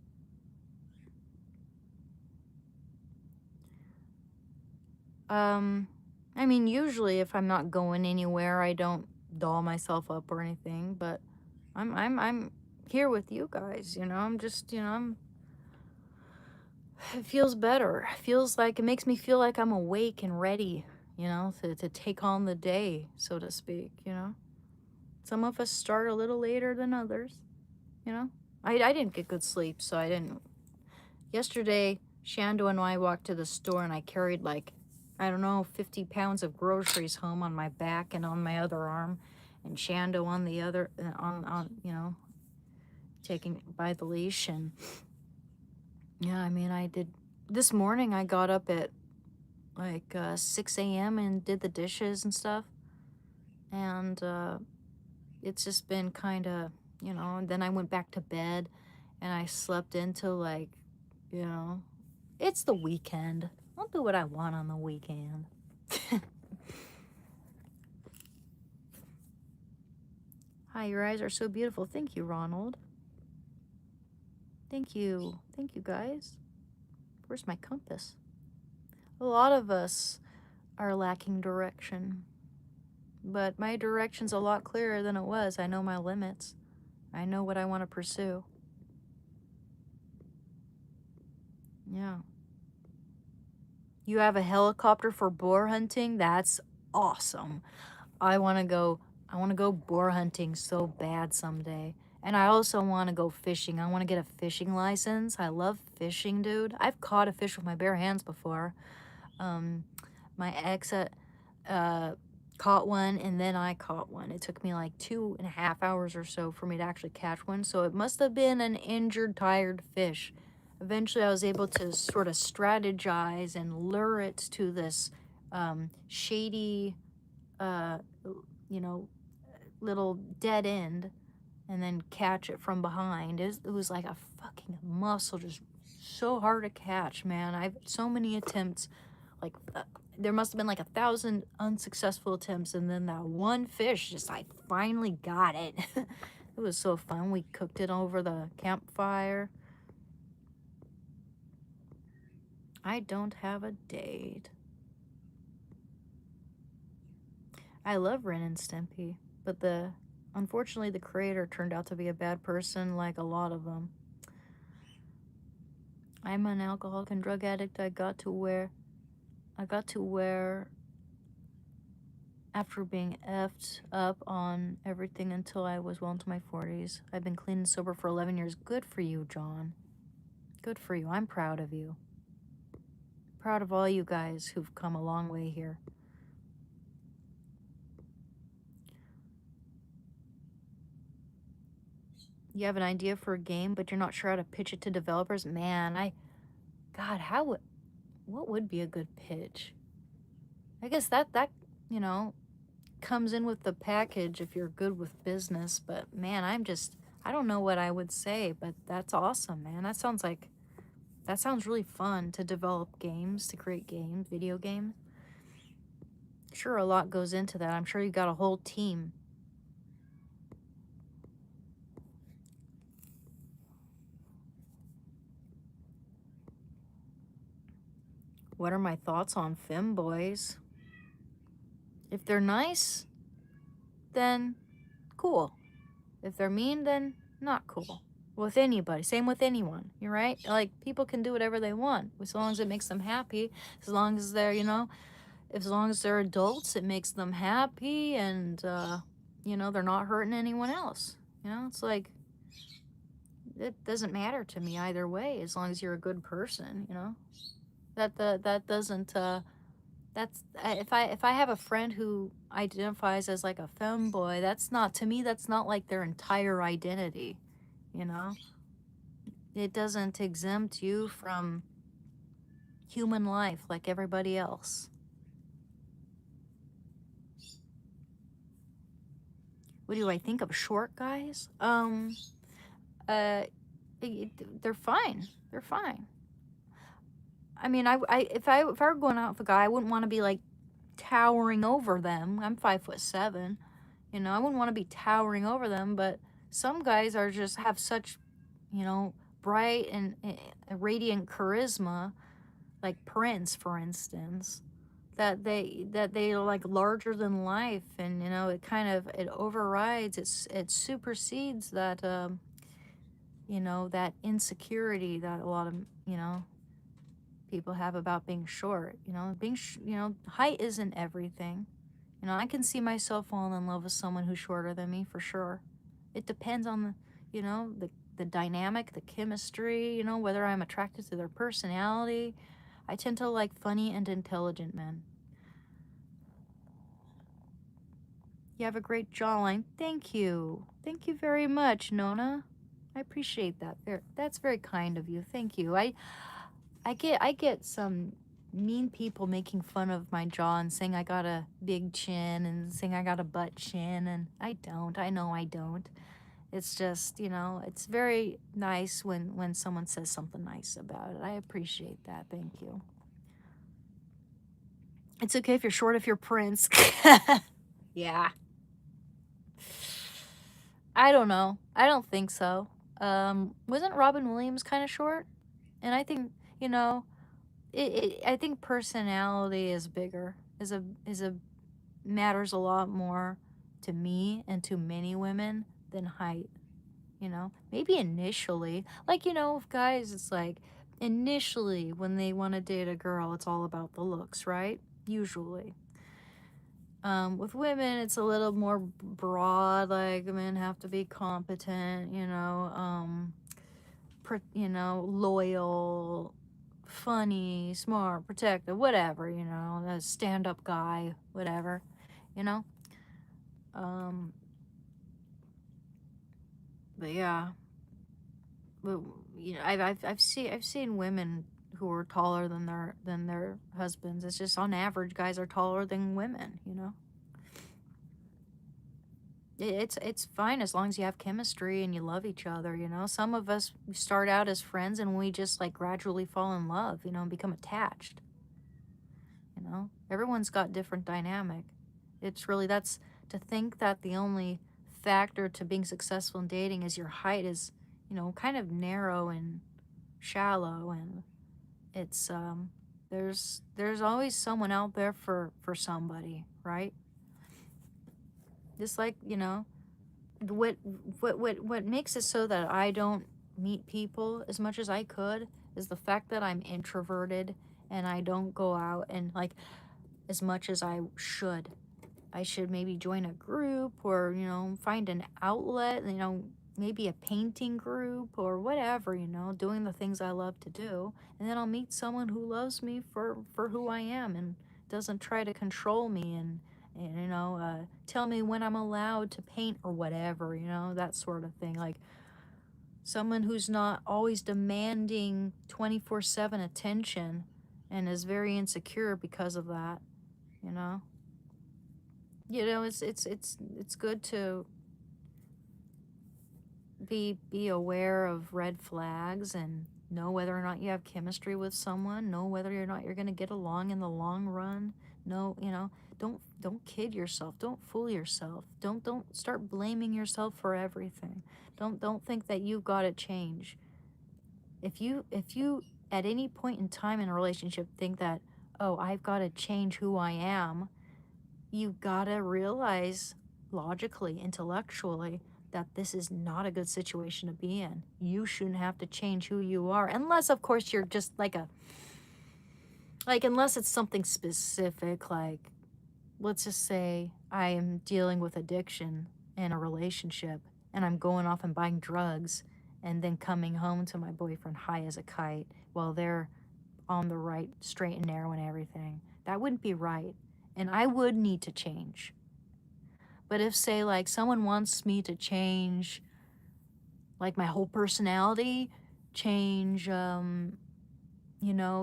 I mean, usually if I'm not going anywhere, I don't doll myself up or anything, but I'm here with you guys, I'm just, it feels better. It feels like, it makes me feel like I'm awake and ready, to take on the day, so to speak, Some of us start a little later than others, I didn't get good sleep, so I didn't. Yesterday, Shando and I walked to the store and I carried like, I don't know, 50 pounds of groceries home on my back and on my other arm, and Shando on the other, taking by the leash. And yeah, I mean, I did. This morning I got up at like 6 a.m. and did the dishes and stuff. And it's just been kind of, and then I went back to bed and I slept until like, it's the weekend. I'll do what I want on the weekend. Hi, your eyes are so beautiful. Thank you, Ronald. Thank you. Thank you, guys. Where's my compass? A lot of us are lacking direction. But my direction's a lot clearer than it was. I know my limits. I know what I want to pursue. Yeah. You have a helicopter for boar hunting? That's awesome. I want to go boar hunting so bad someday. And I also want to go fishing. I want to get a fishing license. I love fishing, dude. I've caught a fish with my bare hands before. My ex caught one, and then I caught one. It took me like 2.5 hours or so for me to actually catch one. So it must have been an injured, tired fish. Eventually, I was able to sort of strategize and lure it to this shady, little dead end, and then catch it from behind. It was like a fucking muscle, just so hard to catch, man. I've so many attempts, like there must have been like 1,000 unsuccessful attempts, and then that one fish just, I finally got it. It was so fun. We cooked it over the campfire. I don't have a date. I love Ren and Stimpy, but unfortunately the creator turned out to be a bad person, like a lot of them. I'm an alcoholic and drug addict. I got to where after being effed up on everything until I was well into my 40s. I've been clean and sober for 11 years. Good for you, John. Good for you. I'm proud of you. Proud of all you guys who've come a long way here. You have an idea for a game, but you're not sure how to pitch it to developers? Man, God, what would be a good pitch? I guess that, you know, comes in with the package if you're good with business, but man, I don't know what I would say, but that's awesome, man. That sounds really fun to develop games, to create games, video games. Sure, a lot goes into that. I'm sure you got a whole team. What are my thoughts on femboys? If they're nice, then cool. If they're mean, then not cool. With anybody, same with anyone, you're right? Like, people can do whatever they want, as long as it makes them happy, as long as they're, as long as they're adults, it makes them happy, and, they're not hurting anyone else. It's like, it doesn't matter to me either way, as long as you're a good person, that doesn't, that's if I have a friend who identifies as like a femboy, that's not like their entire identity, it doesn't exempt you from human life like everybody else. What do I think of short guys? They're fine. They're fine. I mean, if I were going out with a guy, I wouldn't want to be like towering over them. I'm 5'7", I wouldn't want to be towering over them. But some guys have such, bright and radiant charisma, like Prince, for instance, that they are like larger than life, and it overrides, it supersedes that that insecurity that a lot of people have about being short. Height isn't everything. I can see myself falling in love with someone who's shorter than me for sure. It depends on the dynamic, the chemistry, whether I'm attracted to their personality. I tend to like funny and intelligent men. You have a great jawline. Thank you. Thank you very much, Nona. I appreciate that. That's very kind of you. Thank you. I get some mean people making fun of my jaw and saying I got a big chin and saying I got a butt chin, and I don't. I know I don't. It's just, it's very nice when someone says something nice about it. I appreciate that. Thank you. It's okay if you're short if you're Prince. Yeah. I don't know. I don't think so. Wasn't Robin Williams kind of short? And I think, I think personality is bigger, matters a lot more to me and to many women than height. Maybe initially, like, with guys, it's like initially when they want to date a girl, it's all about the looks, right? Usually. With women, it's a little more broad, like men have to be competent, loyal, funny, smart, protective, whatever, a stand-up guy, whatever, but yeah, but I've seen women who are taller than their husbands. It's just on average, guys are taller than women, It's fine as long as you have chemistry and you love each other, Some of us start out as friends and we just like gradually fall in love, and become attached. Everyone's got different dynamic. It's really, that's to think that the only factor to being successful in dating is your height is, kind of narrow and shallow, and it's there's always someone out there for somebody, right? Just like, what makes it so that I don't meet people as much as I could is the fact that I'm introverted and I don't go out and like as much as I should. I should maybe join a group or, find an outlet, maybe a painting group or whatever, doing the things I love to do. And then I'll meet someone who loves me for who I am and doesn't try to control me and tell me when I'm allowed to paint or whatever, that sort of thing. Like someone who's not always demanding 24/7 attention and is very insecure because of that, you know? It's good to be aware of red flags and know whether or not you have chemistry with someone, know whether or not you're going to get along in the long run. No, don't kid yourself. Don't fool yourself. Don't start blaming yourself for everything. Don't think that you've got to change. If you at any point in time in a relationship think that, "Oh, I've got to change who I am," you gotta realize logically, intellectually, that this is not a good situation to be in. You shouldn't have to change who you are, unless, of course, you're just unless it's something specific, like, let's just say I am dealing with addiction in a relationship, and I'm going off and buying drugs, and then coming home to my boyfriend high as a kite while they're on the right straight and narrow and everything. That wouldn't be right. And I would need to change. But if, say, like, someone wants me to change, like, my whole personality, change,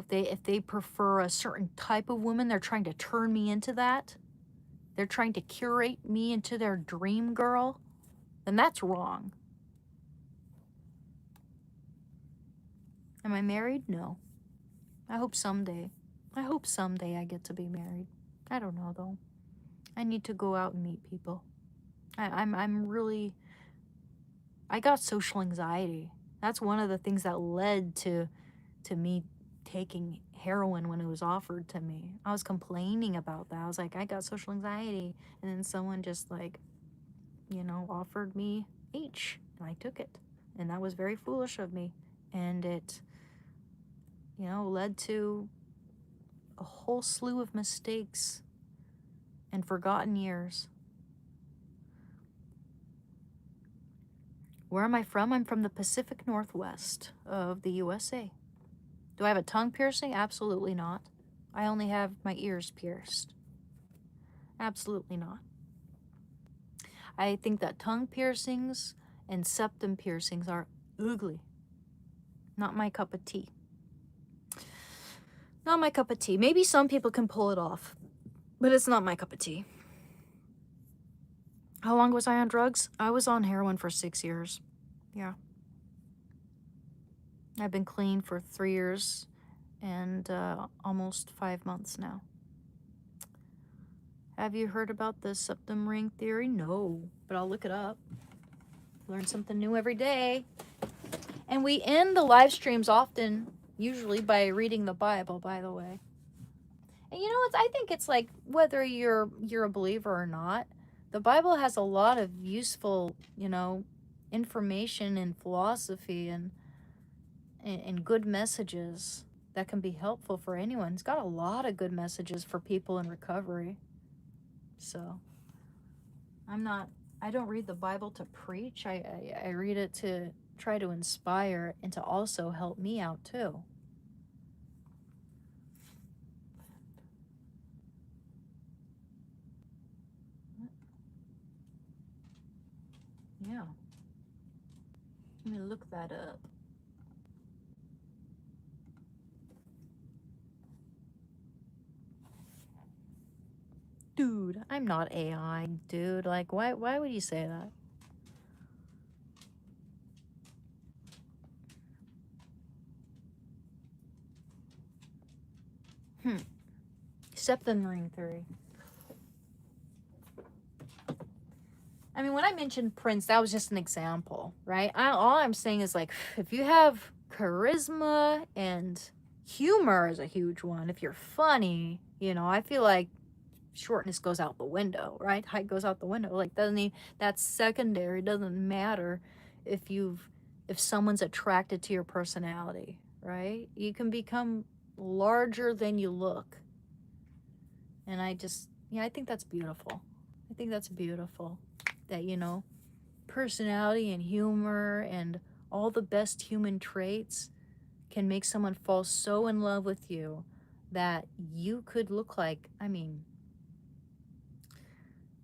if they prefer a certain type of woman, they're trying to turn me into that, they're trying to curate me into their dream girl, then that's wrong. Am I married? No. I hope someday I get to be married. I don't know, though. I need to go out and meet people. I got social anxiety. That's one of the things that led to me taking heroin when it was offered to me. I was complaining about that. I was like, I got social anxiety. And then someone just offered me H, and I took it. And that was very foolish of me. And it, led to a whole slew of mistakes and forgotten years. Where am I from? I'm from the Pacific Northwest of the USA. Do I have a tongue piercing? Absolutely not. I only have my ears pierced. Absolutely not. I think that tongue piercings and septum piercings are ugly. Not my cup of tea. Not my cup of tea. Maybe some people can pull it off, but it's not my cup of tea. How long was I on drugs? I was on heroin for 6 years. Yeah. I've been clean for 3 years and almost 5 months now. Have you heard about the septum ring theory? No, but I'll look it up. Learn something new every day. And we end the live streams often, usually by reading the Bible, by the way. And I think it's like, whether you're a believer or not, the Bible has a lot of useful, information and philosophy and good messages that can be helpful for anyone. It's got a lot of good messages for people in recovery. So I don't read the Bible to preach. I read it to try to inspire and to also help me out too. Yeah. Let me look that up. Dude, I'm not AI, dude. Like, why would you say that? Septum ring theory. I mean, when I mentioned Prince, that was just an example, right? All I'm saying is, like, if you have charisma, and humor is a huge one. If you're funny, I feel like shortness goes out the window, right? Height goes out the window. Like, that's secondary. It doesn't matter if someone's attracted to your personality, right? You can become larger than you look. And I think that's beautiful. I think that's beautiful that, personality and humor and all the best human traits can make someone fall so in love with you that you could look like,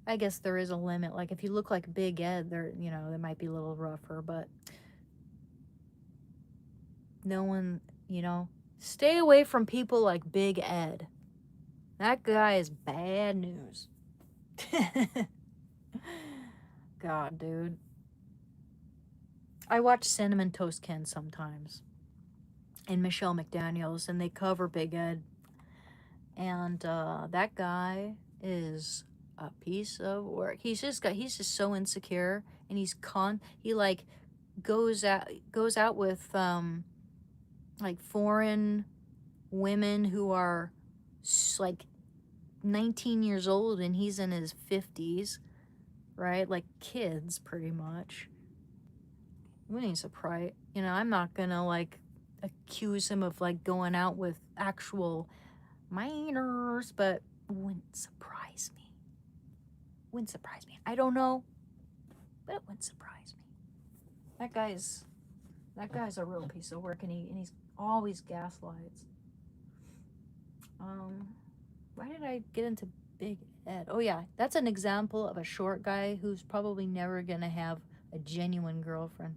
I guess there is a limit. Like if you look like Big Ed, they might be a little rougher, but no one, stay away from people like Big Ed. That guy is bad news. God, dude. I watch Cinnamon Toast Ken sometimes and Michelle McDaniels, and they cover Big Ed. And that guy is a piece of work. He's just so insecure, and he like goes out with like foreign women who are like 19 years old, and he's in his 50s, right? Like kids, pretty much. We ain't surprised. I'm not gonna like accuse him of like going out with actual minors, but wouldn't surprise me. Wouldn't surprise me. I don't know, but it wouldn't surprise me. That guy's a real piece of work, and he's always gaslights. Why did I get into Big Ed? Oh yeah, that's an example of a short guy who's probably never gonna have a genuine girlfriend,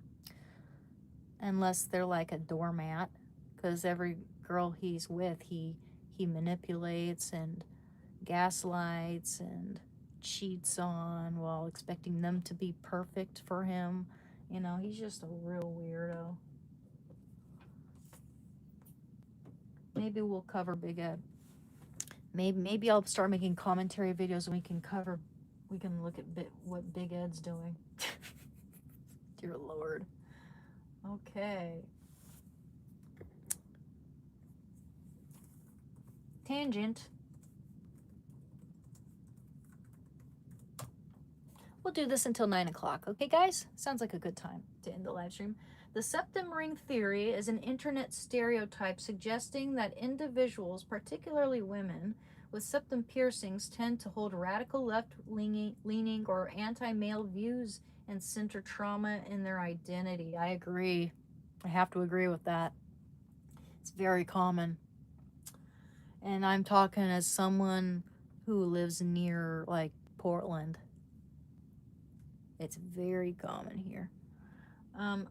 unless they're like a doormat, because every girl he's with, he manipulates and gaslights and cheats on while expecting them to be perfect for him. He's just a real weirdo. Maybe we'll cover Big Ed. Maybe I'll start making commentary videos and we can look at what Big Ed's doing. Dear Lord. Okay. Tangent. We'll do this until 9 o'clock. Okay, guys? Sounds like a good time to end the live stream. The septum ring theory is an internet stereotype suggesting that individuals, particularly women, with septum piercings tend to hold radical left-leaning or anti-male views and center trauma in their identity. I agree. I have to agree with that. It's very common. And I'm talking as someone who lives near, like, Portland. It's very common here.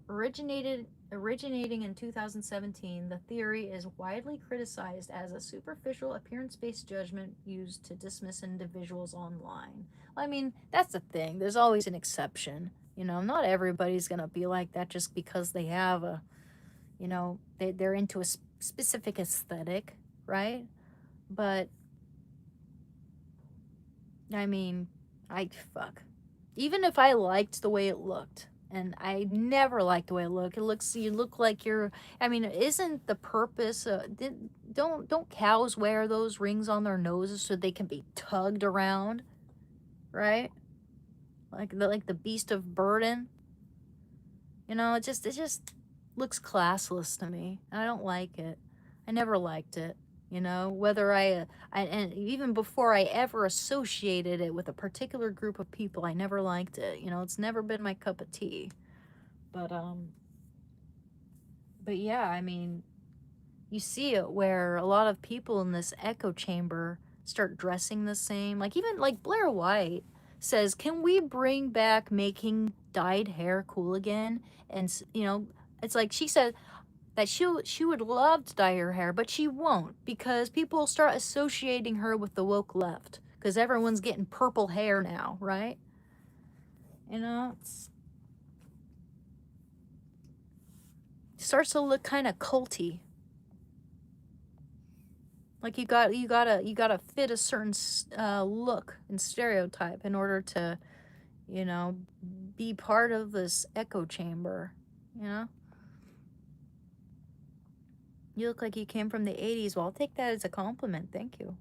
Originating in 2017, the theory is widely criticized as a superficial appearance-based judgment used to dismiss individuals online. I mean, that's the thing. There's always an exception. Not everybody's going to be like that just because they have they're into a specific aesthetic, right? But, I mean, even if I liked the way it looked, and I never liked the way it looked. You look like isn't the purpose, don't cows wear those rings on their noses so they can be tugged around, right? Like the beast of burden. It just looks classless to me. I don't like it. I never liked it. Whether and even before I ever associated it with a particular group of people, I never liked it. It's never been my cup of tea. But yeah, you see it where a lot of people in this echo chamber start dressing the same. Like even like Blair White says, can we bring back making dyed hair cool again? And it's like she said that she would love to dye her hair, but she won't, because people start associating her with the woke left, because everyone's getting purple hair now, right? It starts to look kind of culty. Like you gotta fit a certain look and stereotype in order to, be part of this echo chamber. You look like you came from the 80s. Well, I'll take that as a compliment. Thank you.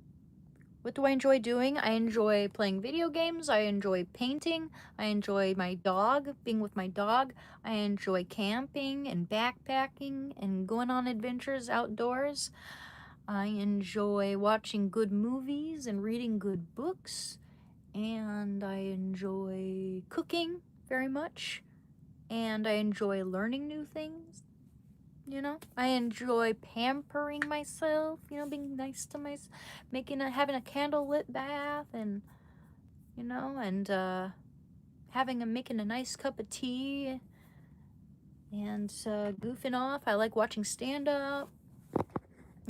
What do I enjoy doing? I enjoy playing video games. I enjoy painting. I enjoy my dog, being with my dog. I enjoy camping and backpacking and going on adventures outdoors. I enjoy watching good movies and reading good books. And I enjoy cooking very much. And I enjoy learning new things. You know, I enjoy pampering myself, you know, being nice to myself, having a candlelit bath, and you know, and making a nice cup of tea, and goofing off. I like watching stand up.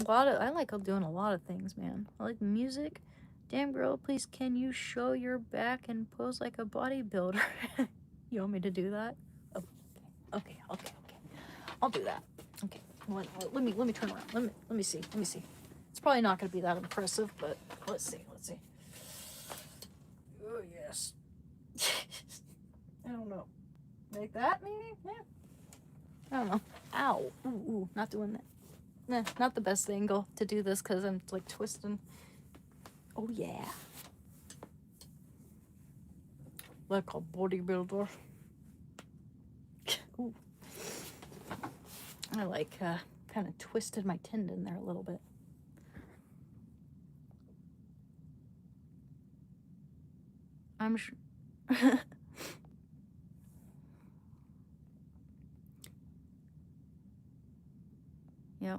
I like doing a lot of things, man. I like music. Damn girl, please can you show your back and pose like a bodybuilder? You want me to do that? Oh, okay. I'll do that. Okay. Let me turn around. Let me see. It's probably not going to be that impressive, but let's see. Oh yes. I don't know. Like that maybe? Yeah. I don't know. Ow. Ooh, not doing that. Nah, not the best angle to do this because I'm like twisting. Oh yeah. Like a bodybuilder. Ooh. I like kind of twisted my tendon there a little bit. I'm sure. Yep.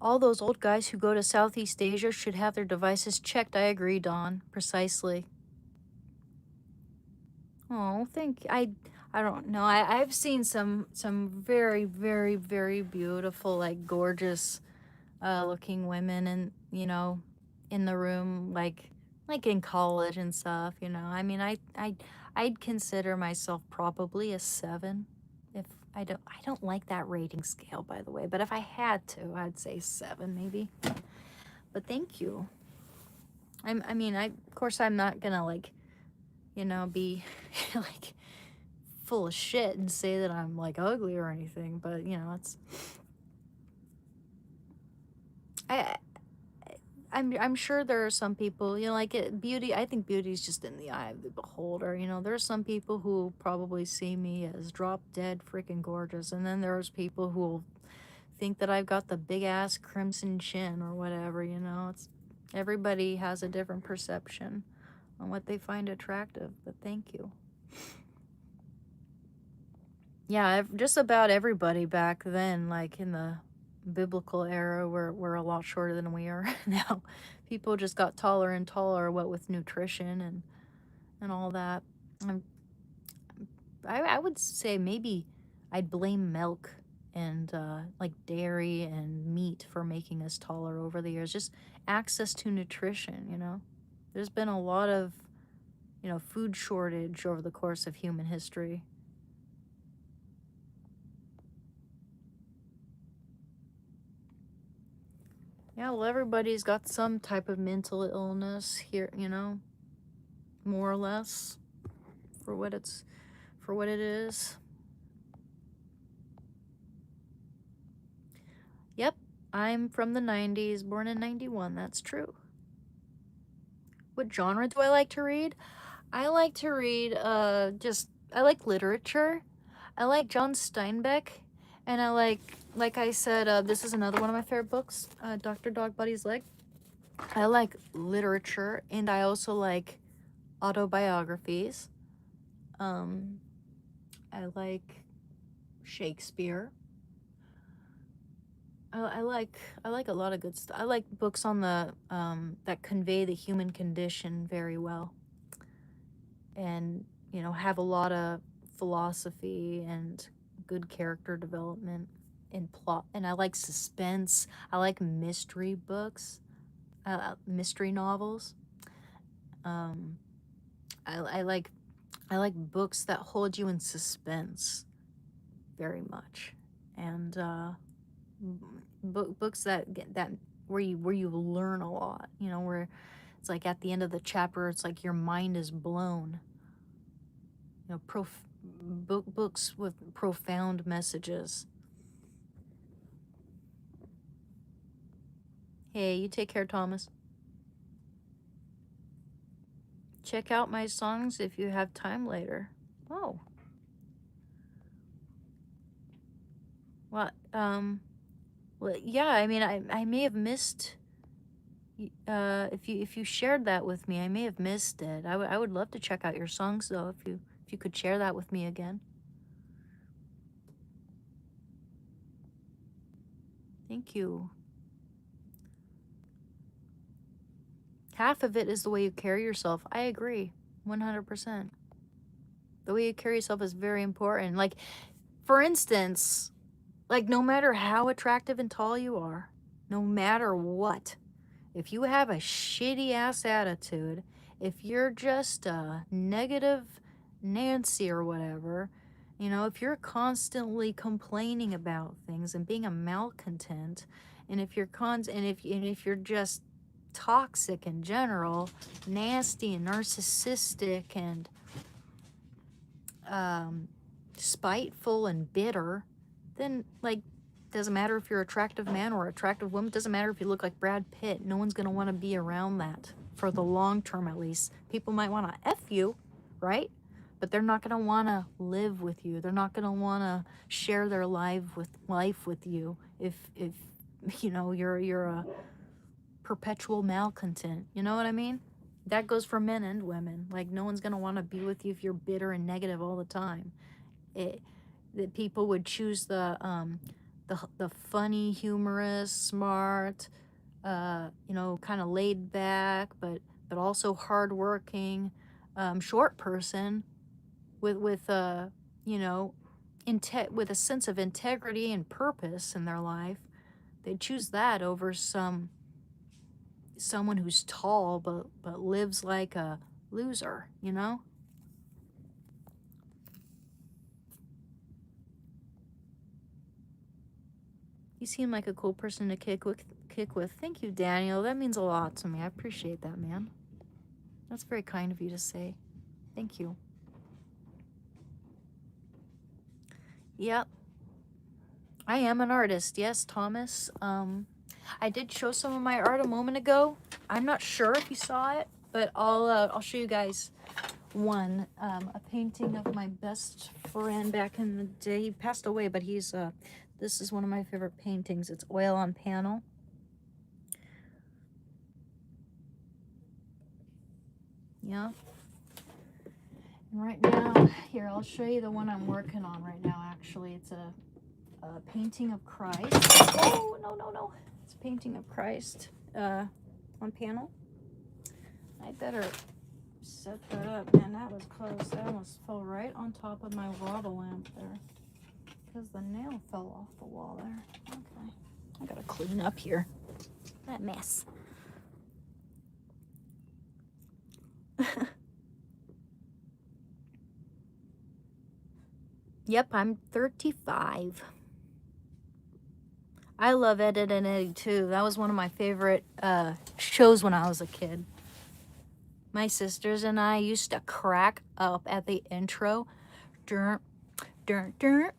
All those old guys who go to Southeast Asia should have their devices checked. I agree, Dawn. Precisely. Oh, I don't know. I've seen some very, very, very beautiful, like gorgeous looking women, and you know, in the room, like in college and stuff, you know. I mean, I'd consider myself probably a 7. If I don't like that rating scale, by the way, but if I had to, I'd say 7 maybe. But thank you. I mean, of course I'm not gonna like, you know, be like full of shit and say that I'm like ugly or anything, but you know, I I'm sure there are some people, you know, like beauty. I think beauty is just in the eye of the beholder. You know, there are some people who probably see me as drop dead freaking gorgeous, and then there's people who will think that I've got the big ass crimson chin or whatever. You know, it's everybody has a different perception on what they find attractive. But thank you. Yeah, just about everybody back then, like in the biblical era, were a lot shorter than we are now. People just got taller and taller, what with nutrition and all that. Um, I would say maybe I'd blame milk and like dairy and meat for making us taller over the years. Just access to nutrition, you know. There's been a lot of, you know, food shortage over the course of human history. Yeah, well, everybody's got some type of mental illness here, you know, more or less, for what it is. Yep, I'm from the 90s, born in 91, that's true. What genre do I like to read? I like to read, I like literature. I like John Steinbeck, and like I said, this is another one of my favorite books, Dr. Dogbody's Leg. I like literature, and I also like autobiographies. I like Shakespeare. I like a lot of good stuff. I like books on the that convey the human condition very well, and you know, have a lot of philosophy and good character development and plot. And I like suspense. I like mystery books, mystery novels. Um, I like books that hold you in suspense very much, and books that where you learn a lot, you know, where it's like at the end of the chapter it's like your mind is blown, you know, books with profound messages. Hey, you take care, Thomas. Check out my songs if you have time later. Oh. Well, well, yeah, I mean, I may have missed, if you shared that with me, I may have missed it. I would love to check out your songs, though, if you could share that with me again. Thank you. Half of it is the way you carry yourself. I agree, 100%. The way you carry yourself is very important. Like, for instance, like, no matter how attractive and tall you are, no matter what, if you have a shitty ass attitude, if you're just a negative Nancy or whatever, you know, if you're constantly complaining about things and being a malcontent, and if you're and if you're just toxic in general, nasty and narcissistic and spiteful and bitter, then, like, doesn't matter if you're an attractive man or attractive woman, doesn't matter if you look like Brad Pitt, no one's going to want to be around that for the long term. At least people might want to F you, right? But they're not going to want to live with you. They're not going to want to share their life with you if you know you're a perpetual malcontent. You know what I mean? That goes for men and women. Like, no one's going to want to be with you if you're bitter and negative all the time. That people would choose the funny, humorous, smart, you know, kind of laid back, but also hardworking, short person with you know, with a sense of integrity and purpose in their life. They choose that over someone who's tall but lives like a loser, you know? You seem like a cool person to kick with. Thank you, Daniel. That means a lot to me. I appreciate that, man. That's very kind of you to say. Thank you. Yep. I am an artist. Yes, Thomas. I did show some of my art a moment ago. I'm not sure if you saw it, but I'll show you guys one. A painting of my best friend back in the day. He passed away, but this is one of my favorite paintings. It's oil on panel. Yeah. And right now, here, I'll show you the one I'm working on right now, actually. It's a painting of Christ. Oh, no. It's a painting of Christ on panel. I better set that up. Man, that was close. That almost fell right on top of my lava lamp there. Because the nail fell off the wall there. Okay. I gotta clean up here. That mess. Yep, I'm 35. I love Ed, and Eddie too. That was one of my favorite shows when I was a kid. My sisters and I used to crack up at the intro. Dun, dun, dun,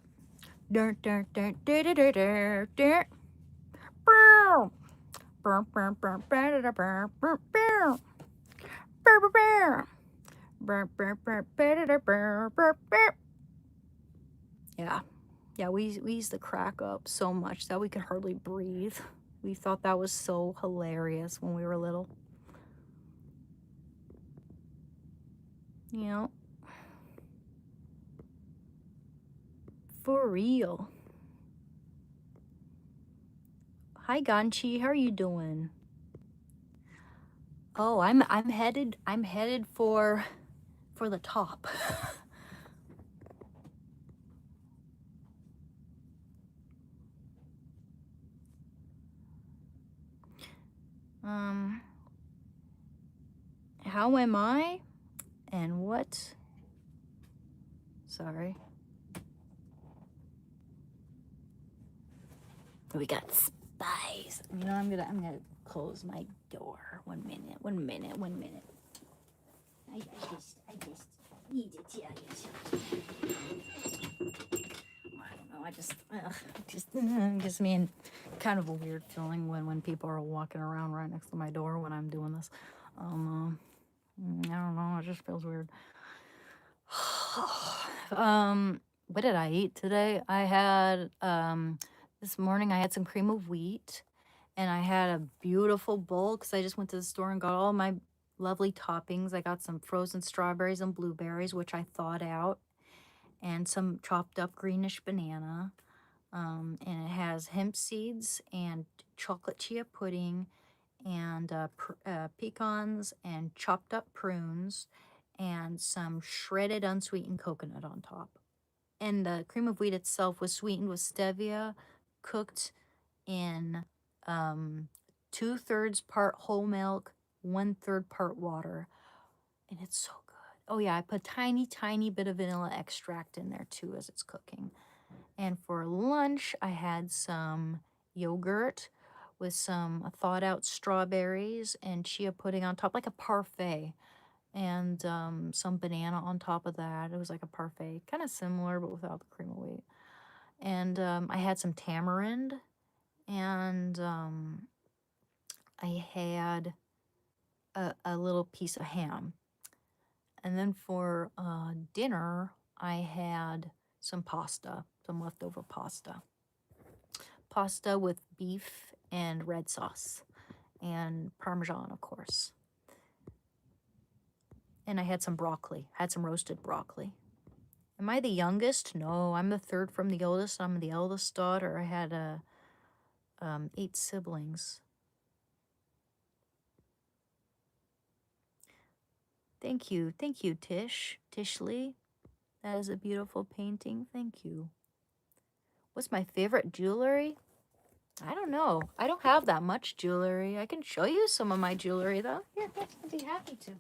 dun, dun, dun, dun, dun, dun, dun, dun. Yeah, we used to crack up so much that we could hardly breathe. We thought that was so hilarious when we were little. You know? For real. Hi Ganchi, how are you doing? Oh, I'm headed for the top. How am I? And what? Sorry. We got spies. You know, I'm gonna close my door. 1 minute. I just need to tell you something. I don't know. I just gives me kind of a weird feeling when people are walking around right next to my door when I'm doing this. I don't know. It just feels weird. What did I eat today? I had this morning I had some cream of wheat, and I had a beautiful bowl because I just went to the store and got all my lovely toppings. I got some frozen strawberries and blueberries, which I thawed out, and some chopped up greenish banana. And it has hemp seeds and chocolate chia pudding and pecans and chopped up prunes and some shredded unsweetened coconut on top. And the cream of wheat itself was sweetened with stevia, cooked in 2/3 part whole milk, 1/3 part water. And it's so good. Oh yeah, I put tiny bit of vanilla extract in there too as it's cooking. And for lunch, I had some yogurt with some thawed out strawberries and chia pudding on top, like a parfait, and some banana on top of that. It was like a parfait, kind of similar, but without the cream of wheat. And I had some tamarind, and I had a little piece of ham. And then for dinner, I had some pasta, some leftover pasta. Pasta with beef and red sauce and Parmesan, of course. And I had some broccoli, had some roasted broccoli. Am I the youngest? No, I'm the third from the oldest. I'm the eldest daughter. I had 8 siblings. Thank you, Tish Lee. That is a beautiful painting. Thank you. What's my favorite jewelry? I don't know. I don't have that much jewelry. I can show you some of my jewelry though. Here, I'd be happy to.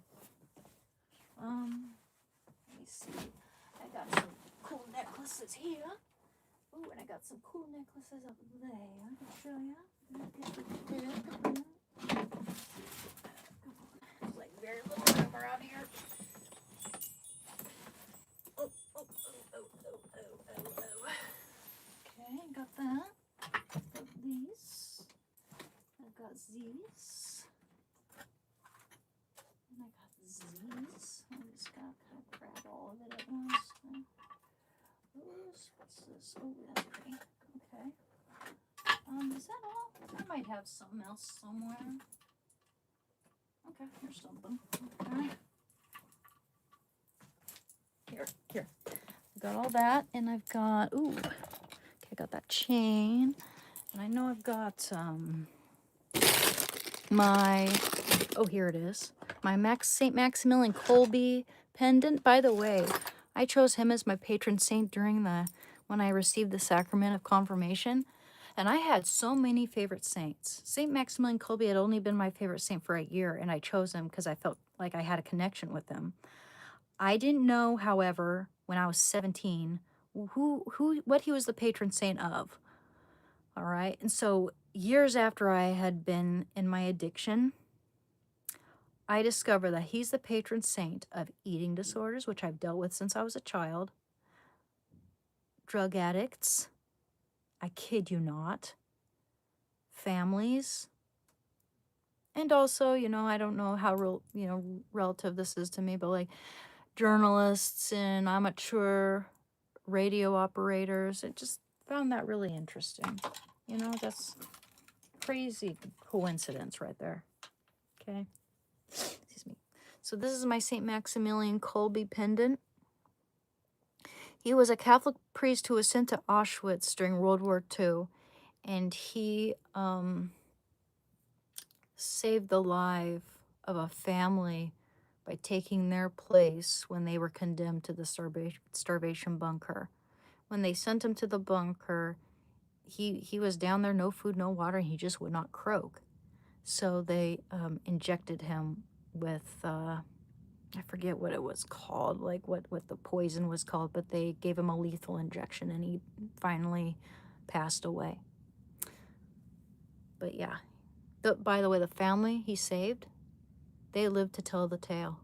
Let me see. I got some cool necklaces here. Ooh, and I got some cool necklaces up there. I can show you. There's like very little room around here. Oh. Okay, got that. Got these. I got these. And I got these. I just gotta kind of grab all of it at once. What's this? Oh, that's pretty. Okay. Is that all? I might have something else somewhere. Okay, here's something. Okay. Here. I got all that, and I've got, okay, I got that chain, and I know I've got here it is, my St. Maximilian Kolbe pendant. By the way, I chose him as my patron saint when I received the sacrament of confirmation, and I had so many favorite saints. St. Maximilian Kolbe had only been my favorite saint for a year, and I chose him because I felt like I had a connection with him. I didn't know, however, when I was 17, what he was the patron saint of. All right. And so years after I had been in my addiction, I discovered that he's the patron saint of eating disorders, which I've dealt with since I was a child, drug addicts, I kid you not, families, and also, I don't know how relative this is to me, but like journalists and amateur radio operators. I just found that really interesting. That's crazy coincidence right there. Okay. Excuse me. So this is my St. Maximilian Kolbe pendant. He was a Catholic priest who was sent to Auschwitz during World War II, and he saved the life of a family by taking their place when they were condemned to the starvation bunker. When they sent him to the bunker, he was down there, no food, no water, and he just would not croak. So they injected him with, I forget what it was called, like what the poison was called, but they gave him a lethal injection, and he finally passed away. But yeah, by the way, the family he saved, they lived to tell the tale.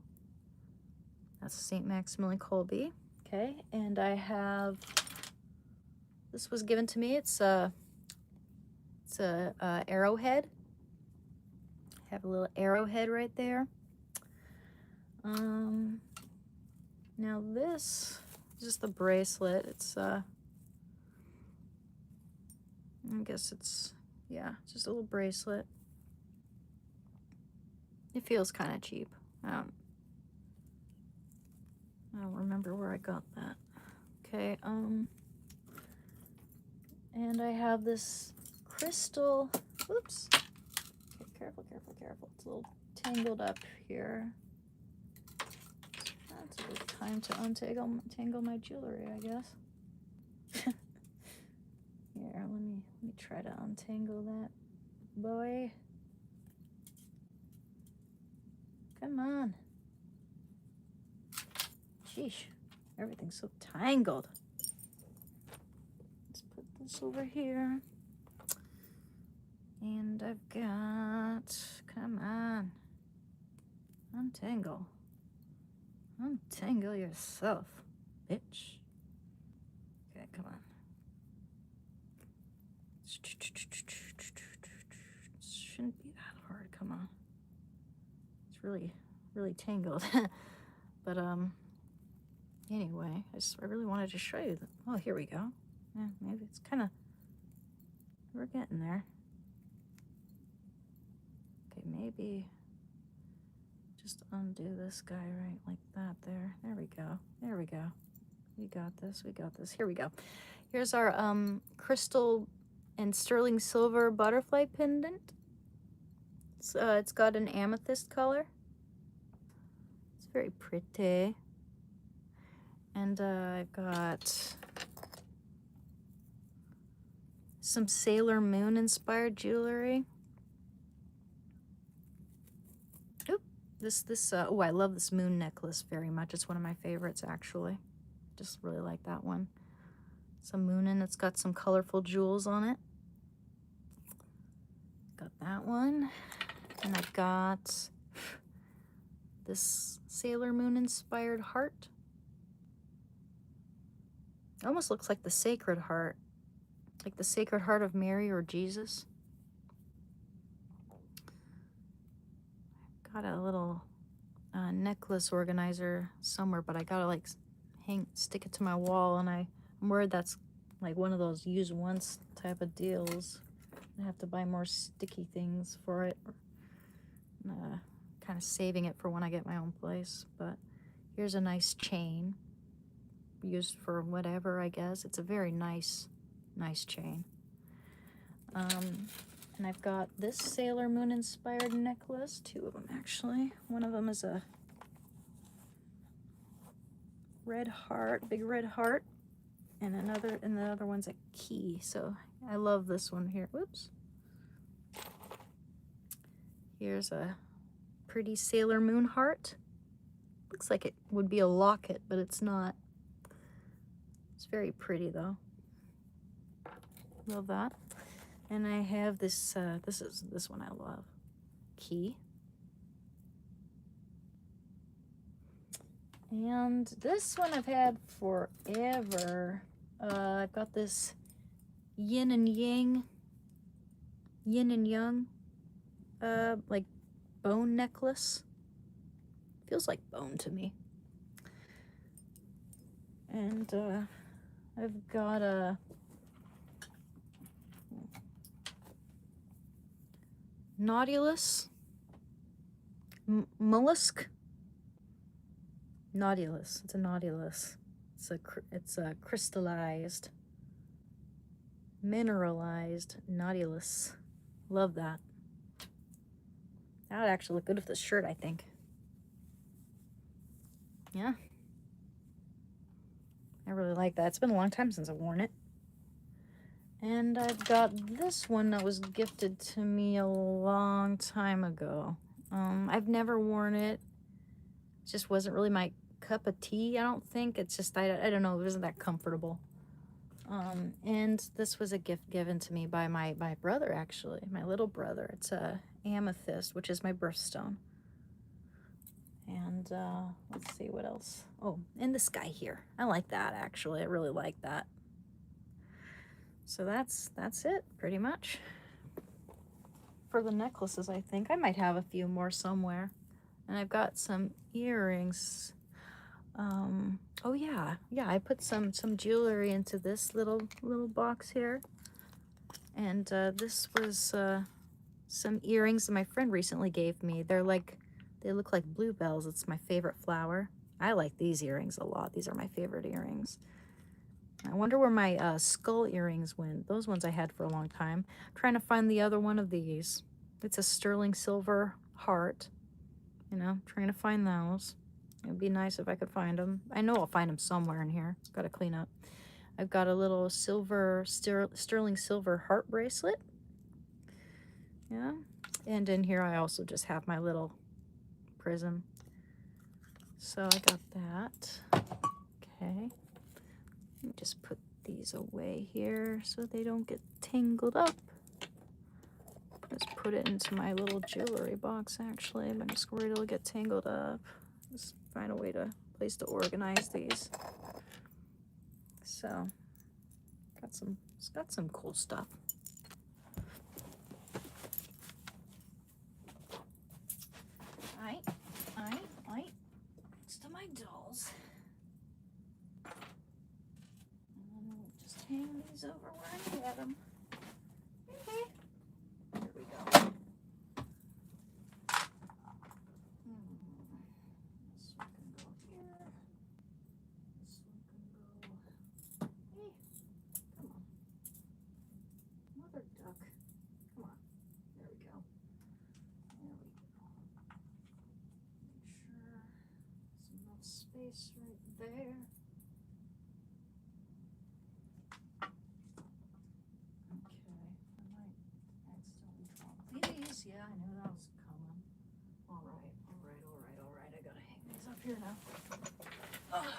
That's St. Maximilian Kolbe. Okay, and I have This was given to me. It's a arrowhead. Have a little arrowhead right there. Now this is just the bracelet. It's I guess it's, yeah, just a little bracelet. It feels kind of cheap. I don't remember where I got that. Okay, and I have this crystal, oops. Okay, careful, careful, careful. It's a little tangled up here. That's a good time to untangle my jewelry, I guess. Here, let me try to untangle that boy. Come on. Sheesh, everything's so tangled. Let's put this over here. And I've got, come on. Untangle. Untangle yourself, bitch. Okay, come on. Shouldn't be that hard, come on. It's really, really tangled. But, anyway, I really wanted to show you that. Oh, here we go. Yeah, maybe it's kind of, we're getting there. Okay, maybe just undo this guy right like that there. There we go. There we go. We got this. We got this. Here we go. Here's our crystal and sterling silver butterfly pendant. It's got an amethyst color. It's very pretty. And I've got some Sailor Moon inspired jewelry. Oh, I love this moon necklace very much. It's one of my favorites, actually. Just really like that one. It's a moon and it's got some colorful jewels on it. Got that one. And I've got this Sailor Moon inspired heart. It almost looks like the Sacred Heart. Like the Sacred Heart of Mary or Jesus. Got a little necklace organizer somewhere, but I gotta like stick it to my wall, and I'm worried that's like one of those use once type of deals. I have to buy more sticky things for it. Kind of saving it for when I get my own place. But here's a nice chain used for whatever, I guess. It's a very nice chain. And I've got this Sailor Moon inspired necklace, two of them actually. One of them is a red heart, big red heart, and the other one's a key. So I love this one here. Whoops. Here's a pretty Sailor Moon heart. Looks like it would be a locket, but it's not. It's very pretty though. Love that. And I have this, this one I love. Key. And this one I've had forever. I've got this yin and yang, like bone necklace. Feels like bone to me. And I've got a Nautilus, mollusk, Nautilus. It's a Nautilus. It's a crystallized, mineralized Nautilus. Love that. That would actually look good with this shirt, I think. Yeah. I really like that. It's been a long time since I've worn it. And I've got this one that was gifted to me a long time ago. I've never worn it. It just wasn't really my cup of tea, I don't think. It's just, I don't know, it wasn't that comfortable. And this was a gift given to me by my brother, actually, my little brother. It's a amethyst, which is my birthstone. And let's see what else. Oh, and this guy here. I like that, actually. I really like that. So that's it pretty much for the necklaces. I think I might have a few more somewhere. And I've got some earrings. Oh yeah, I put some jewelry into this little box here. And this was some earrings that my friend recently gave me. They look like bluebells. It's my favorite flower. I like these earrings a lot. These are my favorite earrings. I wonder where my skull earrings went. Those ones I had for a long time. I'm trying to find the other one of these. It's a sterling silver heart. You know, trying to find those. It'd be nice if I could find them. I know I'll find them somewhere in here. Got to clean up. I've got a little sterling silver heart bracelet. Yeah. And in here I also just have my little prism. So I got that. Okay. Let me just put these away here so they don't get tangled up. Just put it into my little jewelry box actually. I'm just worried it'll get tangled up. Just find a place to organize these. So it's got some cool stuff. Right. Next to my dolls. And then we'll just hang these over where I had them. Okay. There we go. This one can go here. This one can go. Hey, come on. Mother duck. Come on. There we go. There we go. Make sure there's enough space right there. Okay, I might accidentally drop these. Yeah, I knew that was coming. All right. I gotta hang these up here now. Yeah.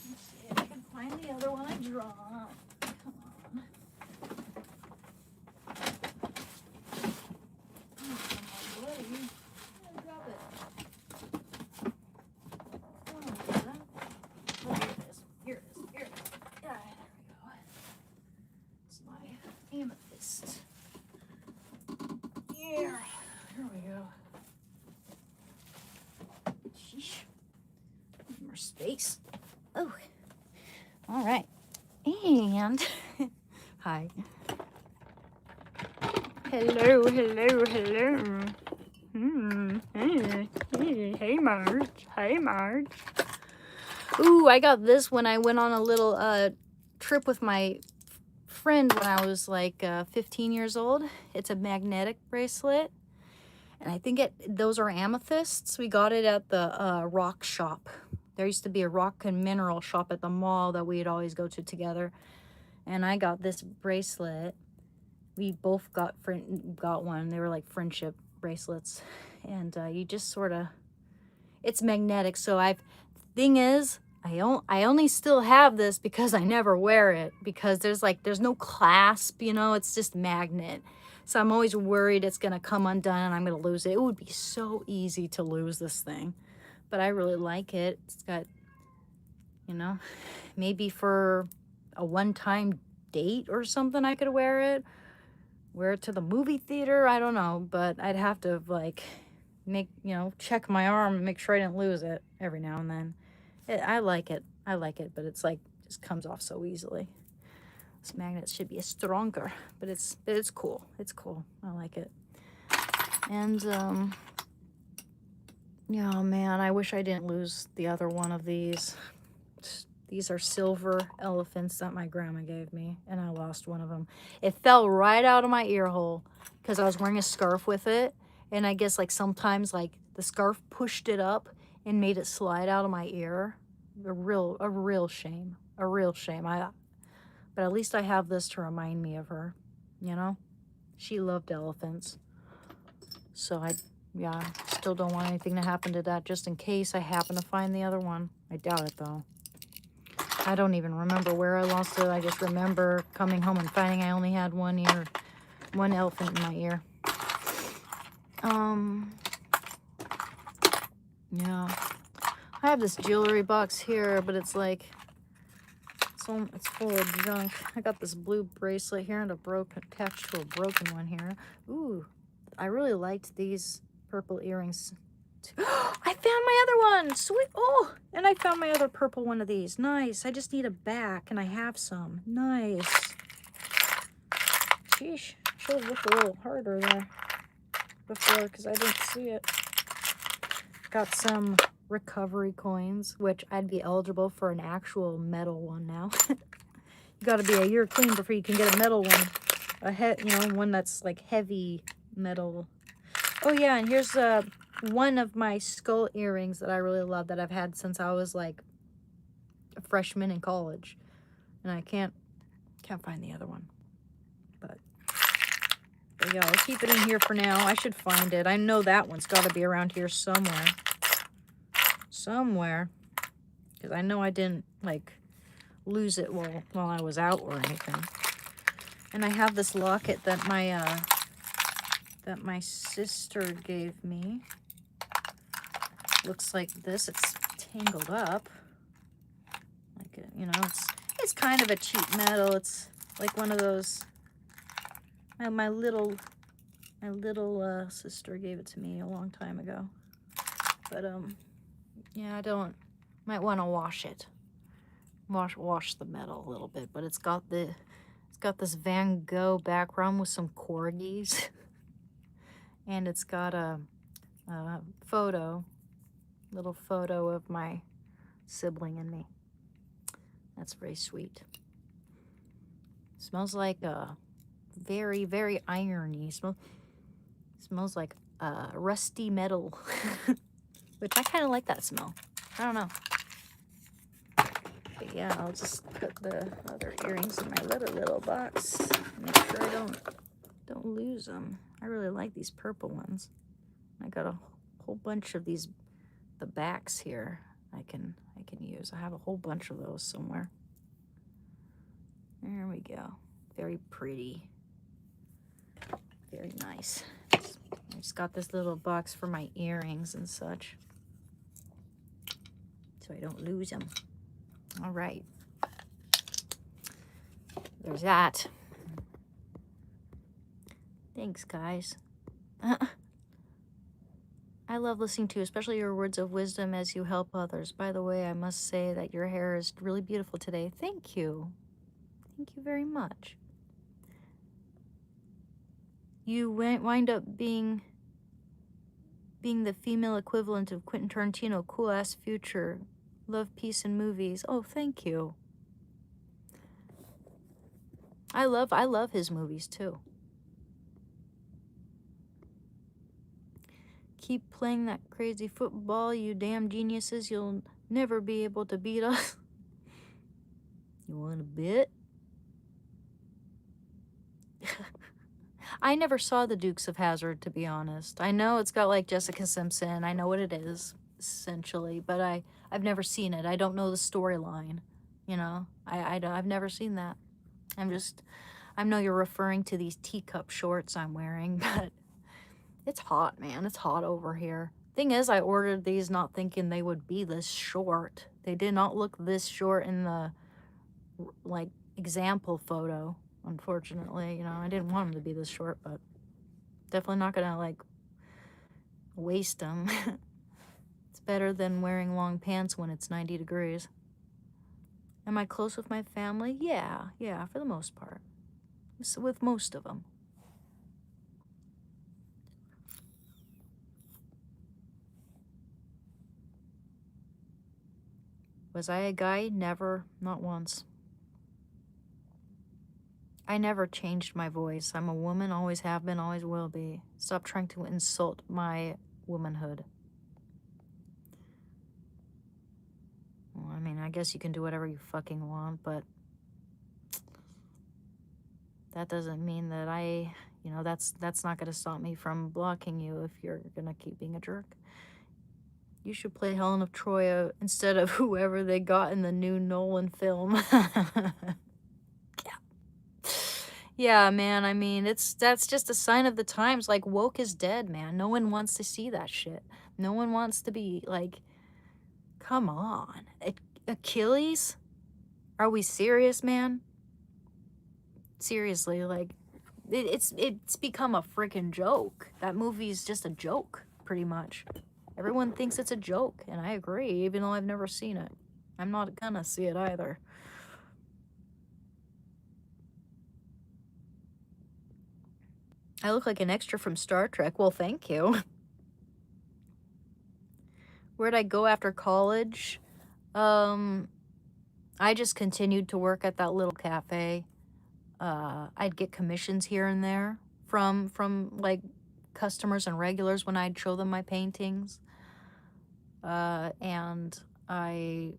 Let's see if I can find the other one I dropped. Come on. Oh, come on, buddy. Drop it. Oh, here it is. Here it is. Yeah, there we go. It's my amethyst. Yeah, here we go. Sheesh. More space. Oh, all right. And hi. Hello. Hey, Marge. Ooh, I got this when I went on a little trip with my friend when I was like 15 years old. It's a magnetic bracelet. And I think those are amethysts. We got it at the rock shop. There used to be a rock and mineral shop at the mall that we'd always go to together. And I got this bracelet. We both got one. They were like friendship bracelets. And you just sort of, it's magnetic. So thing is, I only still have this because I never wear it. Because there's no clasp, you know, it's just magnet. So I'm always worried it's gonna come undone and I'm gonna lose it. It would be so easy to lose this thing. But I really like it. It's got, you know, maybe for a one-time date or something I could wear it to the movie theater. I don't know, but I'd have to like check my arm and make sure I didn't lose it every now and then. I like it, but it's like just comes off so easily. This magnet should be stronger, but it's cool. It's cool. I like it. And yeah, man, I wish I didn't lose the other one of these. These are silver elephants that my grandma gave me, and I lost one of them. It fell right out of my ear hole because I was wearing a scarf with it, and I guess like sometimes like the scarf pushed it up and made it slide out of my ear. A real shame. But at least I have this to remind me of her, you know? She loved elephants. So I still don't want anything to happen to that just in case I happen to find the other one. I doubt it though. I don't even remember where I lost it. I just remember coming home and finding I only had one elephant in my ear. Yeah. I have this jewelry box here, but it's like, it's full of junk. I got this blue bracelet here and attached to a broken one here. Ooh, I really liked these purple earrings. I found my other one. Sweet. Oh, and I found my other purple one of these. Nice. I just need a back, and I have some. Nice. Sheesh. Should have looked a little harder there before because I didn't see it. Got some recovery coins, which I'd be eligible for an actual metal one now. You got to be a year clean before you can get a metal one. One that's like heavy metal. Oh yeah, and here's one of my skull earrings that I really love that I've had since I was like a freshman in college, and I can't find the other one. But yeah, I'll keep it in here for now. I should find it. I know that one's got to be around here somewhere. Because I know I didn't like lose it while I was out or anything. And I have this locket that my sister gave me. Looks like this. It's tangled up. Like it's kind of a cheap metal. It's like one of those. My little sister gave it to me a long time ago. But yeah, might want to wash it. Wash the metal a little bit, but it's got this Van Gogh background with some corgis. And it's got a little photo of my sibling and me. That's very sweet. Smells like very, very irony. Smells like rusty metal, which I kind of like that smell. I don't know. But yeah, I'll just put the other earrings in my little box. Make sure I don't lose them. I really like these purple ones. I got a whole bunch of the backs here I can use. I have a whole bunch of those somewhere. There we go. Very pretty. Very nice. I just got this little box for my earrings and such, so I don't lose them. All right. There's that. Thanks, guys. I love listening to you, especially your words of wisdom as you help others. By the way, I must say that your hair is really beautiful today. Thank you. Thank you very much. You wind up being the female equivalent of Quentin Tarantino. Cool-ass future. Love, peace, and movies. Oh, thank you. I love his movies, too. Keep playing that crazy football, you damn geniuses. You'll never be able to beat us. You want a bit? I never saw the Dukes of Hazzard, to be honest. I know it's got like Jessica Simpson. I know what it is, essentially, but I've never seen it. I don't know the storyline. You know, I've never seen that. I know you're referring to these teacup shorts I'm wearing, but it's hot, man. It's hot over here. Thing is, I ordered these not thinking they would be this short. They did not look this short in the, like, example photo, unfortunately. You know, I didn't want them to be this short, but definitely not gonna, like, waste them. It's better than wearing long pants when it's 90 degrees. Am I close with my family? Yeah, for the most part. With most of them. Was I a guy? Never, not once. I never changed my voice. I'm a woman, always have been, always will be. Stop trying to insult my womanhood. Well, I mean, I guess you can do whatever you fucking want, but that doesn't mean that that's not gonna stop me from blocking you if you're gonna keep being a jerk. You should play Helen of Troy instead of whoever they got in the new Nolan film. Yeah, man, I mean, that's just a sign of the times. Like, woke is dead, man. No one wants to see that shit. No one wants to be, like, come on. Achilles? Are we serious, man? Seriously, like, it's become a freaking joke. That movie is just a joke, pretty much. Everyone thinks it's a joke, and I agree, even though I've never seen it. I'm not gonna see it either. I look like an extra from Star Trek. Well, thank you. Where'd I go after college? I just continued to work at that little cafe. I'd get commissions here and there from like customers and regulars when I'd show them my paintings. And I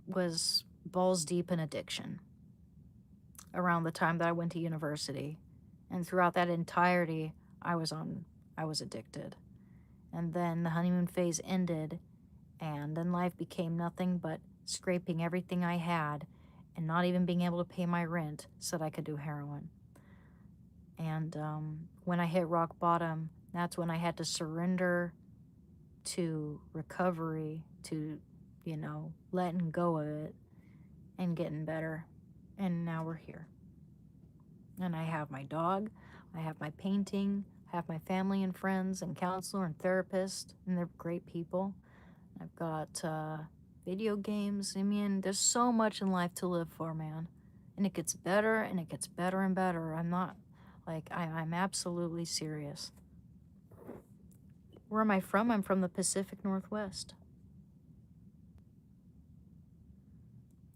was balls deep in addiction around the time that I went to university. And throughout that entirety, I was addicted. And then the honeymoon phase ended, and then life became nothing but scraping everything I had and not even being able to pay my rent so that I could do heroin. And when I hit rock bottom, that's when I had to surrender to recovery, to, letting go of it and getting better. And now we're here. And I have my dog, I have my painting, I have my family and friends and counselor and therapist, and they're great people. I've got video games. I mean, there's so much in life to live for, man. And it gets better and it gets better and better. I'm not, I'm absolutely serious. Where am I from? I'm from the Pacific Northwest.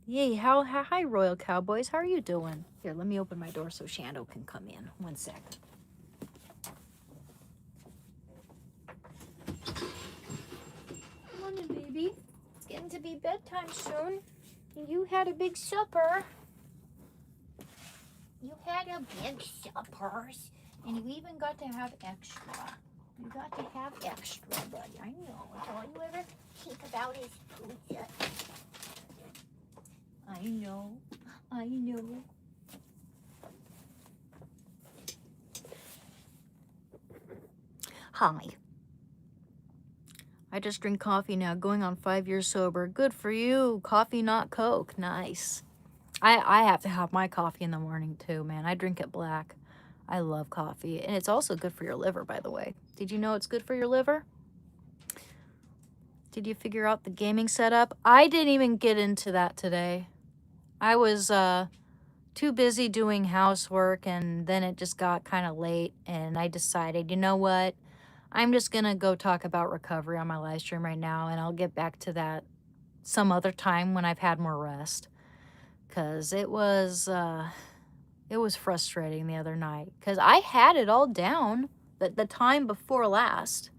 Yay, hi, Royal Cowboys. How are you doing? Here, let me open my door so Shando can come in. 1 second. Come on in, baby. It's getting to be bedtime soon. You had a big supper.
You had a big supper, and you even got to have extra. You got to have extra, buddy. I know. It's all you ever think about is food. I know. I know.
Hi. I just drink coffee now, going on 5 years sober. Good for you. Coffee, not Coke. Nice. I have to have my coffee in the morning too, man. I drink it black. I love coffee. And it's also good for your liver, by the way. Did you know it's good for your liver? Did you figure out the gaming setup? I didn't even get into that today. I was too busy doing housework, and then it just got kind of late, and I decided, you know what? I'm just going to go talk about recovery on my live stream right now, and I'll get back to that some other time when I've had more rest. Because it was frustrating the other night. Because I had it all down the time before last,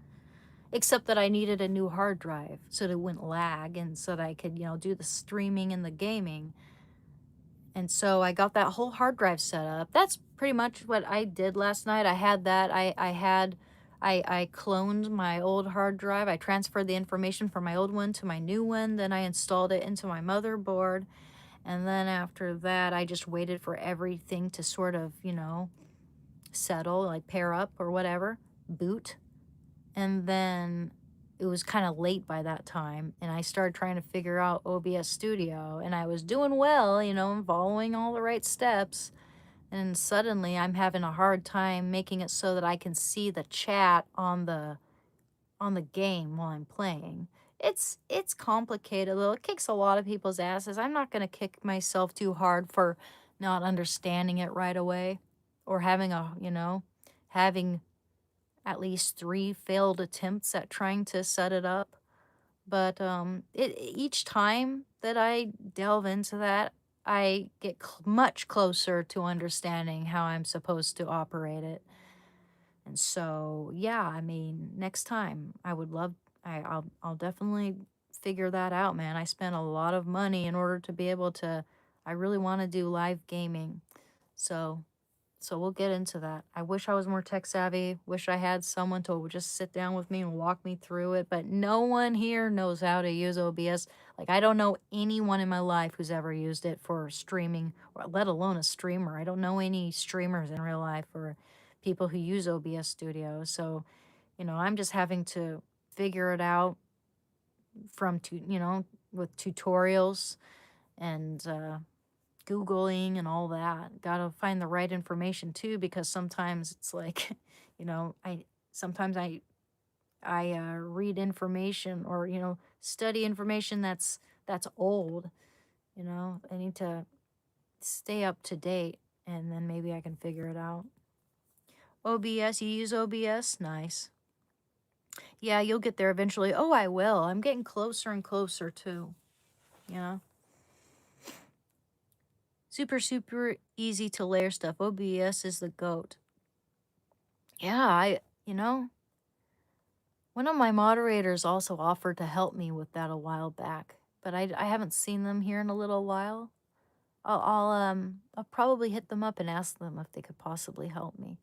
except that I needed a new hard drive so that it wouldn't lag and so that I could, do the streaming and the gaming. And so I got that whole hard drive set up. That's pretty much what I did last night. I had that. I cloned my old hard drive. I transferred the information from my old one to my new one. Then I installed it into my motherboard. And then after that, I just waited for everything to sort of, settle, like pair up or whatever, boot. And then it was kind of late by that time, and I started trying to figure out OBS Studio, and I was doing well, following all the right steps. And suddenly I'm having a hard time making it so that I can see the chat on the game while I'm playing. It's complicated, though. It kicks a lot of people's asses. I'm not going to kick myself too hard for not understanding it right away, or having having at least 3 failed attempts at trying to set it up. But each time that I delve into that, I get much closer to understanding how I'm supposed to operate it. And so, yeah, I mean, next time I would love, I'll definitely figure that out, man. I spent a lot of money in order to be able to, I really want to do live gaming. So we'll get into that. I wish I was more tech savvy. Wish I had someone to just sit down with me and walk me through it. But no one here knows how to use OBS. Like, I don't know anyone in my life who's ever used it for streaming, or let alone a streamer. I don't know any streamers in real life or people who use OBS Studio. So, I'm just having to figure it out from, with tutorials and Googling and all that. Gotta find the right information too, because sometimes it's like, you know, sometimes I read information or, you know, study information that's old. You know, I need to stay up to date, and then maybe I can figure it out. OBS, you use OBS? Nice. Yeah, you'll get there eventually. Oh, I will. I'm getting closer and closer too. You know? Super, super easy to layer stuff. OBS is the GOAT. Yeah, you know, one of my moderators also offered to help me with that a while back, but I haven't seen them here in a little while. I'll probably hit them up and ask them if they could possibly help me.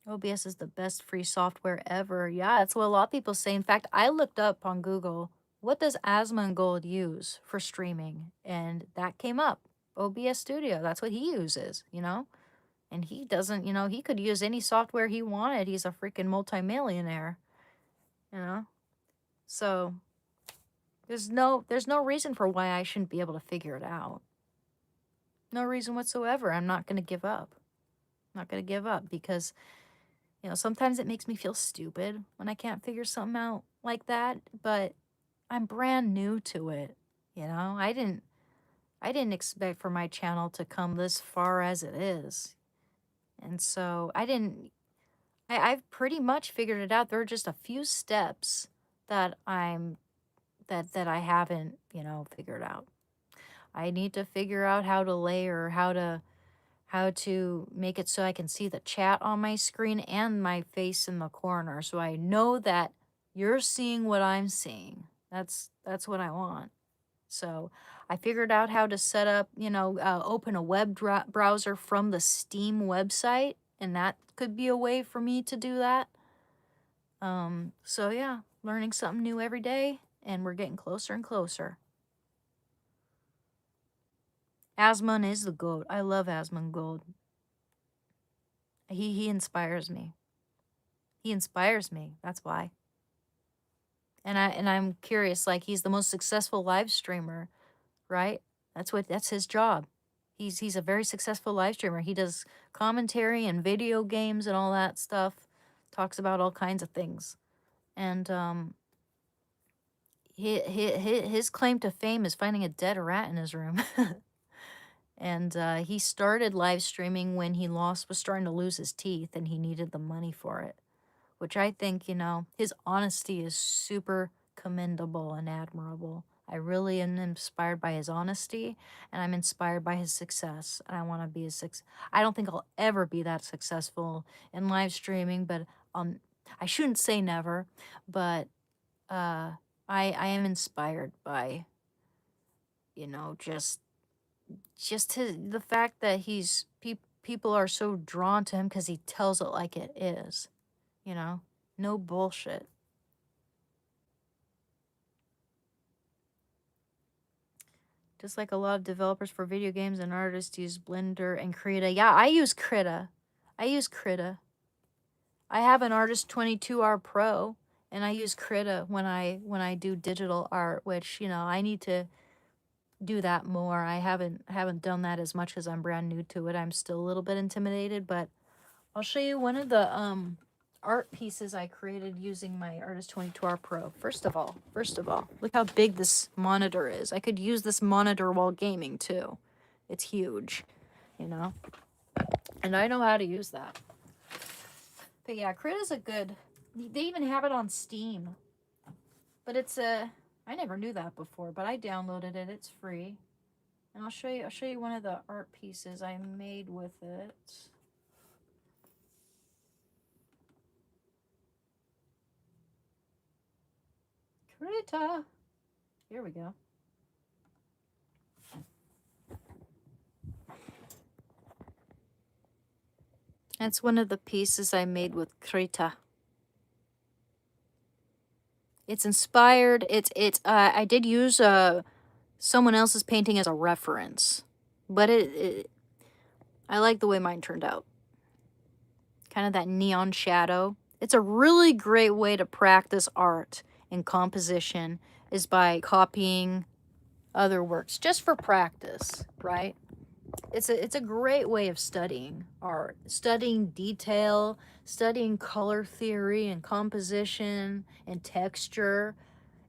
OBS is the best free software ever. Yeah, that's what a lot of people say. In fact, I looked up on Google, what does Asmongold use for streaming? And that came up. OBS Studio, that's what he uses, you know? And he doesn't, you know, he could use any software he wanted. He's a freaking multimillionaire, you know? So there's no reason for why I shouldn't be able to figure it out. No reason whatsoever. I'm not going to give up. I'm not going to give up because, you know, sometimes it makes me feel stupid when I can't figure something out like that, but I'm brand new to it, you know? I didn't expect for my channel to come this far as it is. And so I've pretty much figured it out. There are just a few steps that that I haven't, you know, figured out. I need to figure out how to layer, how to make it so I can see the chat on my screen and my face in the corner, so I know that you're seeing what I'm seeing. That's what I want. So I figured out how to set up, you know, open a web browser from the Steam website, and that could be a way for me to do that. So yeah, learning something new every day, and we're getting closer and closer. Asmon is the GOAT. I love Asmongold. He inspires me. He inspires me. That's why. And I'm curious, like, he's the most successful live streamer, right? That's his job. He's a very successful live streamer. He does commentary and video games and all that stuff. Talks about all kinds of things. And his claim to fame is finding a dead rat in his room. And he started live streaming when he was starting to lose his teeth and he needed the money for it, which I think, you know, his honesty is super commendable and admirable. I really am inspired by his honesty, and I'm inspired by his success. And I want to be I don't think I'll ever be that successful in live streaming, but I shouldn't say never, but I am inspired by, you know, just the fact that people are so drawn to him because he tells it like it is, you know, no bullshit. Just like a lot of developers for video games and artists use Blender and Krita. Yeah, I use Krita. I have an Artist 22R Pro, and I use Krita when I do digital art, which, you know, I need to do that more. I haven't done that as much as I'm brand new to it. I'm still a little bit intimidated, but I'll show you one of the art pieces I created using my Artist 22R Pro. First of all, look how big this monitor is. I could use this monitor while gaming too. It's huge, you know? And I know how to use that. But yeah, Krita's a good, they even have it on Steam. But it's I never knew that before, but I downloaded it. It's free. And I'll show you one of the art pieces I made with it. Krita. Here we go. That's one of the pieces I made with Krita. It's inspired. I did use someone else's painting as a reference, but I like the way mine turned out. Kind of that neon shadow. It's a really great way to practice art and composition is by copying other works, just for practice, right? it's a great way of studying art, studying detail, studying color theory and composition and texture.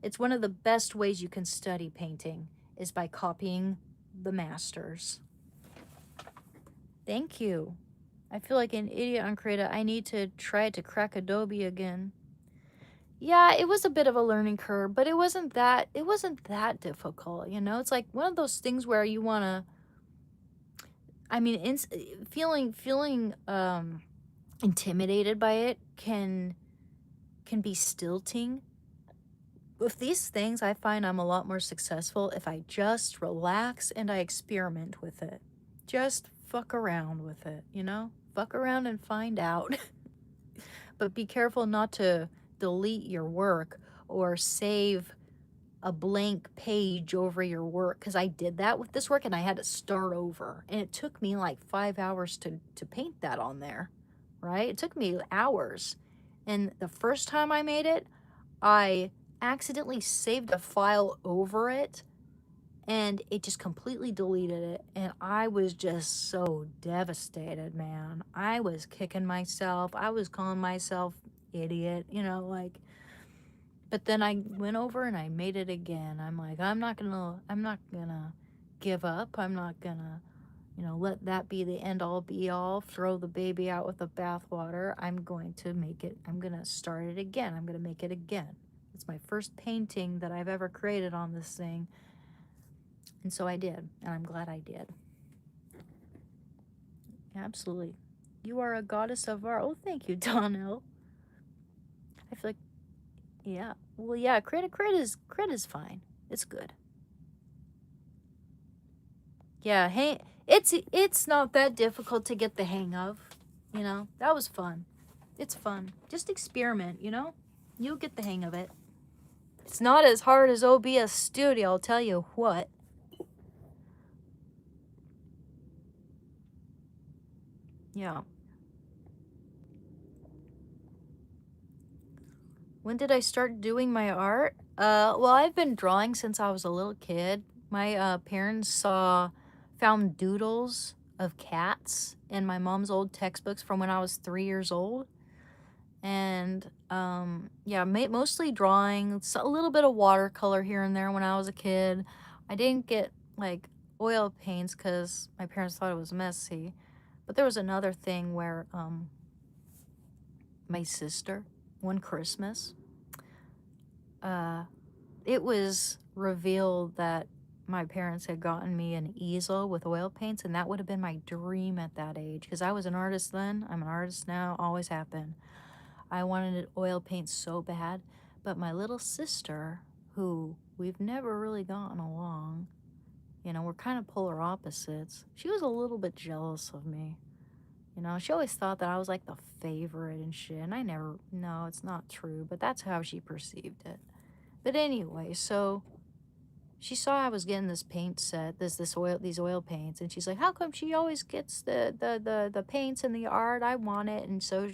It's one of the best ways you can study painting is by copying the masters. Thank you. I feel like an idiot on Krita. I need to try to crack Adobe again. Yeah, it was a bit of a learning curve, but it wasn't that difficult, you know? It's like one of those things where you want to I mean, feeling intimidated by it can be stilting. With these things, I find I'm a lot more successful if I just relax and I experiment with it. Just fuck around with it, you know? Fuck around and find out. But be careful not to delete your work or save a blank page over your work, because I did that with this work and I had to start over. And it took me like 5 hours to paint that on there, right? It took me hours. And the first time I made it, I accidentally saved a file over it and it just completely deleted it. And I was just so devastated, man. I was kicking myself. I was calling myself idiot, you know, like, but then I went over and I made it again. I'm like, I'm not gonna give up. I'm not gonna, you know, let that be the end all be all, throw the baby out with the bathwater. I'm going to make it, I'm gonna start it again. I'm gonna make it again. It's my first painting that I've ever created on this thing. And so I did, and I'm glad I did. Absolutely. You are a goddess of art. Oh, thank you, Donnell. I feel like, yeah. Well, yeah, crit is fine. It's good. Yeah, hey, it's not that difficult to get the hang of, you know? That was fun. It's fun. Just experiment, you know? You'll get the hang of it. It's not as hard as OBS Studio, I'll tell you what. Yeah. When did I start doing my art? Well, I've been drawing since I was a little kid. My parents found doodles of cats in my mom's old textbooks from when I was 3 years old. And yeah, mostly drawing, a little bit of watercolor here and there when I was a kid. I didn't get like oil paints because my parents thought it was messy. But there was another thing where my sister, one Christmas, it was revealed that my parents had gotten me an easel with oil paints, and that would have been my dream at that age because I was an artist then. I'm an artist now, always have been. I wanted oil paint so bad, but my little sister, who we've never really gotten along, you know, we're kind of polar opposites. She was a little bit jealous of me. You know, she always thought that I was like the favorite and shit, and no, it's not true, but that's how she perceived it. But anyway, so she saw I was getting this paint set, these oil paints, and she's like, "How come she always gets the paints and the art? I want it." And so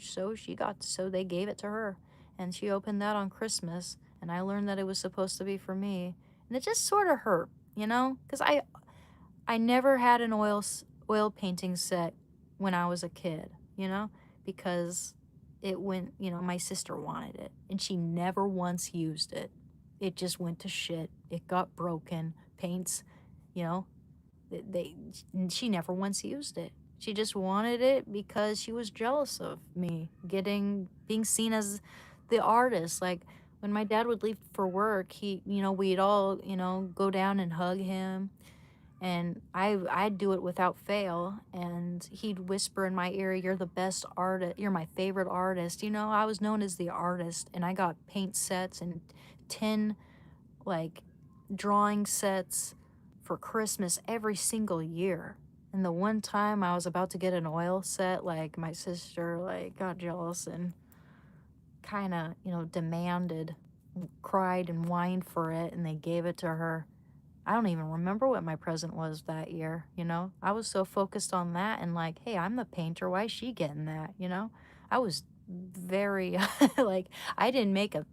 they gave it to her, and she opened that on Christmas, and I learned that it was supposed to be for me, and it just sort of hurt, you know, because I never had an oil painting set when I was a kid, you know, because it went, you know, my sister wanted it, and she never once used it. It just went to shit. It got broken. Paints, you know, she never once used it. She just wanted it because she was jealous of me being seen as the artist. Like when my dad would leave for work, we'd all, go down and hug him. And I'd do it without fail. And he'd whisper in my ear, "You're the best artist. You're my favorite artist." You know, I was known as the artist, and I got paint sets and 10 like drawing sets for Christmas every single year. And the one time I was about to get an oil set, like my sister got jealous and kind of, demanded, cried and whined for it, and they gave it to her. I don't even remember what my present was that year, you know? I was so focused on that and like, hey, I'm the painter. Why is she getting that, you know? I was very, I didn't make a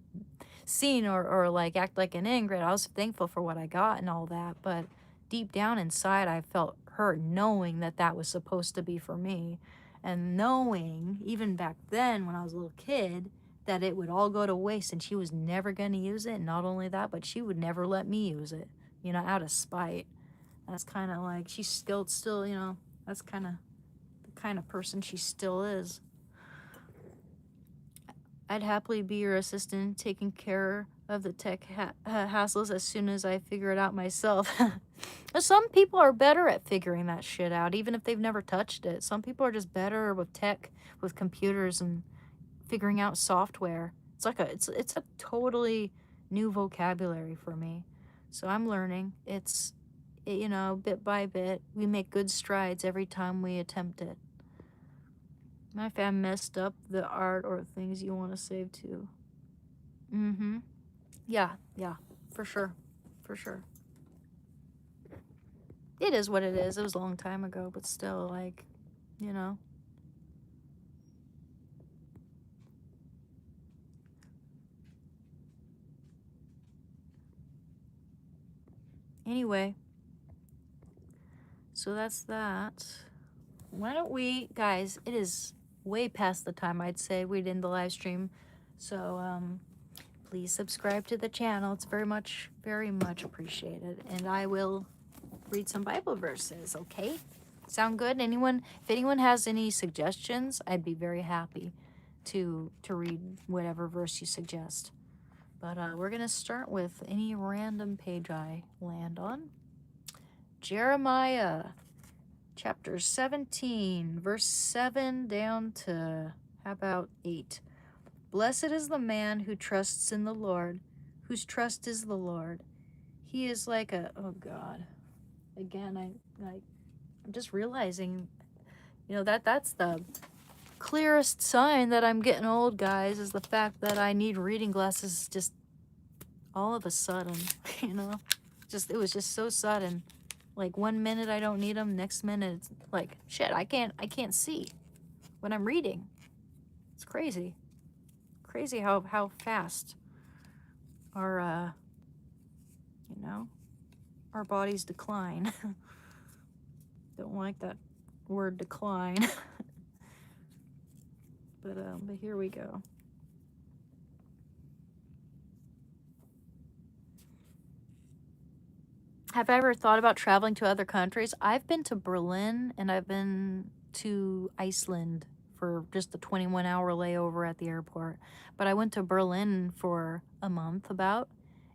scene or like act like an ingrate. I was thankful for what I got and all that. But deep down inside, I felt her, knowing that that was supposed to be for me, and knowing even back then when I was a little kid that it would all go to waste and she was never going to use it. And not only that, but she would never let me use it, you know, out of spite. That's kind of like, she's still, you know, that's kind of the kind of person she still is. I'd happily be your assistant, taking care of the tech hassles as soon as I figure it out myself. Some people are better at figuring that shit out, even if they've never touched it. Some people are just better with tech, with computers, and figuring out software. It's a totally new vocabulary for me. So I'm learning. You know, bit by bit, we make good strides every time we attempt it. If I messed up the art or things you want to save too. Mm-hmm. Yeah, for sure. For sure. It is what it is. It was a long time ago, but still, like, you know. Anyway, so that's that. Why don't we, guys, it is way past the time I'd say we'd end the live stream. So, please subscribe to the channel. It's very much appreciated. And I will read some Bible verses, okay? Sound good? If anyone has any suggestions, I'd be very happy to read whatever verse you suggest. But we're going to start with any random page I land on. Jeremiah chapter 17, verse 7 down to, how about 8? Blessed is the man who trusts in the Lord, whose trust is the Lord. He is like a, oh God. Again, I'm just realizing, you know, that's the clearest sign that I'm getting old, guys, is the fact that I need reading glasses just all of a sudden, you know? It was just so sudden. Like 1 minute I don't need them, next minute it's like, shit, I can't see when I'm reading. It's crazy. Crazy how fast our you know, our bodies decline. Don't like that word decline. But here we go. Have I ever thought about traveling to other countries? I've been to Berlin and I've been to Iceland for just a 21-hour layover at the airport. But I went to Berlin for a month about,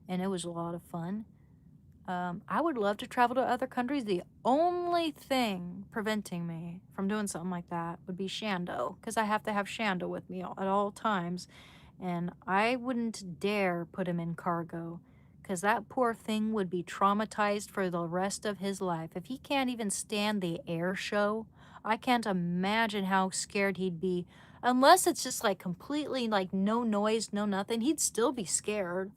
and it was a lot of fun. I would love to travel to other countries. The only thing preventing me from doing something like that would be Shando, because I have to have Shando with me at all times. And I wouldn't dare put him in cargo, because that poor thing would be traumatized for the rest of his life. If he can't even stand the air show, I can't imagine how scared he'd be. Unless it's just like completely like no noise, no nothing, he'd still be scared.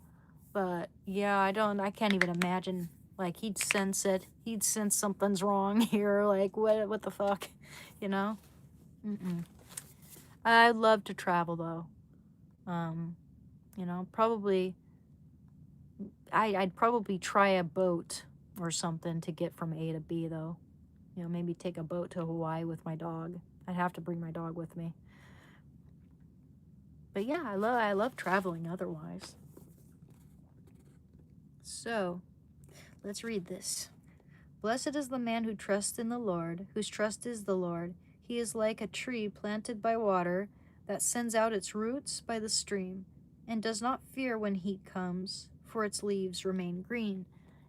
But yeah, I can't even imagine. Like, he'd sense it. He'd sense something's wrong here. Like, what the fuck, you know? I'd love to travel though. You know, probably I'd probably try a boat or something to get from A to B though. You know, maybe take a boat to Hawaii with my dog. I'd have to bring my dog with me. But yeah, I love traveling otherwise. So, let's read this. Blessed is the man who trusts in the Lord, whose trust is the Lord. He is like a tree planted by water that sends out its roots by the stream, and does not fear when heat comes, for its leaves remain green,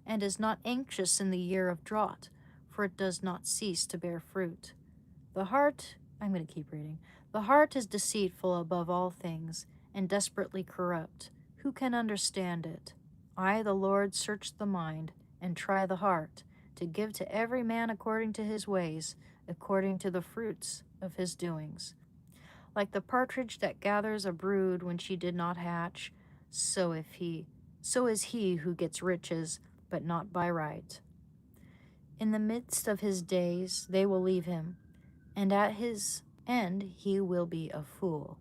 and is not anxious in the year of drought, for it does not cease to bear fruit. I'm going to keep reading. The heart is deceitful above all things, and desperately corrupt. Who can understand it? I, the Lord, search the mind, and try the heart, to give to every man according to his ways, according to the fruits of his doings. Like the partridge that gathers a brood when she did not hatch, so is he who gets riches, but not by right. In the midst of his days they will leave him, and at his end he will be a fool.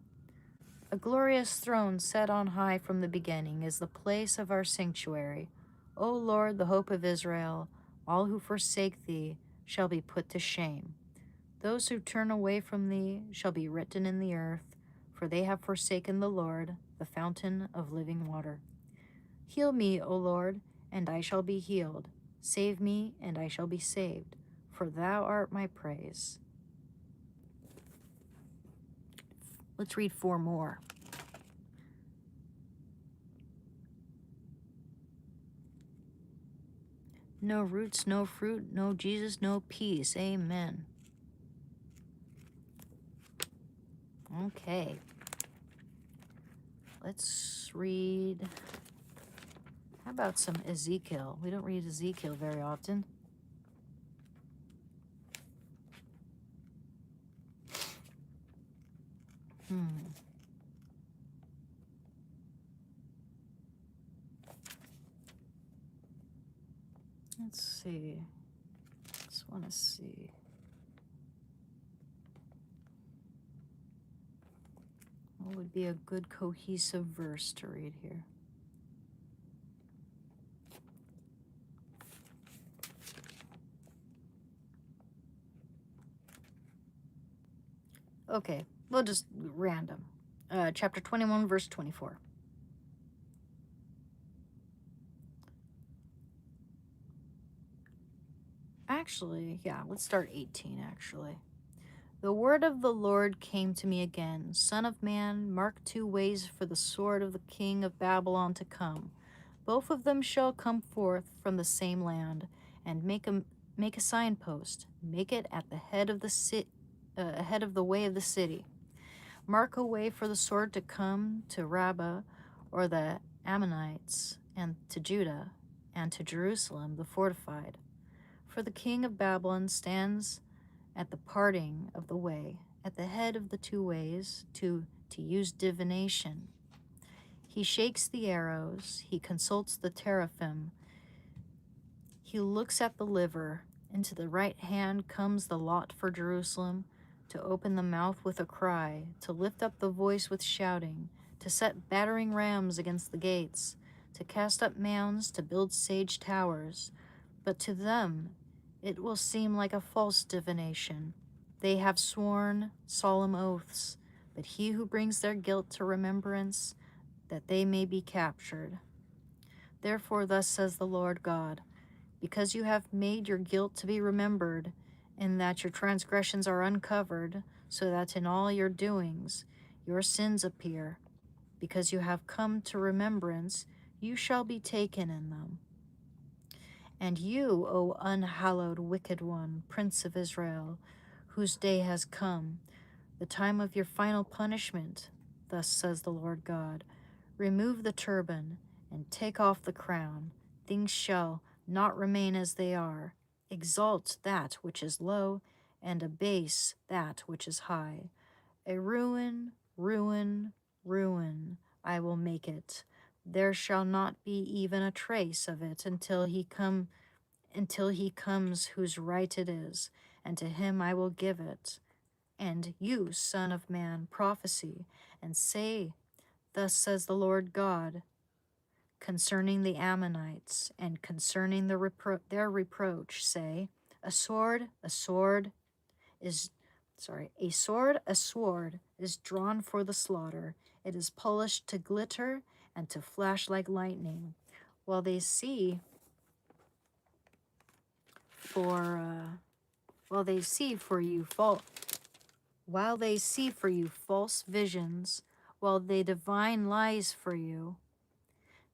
A glorious throne set on high from the beginning is the place of our sanctuary. O Lord, the hope of Israel, all who forsake thee shall be put to shame. Those who turn away from thee shall be written in the earth, for they have forsaken the Lord, the fountain of living water. Heal me, O Lord, and I shall be healed. Save me, and I shall be saved, for thou art my praise. Let's read 4 more. No roots, no fruit, no Jesus, no peace. Amen. Okay. Let's read. How about some Ezekiel? We don't read Ezekiel very often. Let's see. Just want to see. What would be a good cohesive verse to read here? Okay, we'll just random. Chapter 21, verse 24. Actually, yeah, let's start 18, actually. The word of the Lord came to me again. Son of man, mark 2 ways for the sword of the king of Babylon to come. Both of them shall come forth from the same land, and make a signpost. Make it at the head of the way of the city. Mark a way for the sword to come to Rabbah, or the Ammonites, and to Judah, and to Jerusalem, the fortified. For the king of Babylon stands at the parting of the way, at the head of the 2 ways, to use divination. He shakes the arrows, he consults the teraphim, he looks at the liver. Into the right hand comes the lot for Jerusalem, to open the mouth with a cry, to lift up the voice with shouting, to set battering rams against the gates, to cast up mounds, to build sage towers. But to them it will seem like a false divination. They have sworn solemn oaths, but he who brings their guilt to remembrance, that they may be captured. Therefore thus says the Lord God, because you have made your guilt to be remembered, and that your transgressions are uncovered, so that in all your doings your sins appear, because you have come to remembrance, you shall be taken in them. And you, O unhallowed wicked one, Prince of Israel, whose day has come, the time of your final punishment, thus says the Lord God, remove the turban and take off the crown. Things shall not remain as they are. Exalt that which is low, and abase that which is high. A ruin, ruin, ruin, I will make it. There shall not be even a trace of it until he comes whose right it is, and to him I will give it. And you, son of man, prophesy, and say, thus says the Lord God, concerning the Ammonites, and concerning their reproach, say, a sword is drawn for the slaughter. It is polished to glitter and to flash like lightning, while they see for you false visions, while they divine lies for you,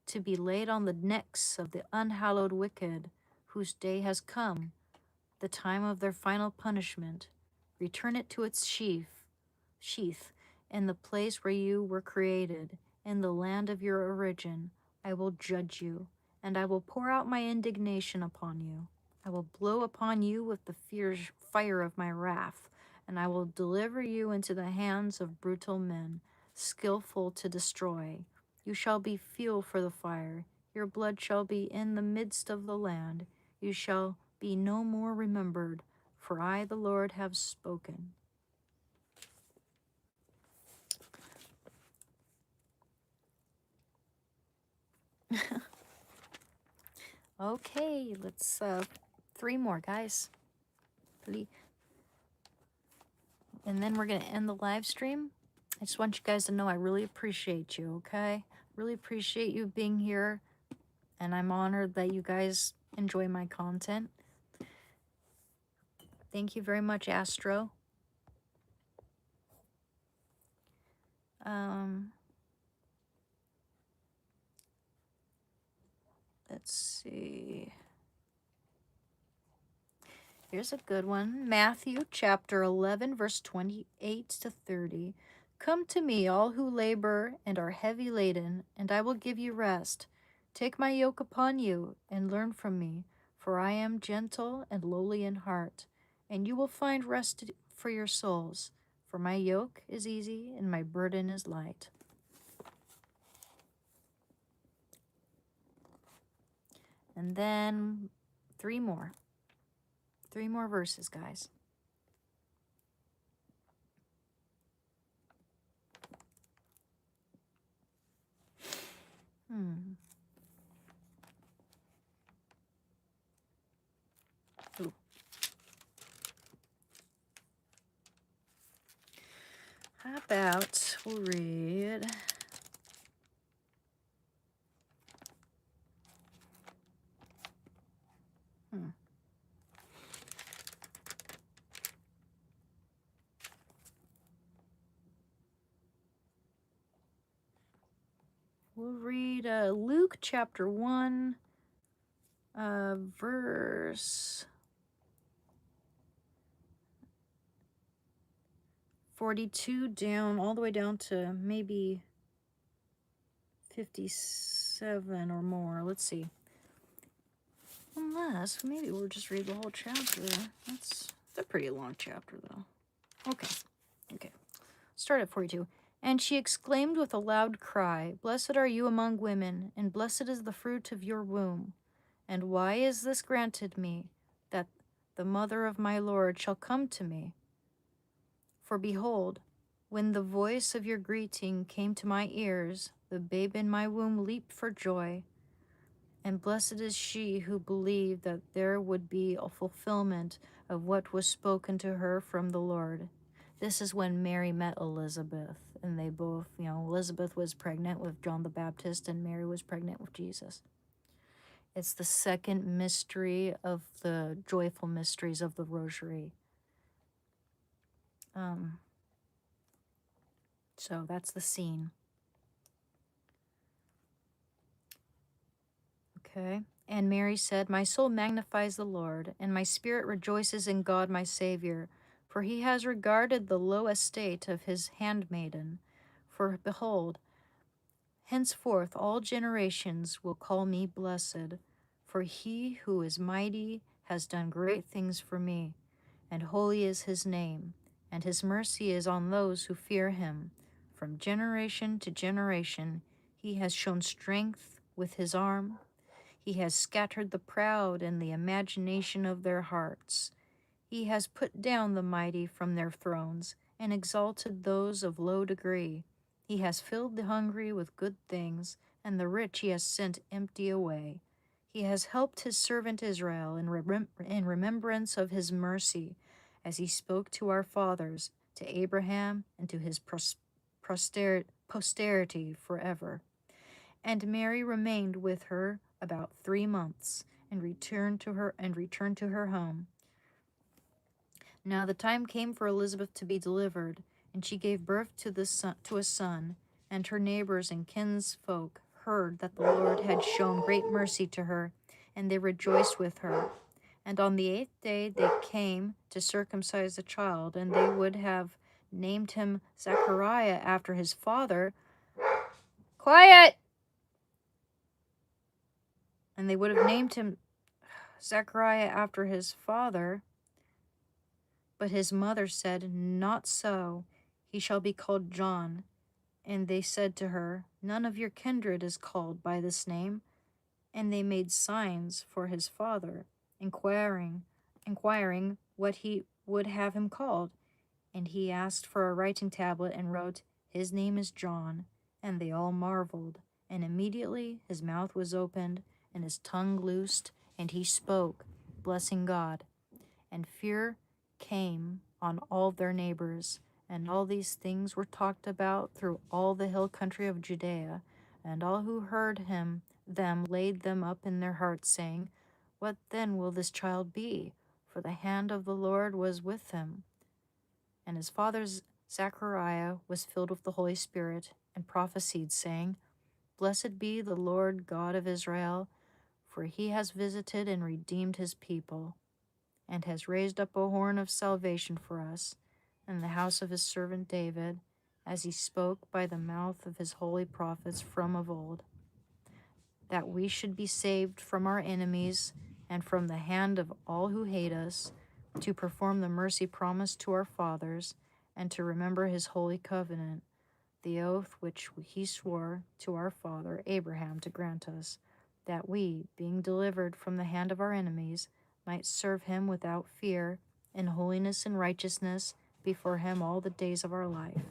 to be laid on the necks of the unhallowed wicked, whose day has come, the time of their final punishment. Return it to its sheath, in the place where you were created, in the land of your origin. I will judge you, and I will pour out my indignation upon you. I will blow upon you with the fierce fire of my wrath, and I will deliver you into the hands of brutal men, skillful to destroy. You shall be fuel for the fire. Your blood shall be in the midst of the land. You shall be no more remembered, for I, the Lord, have spoken. Okay, let's 3 more, guys. And then we're going to end the live stream. I just want you guys to know I really appreciate you, okay? Really appreciate you being here. And I'm honored that you guys enjoy my content. Thank you very much, Astro. Let's see. Here's a good one. Matthew chapter 11, verse 28 to 30. Come to me, all who labor and are heavy laden, and I will give you rest. Take my yoke upon you and learn from me, for I am gentle and lowly in heart, and you will find rest for your souls. For my yoke is easy and my burden is light. And then three more verses, guys. Ooh. How about we'll read Luke chapter 1, verse 42 down, all the way down to maybe 57 or more. Let's see. Unless, maybe we'll just read the whole chapter. It's a pretty long chapter, though. Okay. Start at 42. And she exclaimed with a loud cry, Blessed are you among women, and blessed is the fruit of your womb. And why is this granted me, that the mother of my Lord shall come to me? For behold, when the voice of your greeting came to my ears, the babe in my womb leaped for joy. And blessed is she who believed that there would be a fulfillment of what was spoken to her from the Lord. This is when Mary met Elizabeth, and they both, Elizabeth was pregnant with John the Baptist, and Mary was pregnant with Jesus. It's the second mystery of the joyful mysteries of the Rosary. So that's the scene. Okay. And Mary said, My soul magnifies the Lord, and my spirit rejoices in God my Savior, for he has regarded the low estate of his handmaiden. For behold, henceforth all generations will call me blessed, for he who is mighty has done great things for me, and holy is his name, and his mercy is on those who fear him. From generation to generation he has shown strength with his arm. He has scattered the proud in the imagination of their hearts. He has put down the mighty from their thrones and exalted those of low degree. He has filled the hungry with good things, and the rich he has sent empty away. He has helped his servant Israel in remembrance of his mercy, as he spoke to our fathers, to Abraham, and to his posterity forever. And Mary remained with her about 3 months, and returned to her home. Now the time came for Elizabeth to be delivered, and she gave birth to a son, and her neighbors and kinsfolk heard that the Lord had shown great mercy to her, and they rejoiced with her. And on the 8th day they came to circumcise the child, and they would have named him Zechariah after his father. Quiet! And they would have named him Zechariah after his father. But his mother said, Not so, he shall be called John. And they said to her, None of your kindred is called by this name. And they made signs for his father, inquiring what he would have him called. And he asked for a writing tablet and wrote, His name is John. And they all marveled. And immediately his mouth was opened, and his tongue loosed, and he spoke, blessing God. And fear came on all their neighbors, and all these things were talked about through all the hill country of Judea, and all who heard them laid them up in their hearts, saying, What then will this child be? For the hand of the Lord was with him. And his father Zechariah was filled with the Holy Spirit, and prophesied, saying, Blessed be the Lord God of Israel, for he has visited and redeemed his people, and has raised up a horn of salvation for us in the house of his servant David, as he spoke by the mouth of his holy prophets from of old, that we should be saved from our enemies and from the hand of all who hate us, to perform the mercy promised to our fathers, and to remember his holy covenant, the oath which he swore to our father Abraham to grant us, that we, being delivered from the hand of our enemies, might serve him without fear, in holiness and righteousness before him all the days of our life.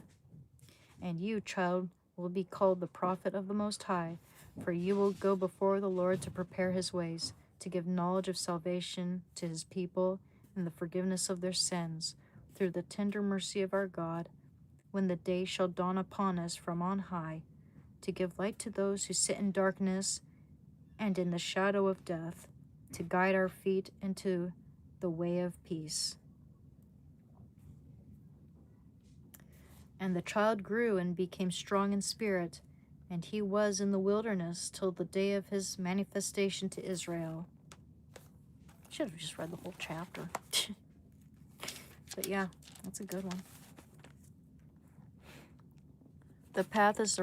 And you, child, will be called the prophet of the Most High, for you will go before the Lord to prepare his ways, to give knowledge of salvation to his people and the forgiveness of their sins, through the tender mercy of our God, when the day shall dawn upon us from on high, to give light to those who sit in darkness and in the shadow of death, to guide our feet into the way of peace. And the child grew and became strong in spirit, and he was in the wilderness till the day of his manifestation to Israel. Should have just read the whole chapter. But yeah, that's a good one. The path of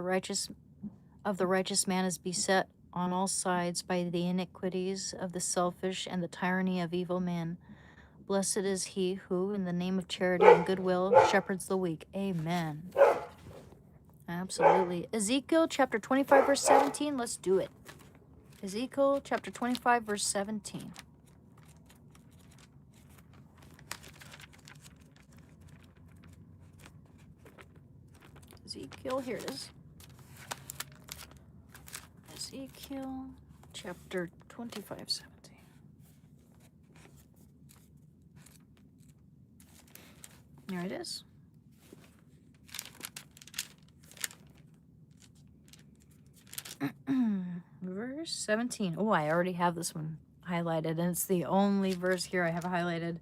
the righteous man is beset on all sides by the iniquities of the selfish and the tyranny of evil men. Blessed is he who, in the name of charity and goodwill, shepherds the weak. Amen. Absolutely. Ezekiel chapter 25, verse 17. Let's do it. Ezekiel chapter 25, verse 17. Ezekiel, here it is. Ezekiel chapter 25, 17. There it is. Verse 17. Oh, I already have this one highlighted, and it's the only verse here I have highlighted.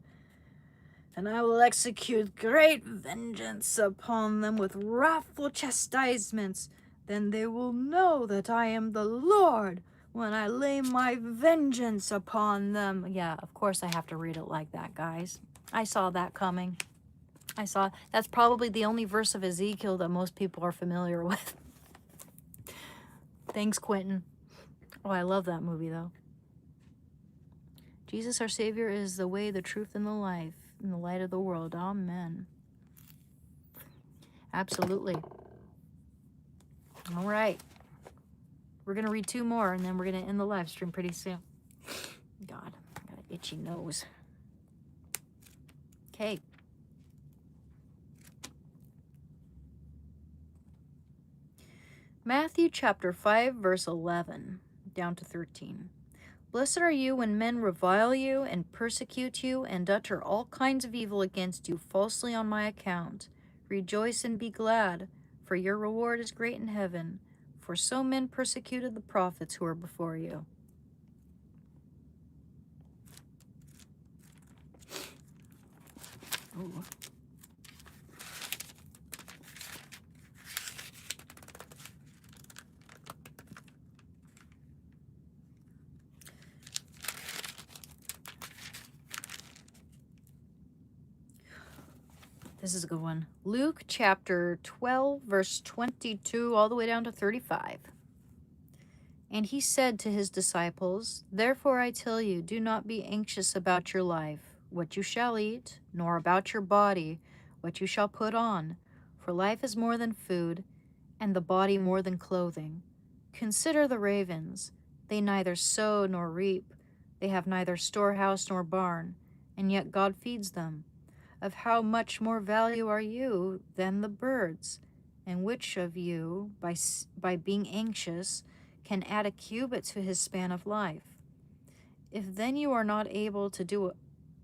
And I will execute great vengeance upon them with wrathful chastisements. Then they will know that I am the Lord when I lay my vengeance upon them. Yeah, of course I have to read it like that, guys. I saw that coming. That's probably the only verse of Ezekiel that most people are familiar with. Thanks, Quentin. Oh, I love that movie, though. Jesus, our Savior, is the way, the truth, and the life, and the light of the world. Amen. Absolutely. All right. We're going to read 2 more, and then we're going to end the live stream pretty soon. God, I got an itchy nose. Okay. Matthew chapter 5, verse 11, down to 13. Blessed are you when men revile you and persecute you and utter all kinds of evil against you falsely on my account. Rejoice and be glad, for your reward is great in heaven, for so men persecuted the prophets who were before you. Ooh. This is a good one. Luke chapter 12, verse 22, all the way down to 35. And he said to his disciples, Therefore I tell you, do not be anxious about your life, what you shall eat, nor about your body, what you shall put on. For life is more than food, and the body more than clothing. Consider the ravens. They neither sow nor reap. They have neither storehouse nor barn, and yet God feeds them. Of how much more value are you than the birds? And which of you, by being anxious, can add a cubit to his span of life? If then you are not able to do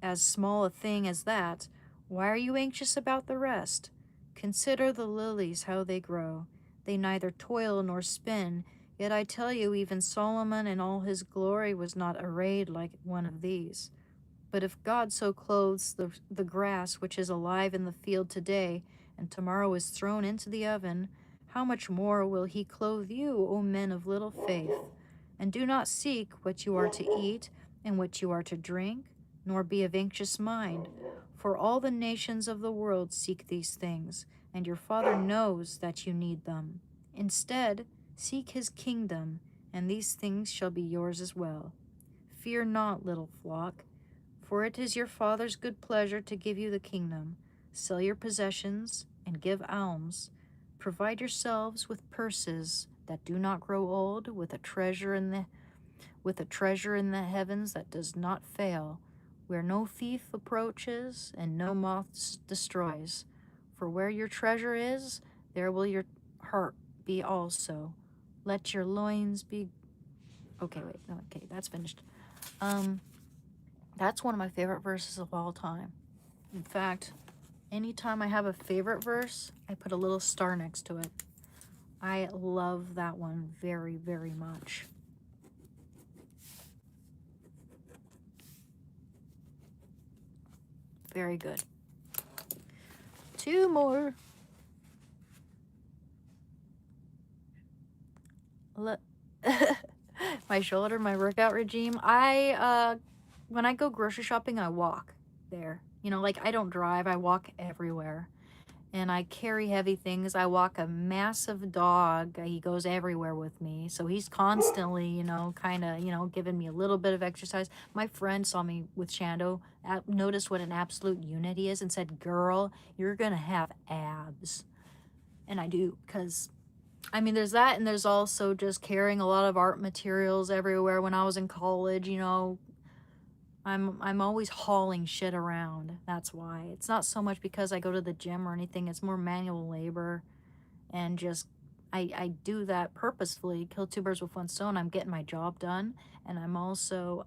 as small a thing as that, Why are you anxious about the rest? Consider the lilies, how they grow. They neither toil nor spin. Yet I tell you, even Solomon in all his glory was not arrayed like one of these. But if God so clothes the grass which is alive in the field today, and tomorrow is thrown into the oven, how much more will he clothe you, O men of little faith? And do not seek what you are to eat and what you are to drink, nor be of anxious mind. For all the nations of the world seek these things, and your Father knows that you need them. Instead, seek his kingdom, and these things shall be yours as well. Fear not, little flock, for it is your Father's good pleasure to give you the kingdom. Sell your possessions and give alms. Provide yourselves with purses that do not grow old, with a treasure in the heavens that does not fail, where no thief approaches and no moth destroys. For where your treasure is, there will your heart be also. Let your loins be... Okay, that's finished. That's one of my favorite verses of all time. In fact, anytime I have a favorite verse, I put a little star next to it. I love that one very, very much. Very good. 2 more. My shoulder, my workout regime. When I go grocery shopping, I walk there. You know, like I don't drive, I walk everywhere. And I carry heavy things. I walk a massive dog. He goes everywhere with me. So he's constantly, you know, kind of, you know, giving me a little bit of exercise. My friend saw me with Shando, noticed what an absolute unit he is, and said, "Girl, you're going to have abs." And I do, because, I mean, there's that, and there's also just carrying a lot of art materials everywhere. When I was in college, you know, I'm always hauling shit around. That's why. It's not so much because I go to the gym or anything. It's more manual labor, and just I do that purposefully. Kill 2 birds with 1 stone. I'm getting my job done, and I'm also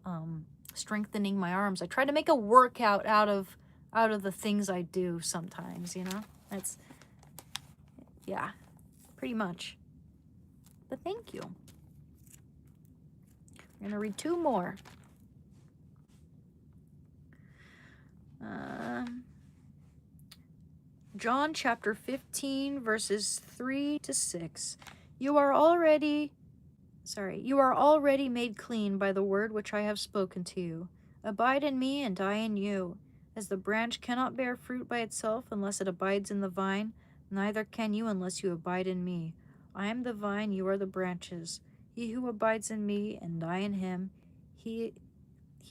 strengthening my arms. I try to make a workout out of the things I do sometimes, you know? That's, yeah, pretty much. But thank you. I'm gonna read 2 more. John chapter 15, verses 3 to 6. You are already made clean by the word which I have spoken to you. Abide in me, and I in you. As the branch cannot bear fruit by itself unless it abides in the vine, neither can you unless you abide in me. I am the vine, you are the branches. He who abides in me, and I in him, he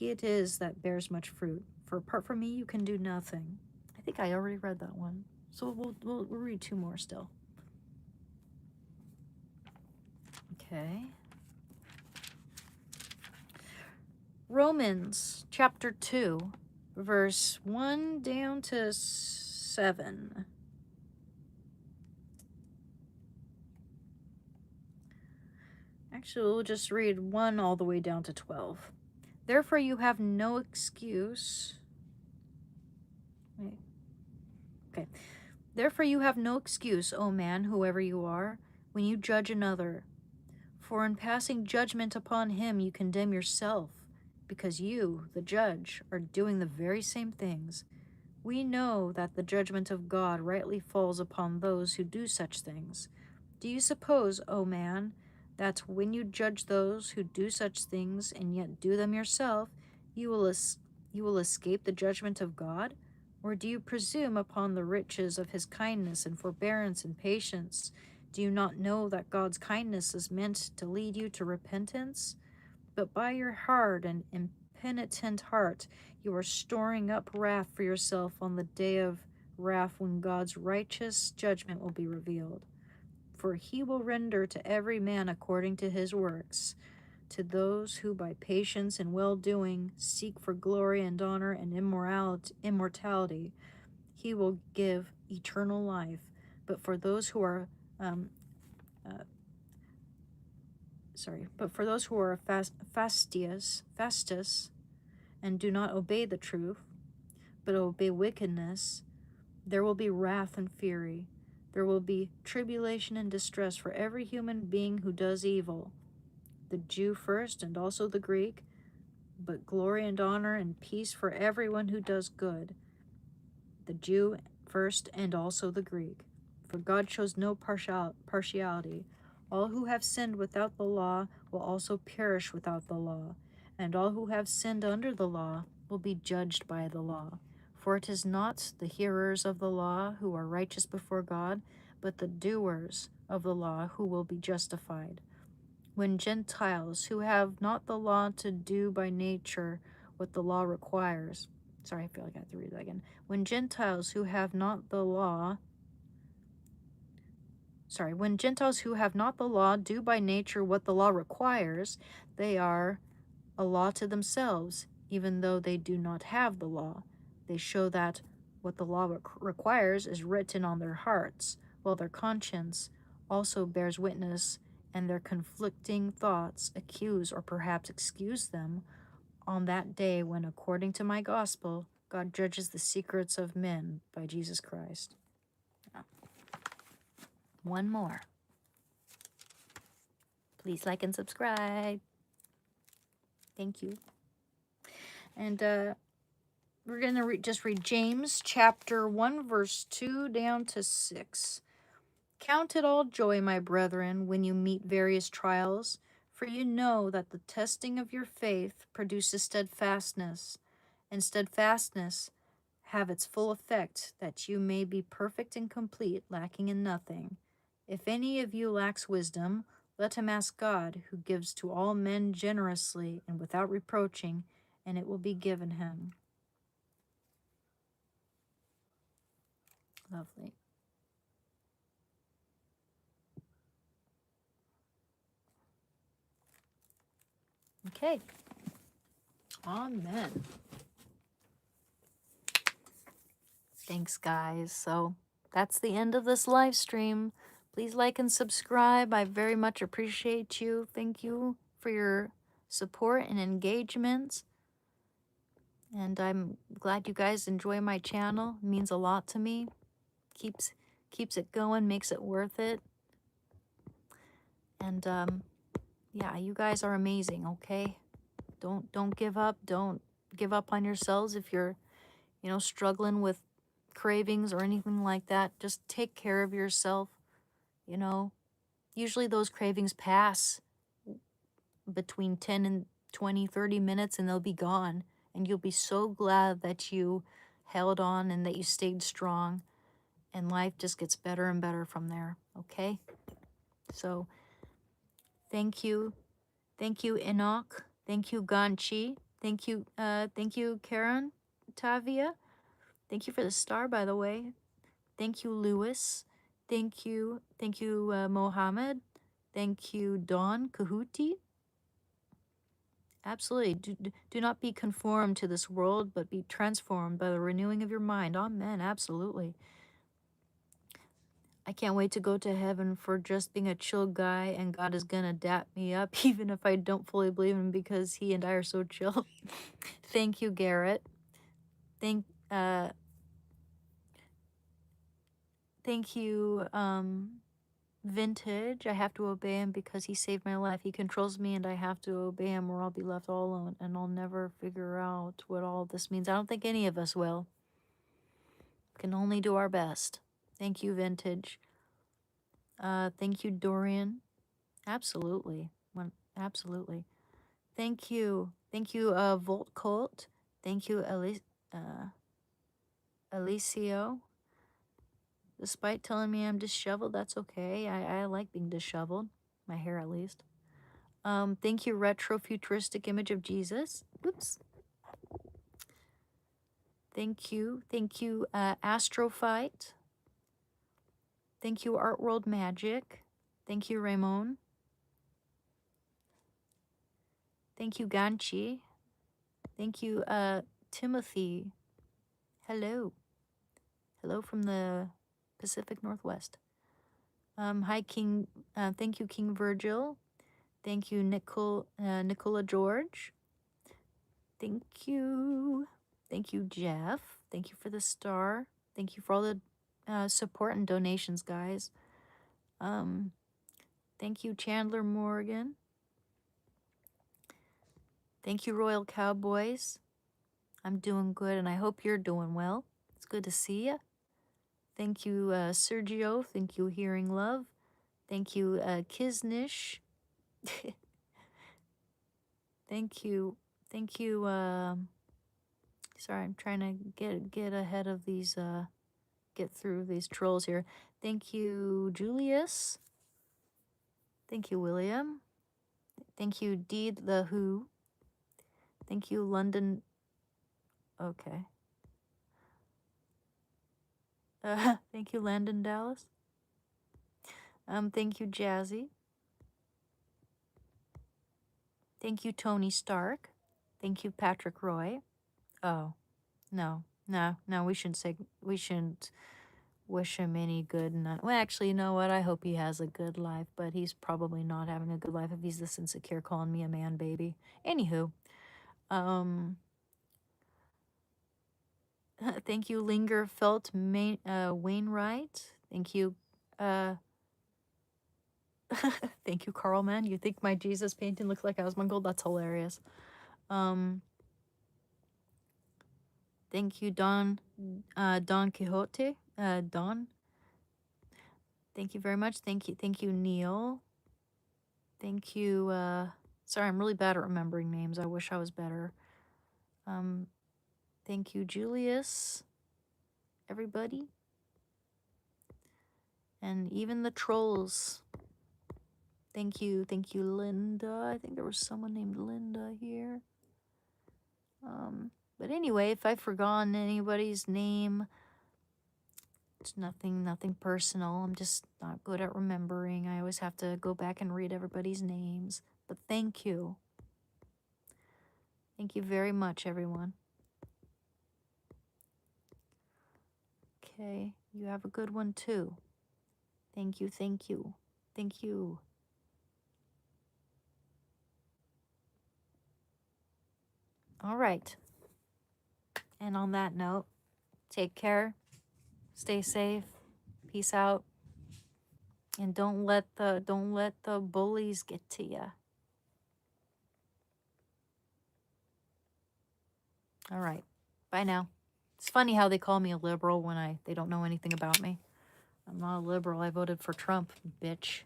it is that bears much fruit. For apart from me, you can do nothing. I think I already read that one. So we'll read 2 more still. Okay. Romans chapter 2, verse 1 down to 7. Actually, we'll just read 1 all the way down to 12. Therefore you have no excuse. Wait. Okay. Therefore you have no excuse, O man, whoever you are, when you judge another. For in passing judgment upon him you condemn yourself, because you, the judge, are doing the very same things. We know that the judgment of God rightly falls upon those who do such things. Do you suppose, O man, that when you judge those who do such things and yet do them yourself, you will escape the judgment of God? Or do you presume upon the riches of his kindness and forbearance and patience? Do you not know that God's kindness is meant to lead you to repentance? But by your hard and impenitent heart, you are storing up wrath for yourself on the day of wrath when God's righteous judgment will be revealed. For he will render to every man according to his works. To those who by patience and well-doing seek for glory and honor and immortality, he will give eternal life. But for those who are fastidious and do not obey the truth, but obey wickedness, there will be wrath and fury. There will be tribulation and distress for every human being who does evil, the Jew first and also the Greek, but glory and honor and peace for everyone who does good, the Jew first and also the Greek. For God shows no partiality. All who have sinned without the law will also perish without the law, and all who have sinned under the law will be judged by the law. For it is not the hearers of the law who are righteous before God, but the doers of the law who will be justified. When Gentiles who have not the law to do by nature what the law requires, sorry, I feel like I have to read that again. When Gentiles who have not the law, when Gentiles who have not the law do by nature what the law requires, they are a law to themselves, even though they do not have the law. They show that what the law requires is written on their hearts, while their conscience also bears witness, and their conflicting thoughts accuse or perhaps excuse them on that day when, according to my gospel, God judges the secrets of men by Jesus Christ. One more. Please like and subscribe. Thank you. And we're going to just read James chapter 1, verse 2 down to 6. Count it all joy, my brethren, when you meet various trials, for you know that the testing of your faith produces steadfastness, and steadfastness have its full effect, that you may be perfect and complete, lacking in nothing. If any of you lacks wisdom, let him ask God, who gives to all men generously and without reproaching, and it will be given him. Lovely. Okay. Amen. Thanks, guys. So that's the end of this live stream. Please like and subscribe. I very much appreciate you. Thank you for your support and engagement. And I'm glad you guys enjoy my channel. It means a lot to me. Keeps it going, makes it worth it. And yeah, you guys are amazing, okay? Don't give up. Don't give up on yourselves if you're, struggling with cravings or anything like that. Just take care of yourself. Usually those cravings pass between 10 and 20, 30 minutes and they'll be gone. And you'll be so glad that you held on and that you stayed strong. And life just gets better and better from there, okay? So, thank you. Thank you, Enoch. Thank you, Ganchi. Thank you, Karen Tavia. Thank you for the star, by the way. Thank you, Lewis. Thank you, Mohammed. Thank you, Dawn Kahuti. Absolutely. Do not be conformed to this world, but be transformed by the renewing of your mind. Amen. Absolutely. I can't wait to go to heaven for just being a chill guy, and God is gonna dap me up, even if I don't fully believe him, because he and I are so chill. Thank you, Garrett. Thank you, Vintage. I have to obey him because he saved my life. He controls me and I have to obey him or I'll be left all alone and I'll never figure out what all this means. I don't think any of us will. We can only do our best. Thank you, Vintage. Thank you, Dorian. Absolutely. Absolutely. Thank you. Thank you, Volt Colt. Thank you, Alicio. Despite telling me I'm disheveled, that's okay. I like being disheveled. My hair, at least. Thank you, Retro Futuristic Image of Jesus. Oops. Thank you. Thank you, Astrophyte. Thank you, Art World Magic. Thank you, Ramon. Thank you, Ganchi. Thank you, Timothy. Hello. Hello from the Pacific Northwest. Hi, King. Thank you, King Virgil. Thank you, Nicola George. Thank you. Thank you, Jeff. Thank you for the star. Thank you for all the support and donations, guys. Thank you, Chandler Morgan. Thank you, Royal Cowboys. I'm doing good, and I hope you're doing well. It's good to see you. Thank you, Sergio. Thank you, Hearing Love. Thank you, Kiznish. Thank you. Thank you. Sorry, I'm trying to get ahead of these, get through these trolls here. Thank you, Julius. Thank you, William. Thank you, Deed the Who. Thank you, London. Okay. Thank you, Landon Dallas. Thank you, Jazzy. Thank you, Tony Stark. Thank you, Patrick Roy. Oh, no, we shouldn't wish him any good. Well, actually, you know what? I hope he has a good life, but he's probably not having a good life if he's this insecure, calling me a man baby. Anywho, thank you, Lingerfelt Wainwright. Thank you, thank you, Carlman. You think my Jesus painting looks like Asmongold? That's hilarious. Thank you, Don Quixote. Don. Thank you very much. Thank you, Neil. Thank you. Sorry, I'm really bad at remembering names. I wish I was better. Thank you, Julius. Everybody. And even the trolls. Thank you, Linda. I think there was someone named Linda here. But anyway, if I've forgotten anybody's name, it's nothing personal. I'm just not good at remembering. I always have to go back and read everybody's names. But thank you. Thank you very much, everyone. Okay, you have a good one too. Thank you, thank you, thank you. All right. And on that note, take care, stay safe, peace out, and don't let the bullies get to you. All right. Bye now. It's funny how they call me a liberal when they don't know anything about me. I'm not a liberal. I voted for Trump, bitch.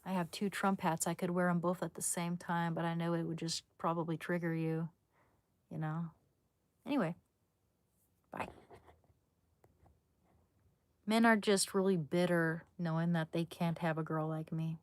I have 2 Trump hats. I could wear them both at the same time, but I know it would just probably trigger you, you know. Anyway, bye. Men are just really bitter knowing that they can't have a girl like me.